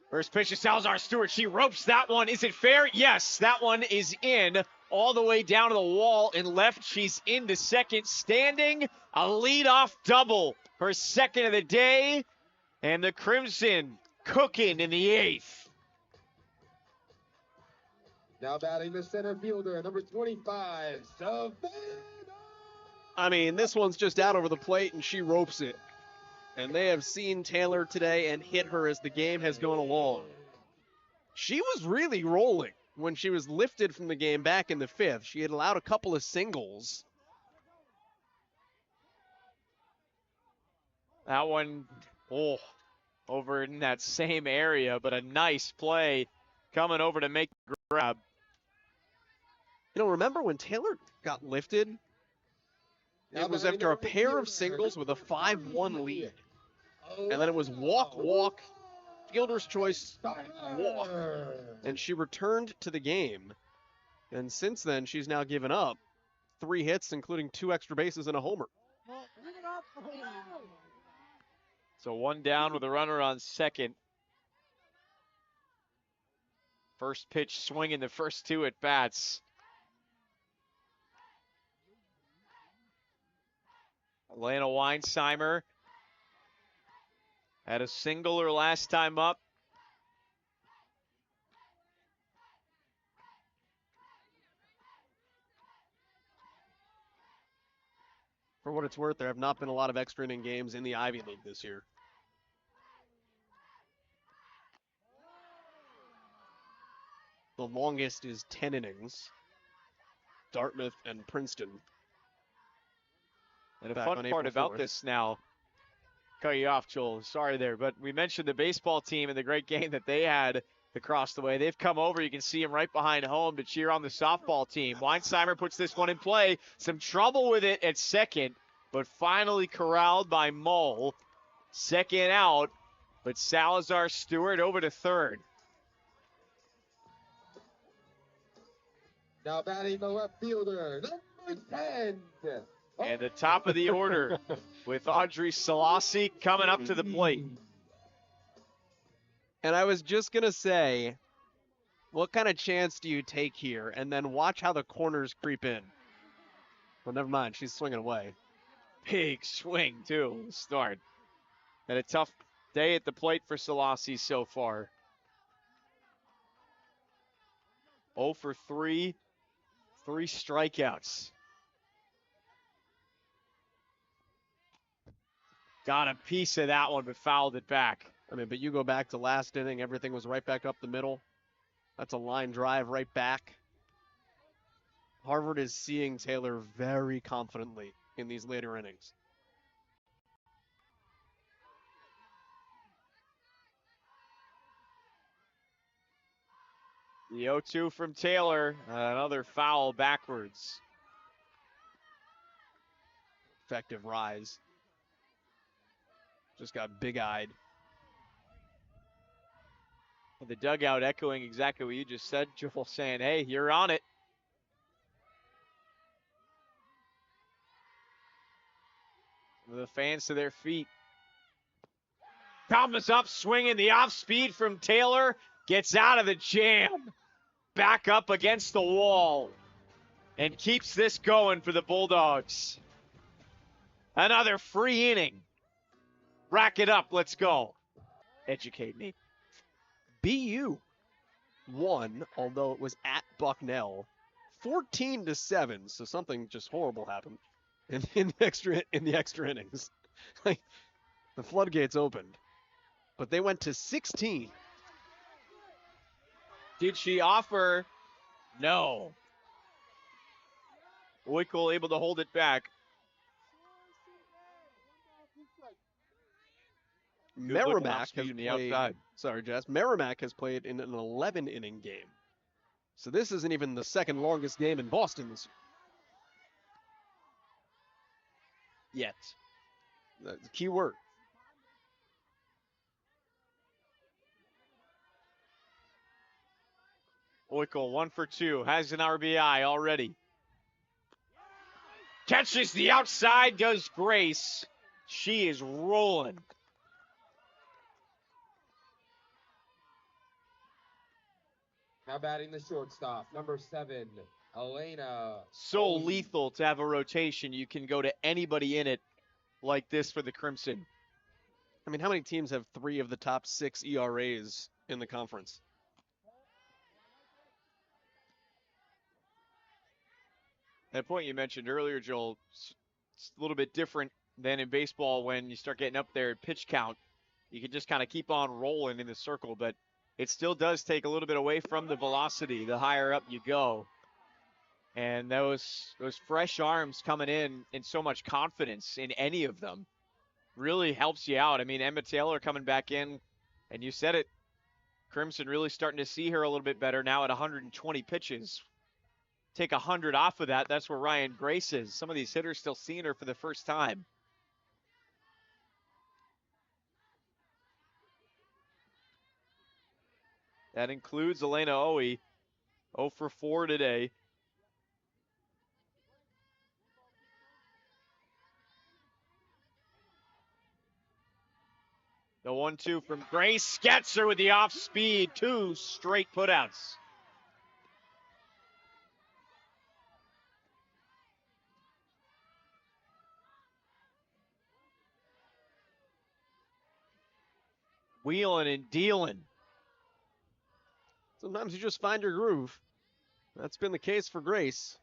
First pitch to Salazar Stewart. She ropes that one. Is it fair? Yes, that one is in. All the way down to the wall and left. She's into second, standing. A leadoff double. Her second of the day. And the Crimson cooking in the 8th. Now batting the center fielder, number 25, Savannah. I mean, this one's just out over the plate, and she ropes it. And they have seen Taylor today and hit her as the game has gone along. She was really rolling when she was lifted from the game back in the 5th. She had allowed a couple of singles. That one, over in that same area, but a nice play coming over to make the grab. You know, remember when Taylor got lifted? It was after a pair of singles with a 5-1 lead. And then it was walk, fielder's choice, walk. And she returned to the game. And since then, she's now given up 3 hits, including 2 extra bases and a homer. So 1 down with a runner on second. First pitch swinging the first 2 at bats. Atlanta Weinsheimer had a single her last time up. For what it's worth, there have not been a lot of extra inning games in the Ivy League this year. The longest is 10 innings. Dartmouth and Princeton. And a Back fun on part April about 4th. this now, cut you off, Joel, sorry there, but we mentioned the baseball team and the great game that they had across the way. They've come over. You can see them right behind home to cheer on the softball team. Weinsheimer puts this one in play. Some trouble with it at second, but finally corralled by Mull. Second out, but Salazar Stewart over to third. Now batting the left fielder, number 10. And the top of the order with Audrey Selassie coming up to the plate. And I was just going to say, what kind of chance do you take here? And then watch how the corners creep in. Well, never mind. She's swinging away. Big swing, too, start. And a tough day at the plate for Selassie so far. 0 for 3, 3 strikeouts. Got a piece of that one, but fouled it back. I mean, but you go back to last inning, everything was right back up the middle. That's a line drive right back. Harvard is seeing Taylor very confidently in these later innings. The 0-2 from Taylor, another foul backwards. Effective rise. Just got big-eyed. The dugout echoing exactly what you just said, Joel, saying, hey, you're on it. The fans to their feet. Thomas up, swinging the off speed from Taylor. Gets out of the jam. Back up against the wall. And keeps this going for the Bulldogs. Another free inning. Rack it up. Let's go. Educate me. BU won, although it was at Bucknell, 14-7. So something just horrible happened in the extra innings. Like, the floodgates opened, but they went to 16. Did she offer? No. Oikle able to hold it back. Merrimack has the played. outside. Sorry, Jess. Merrimack has played in an 11-inning game. So this isn't even the second longest game in Boston this year. Yet. That's the key word. Oikle 1 for 2. Has an RBI already. Catches the outside, does Grace. She is rolling. Now batting the shortstop, number 7, Elena. So lethal to have a rotation. You can go to anybody in it like this for the Crimson. I mean, how many teams have 3 of the top 6 ERAs in the conference? That point you mentioned earlier, Joel, it's a little bit different than in baseball when you start getting up there at pitch count. You can just kind of keep on rolling in the circle, but it still does take a little bit away from the velocity the higher up you go. And those fresh arms coming in so much confidence in any of them really helps you out. I mean, Emma Taylor coming back in, and you said it, Crimson really starting to see her a little bit better now at 120 pitches. Take 100 off of that, that's where Ryan Grace is. Some of these hitters still seeing her for the first time. That includes Elena Owie, 0 for 4 today. The 1-2 from Grace gets her with the off speed. 2 straight putouts. Wheeling and dealing. Sometimes you just find your groove. That's been the case for Grace.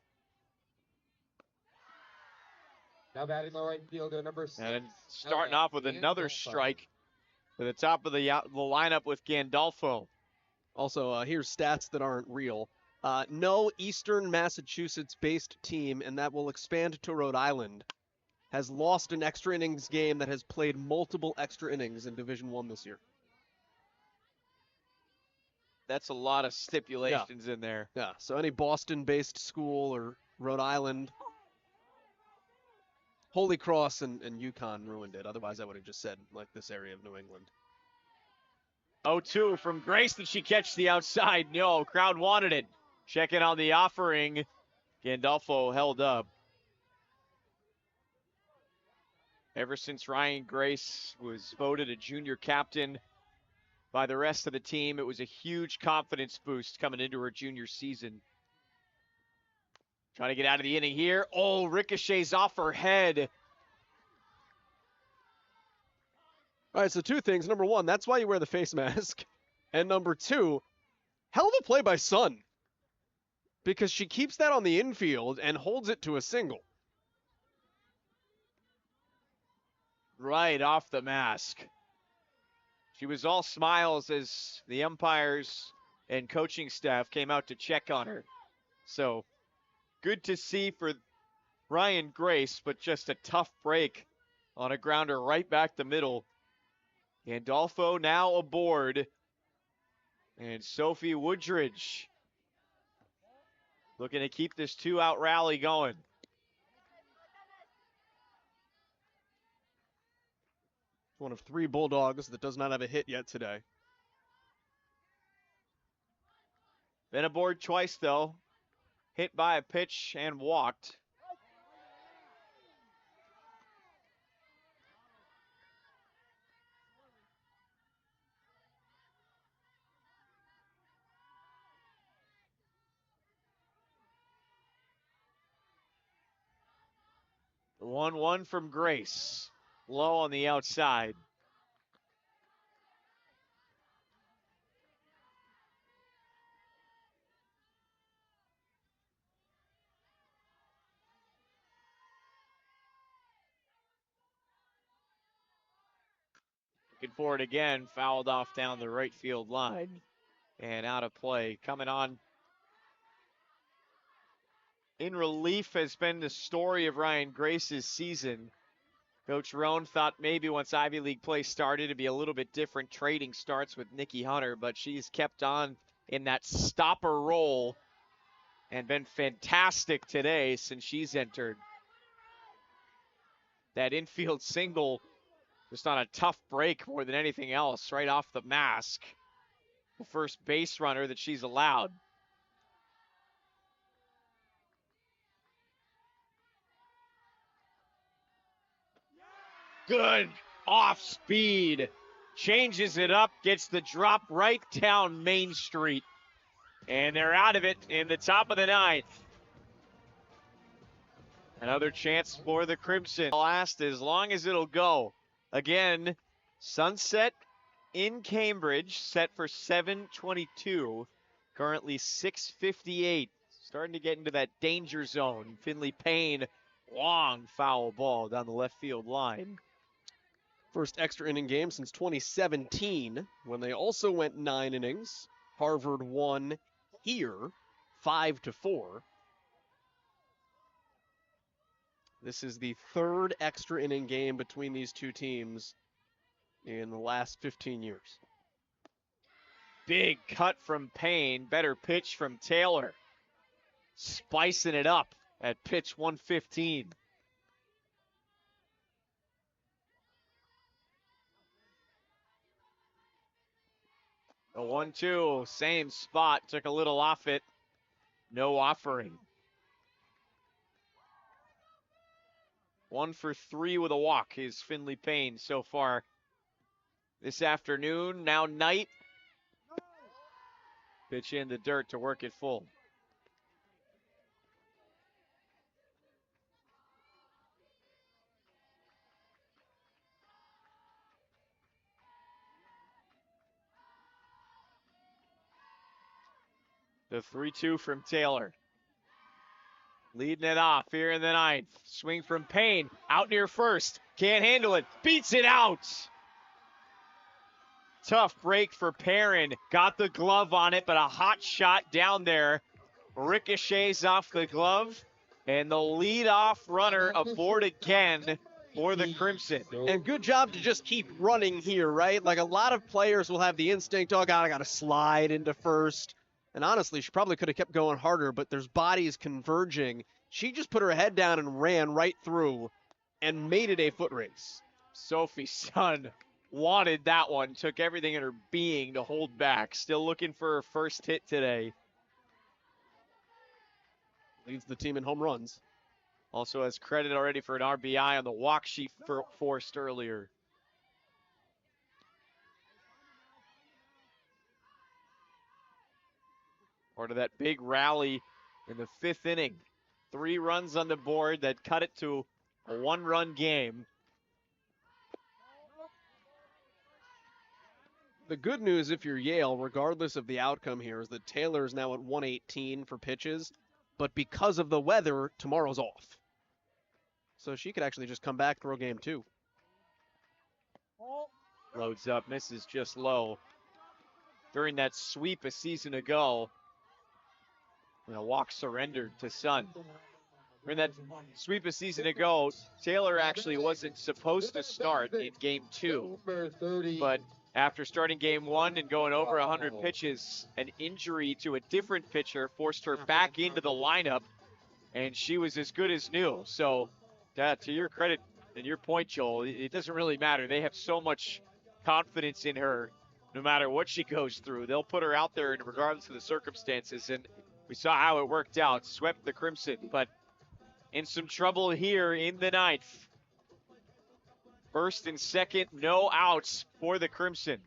Now batting the right fielder, number 6. And starting off with another strike to the top of the lineup with Gandolfo. Also, here's stats that aren't real. No Eastern Massachusetts-based team, and that will expand to Rhode Island, has lost an extra innings game that has played multiple extra innings in Division I this year. That's a lot of stipulations in there. Yeah, so any Boston-based school or Rhode Island, Holy Cross and UConn ruined it. Otherwise, I would have just said, like, this area of New England. 0-2 from Grace. Did she catch the outside? No, crowd wanted it. Checking on the offering. Gandolfo held up. Ever since Ryan Grace was voted a junior captain by the rest of the team, it was a huge confidence boost coming into her junior season. Trying to get out of the inning here. Oh, ricochets off her head. All right, so two things. Number one, that's why you wear the face mask. And number two, hell of a play by Sun. Because she keeps that on the infield and holds it to a single. Right off the mask. She was all smiles as the umpires and coaching staff came out to check on her. So, good to see for Ryan Grace, but just a tough break on a grounder right back the middle. Gandolfo now aboard. And Sophie Woodridge looking to keep this 2-out rally going. One of three Bulldogs that does not have a hit yet today. Been aboard twice, though. Hit by a pitch and walked. The 1-1 from Grace. Low on the outside. Looking for it again. Fouled off down the right field line. And out of play. Coming on in relief has been the story of Ryan Grace's season. Coach Roan thought maybe once Ivy League play started it'd be a little bit different. Trading starts with Nikki Hunter, but she's kept on in that stopper role and been fantastic today since she's entered. That infield single just on a tough break more than anything else, right off the mask. The first base runner that she's allowed. Good off speed. Changes it up, gets the drop right down Main Street. And they're out of it in the top of the ninth. Another chance for the Crimson. Last as long as it'll go. Again, sunset in Cambridge, set for 7:22. Currently 6:58. Starting to get into that danger zone. Finley Payne, long foul ball down the left field line. First extra inning game since 2017, when they also went 9 innings. Harvard won here 5-4. This is the third extra inning game between these two teams in the last 15 years. Big cut from Payne. Better pitch from Taylor. Spicing it up at pitch 115. A 1-2, same spot. Took a little off it. No offering. 1 for 3 with a walk is Finley Payne so far this afternoon. Now Knight. Pitch in the dirt to work it full. The 3-2 from Taylor. Leading it off here in the ninth. Swing from Payne. Out near first. Can't handle it. Beats it out. tough break for Perrin. Got the glove on it, but a hot shot down there. Ricochets off the glove, and the leadoff runner aboard again for the Crimson. And good job to just keep running here, right? Like a lot of players will have the instinct, oh God, I got to slide into first. And honestly, she probably could have kept going harder, but there's bodies converging. She just put her head down and ran right through and made it a foot race. Sophie Sun wanted that one, took everything in her being to hold back. Still looking for her first hit today. Leads the team in home runs. Also has credit already for an RBI on the walk she forced earlier. Part of that big rally in the 5th inning. 3 runs on the board that cut it to a 1-run game. The good news if you're Yale, regardless of the outcome here, is that Taylor is now at 118 for pitches, but because of the weather, tomorrow's off. So she could actually just come back, throw game 2. Loads up, misses just low. During that sweep a season ago, and a walk surrendered to Sun. During that sweep a season ago, Taylor actually wasn't supposed to start in game 2, but after starting game 1 and going over 100 pitches, an injury to a different pitcher forced her back into the lineup, and she was as good as new. So, to your credit and your point, Joel, it doesn't really matter. They have so much confidence in her, no matter what she goes through. They'll put her out there regardless of the circumstances, and we saw how it worked out. Swept the Crimson, but in some trouble here in the 9th. First and second, no outs for the Crimson.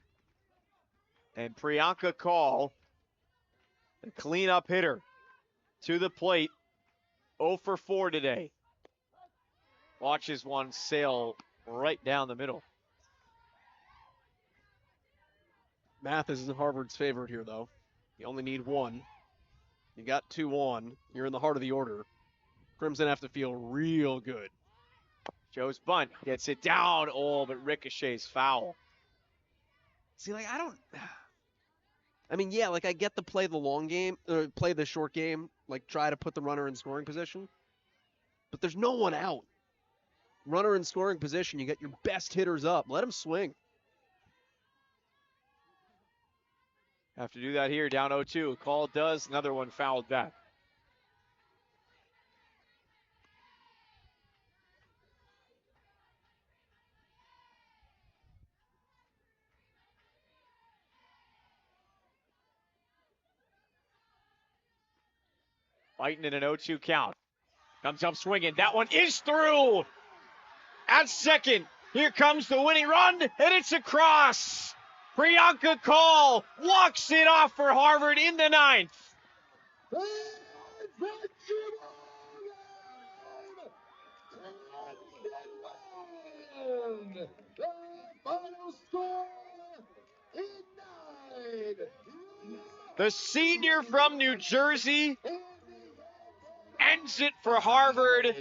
And Priyanka Kaul, the cleanup hitter, to the plate. 0 for 4 today. Watches one sail right down the middle. Math is Harvard's favorite here, though. You only need 1. You got 2 on. You're in the heart of the order. Crimson have to feel real good. Joe's bunt gets it down. Oh, but ricochets foul. See, like, I mean, yeah, like, I get the play the short game, like, try to put the runner in scoring position. But there's no one out. Runner in scoring position, you get your best hitters up. Let them swing. Have to do that here, down 0-2. Call does, another one fouled back. Fighting in an 0-2 count. Comes up swinging. That one is through. At second, here comes the winning run, and it's across. Priyanka Kaul walks it off for Harvard in the 9th. The final score is 9. The senior from New Jersey ends it for Harvard,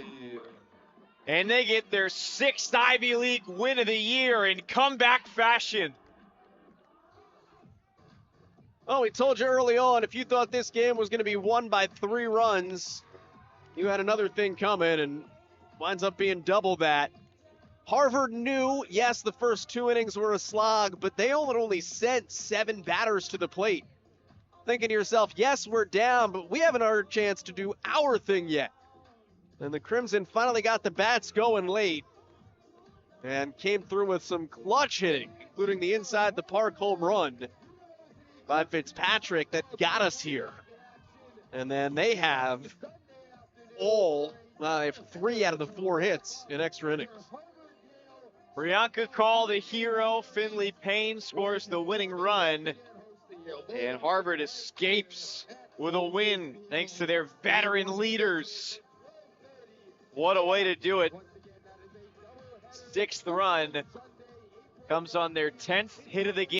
and they get their 6th Ivy League win of the year in comeback fashion. Oh, we told you early on, if you thought this game was going to be won by 3 runs, you had another thing coming, and winds up being double that. Harvard knew, yes, the first 2 innings were a slog, but they only sent 7 batters to the plate. Thinking to yourself, yes, we're down, but we haven't had a chance to do our thing yet. And the Crimson finally got the bats going late and came through with some clutch hitting, including the inside the park home run by Fitzpatrick that got us here. And then they have 3 out of the 4 hits in extra innings. Priyanka Kaul, the hero. Finley Payne scores the winning run. And Harvard escapes with a win thanks to their veteran leaders. What a way to do it. 6th run comes on their 10th hit of the game.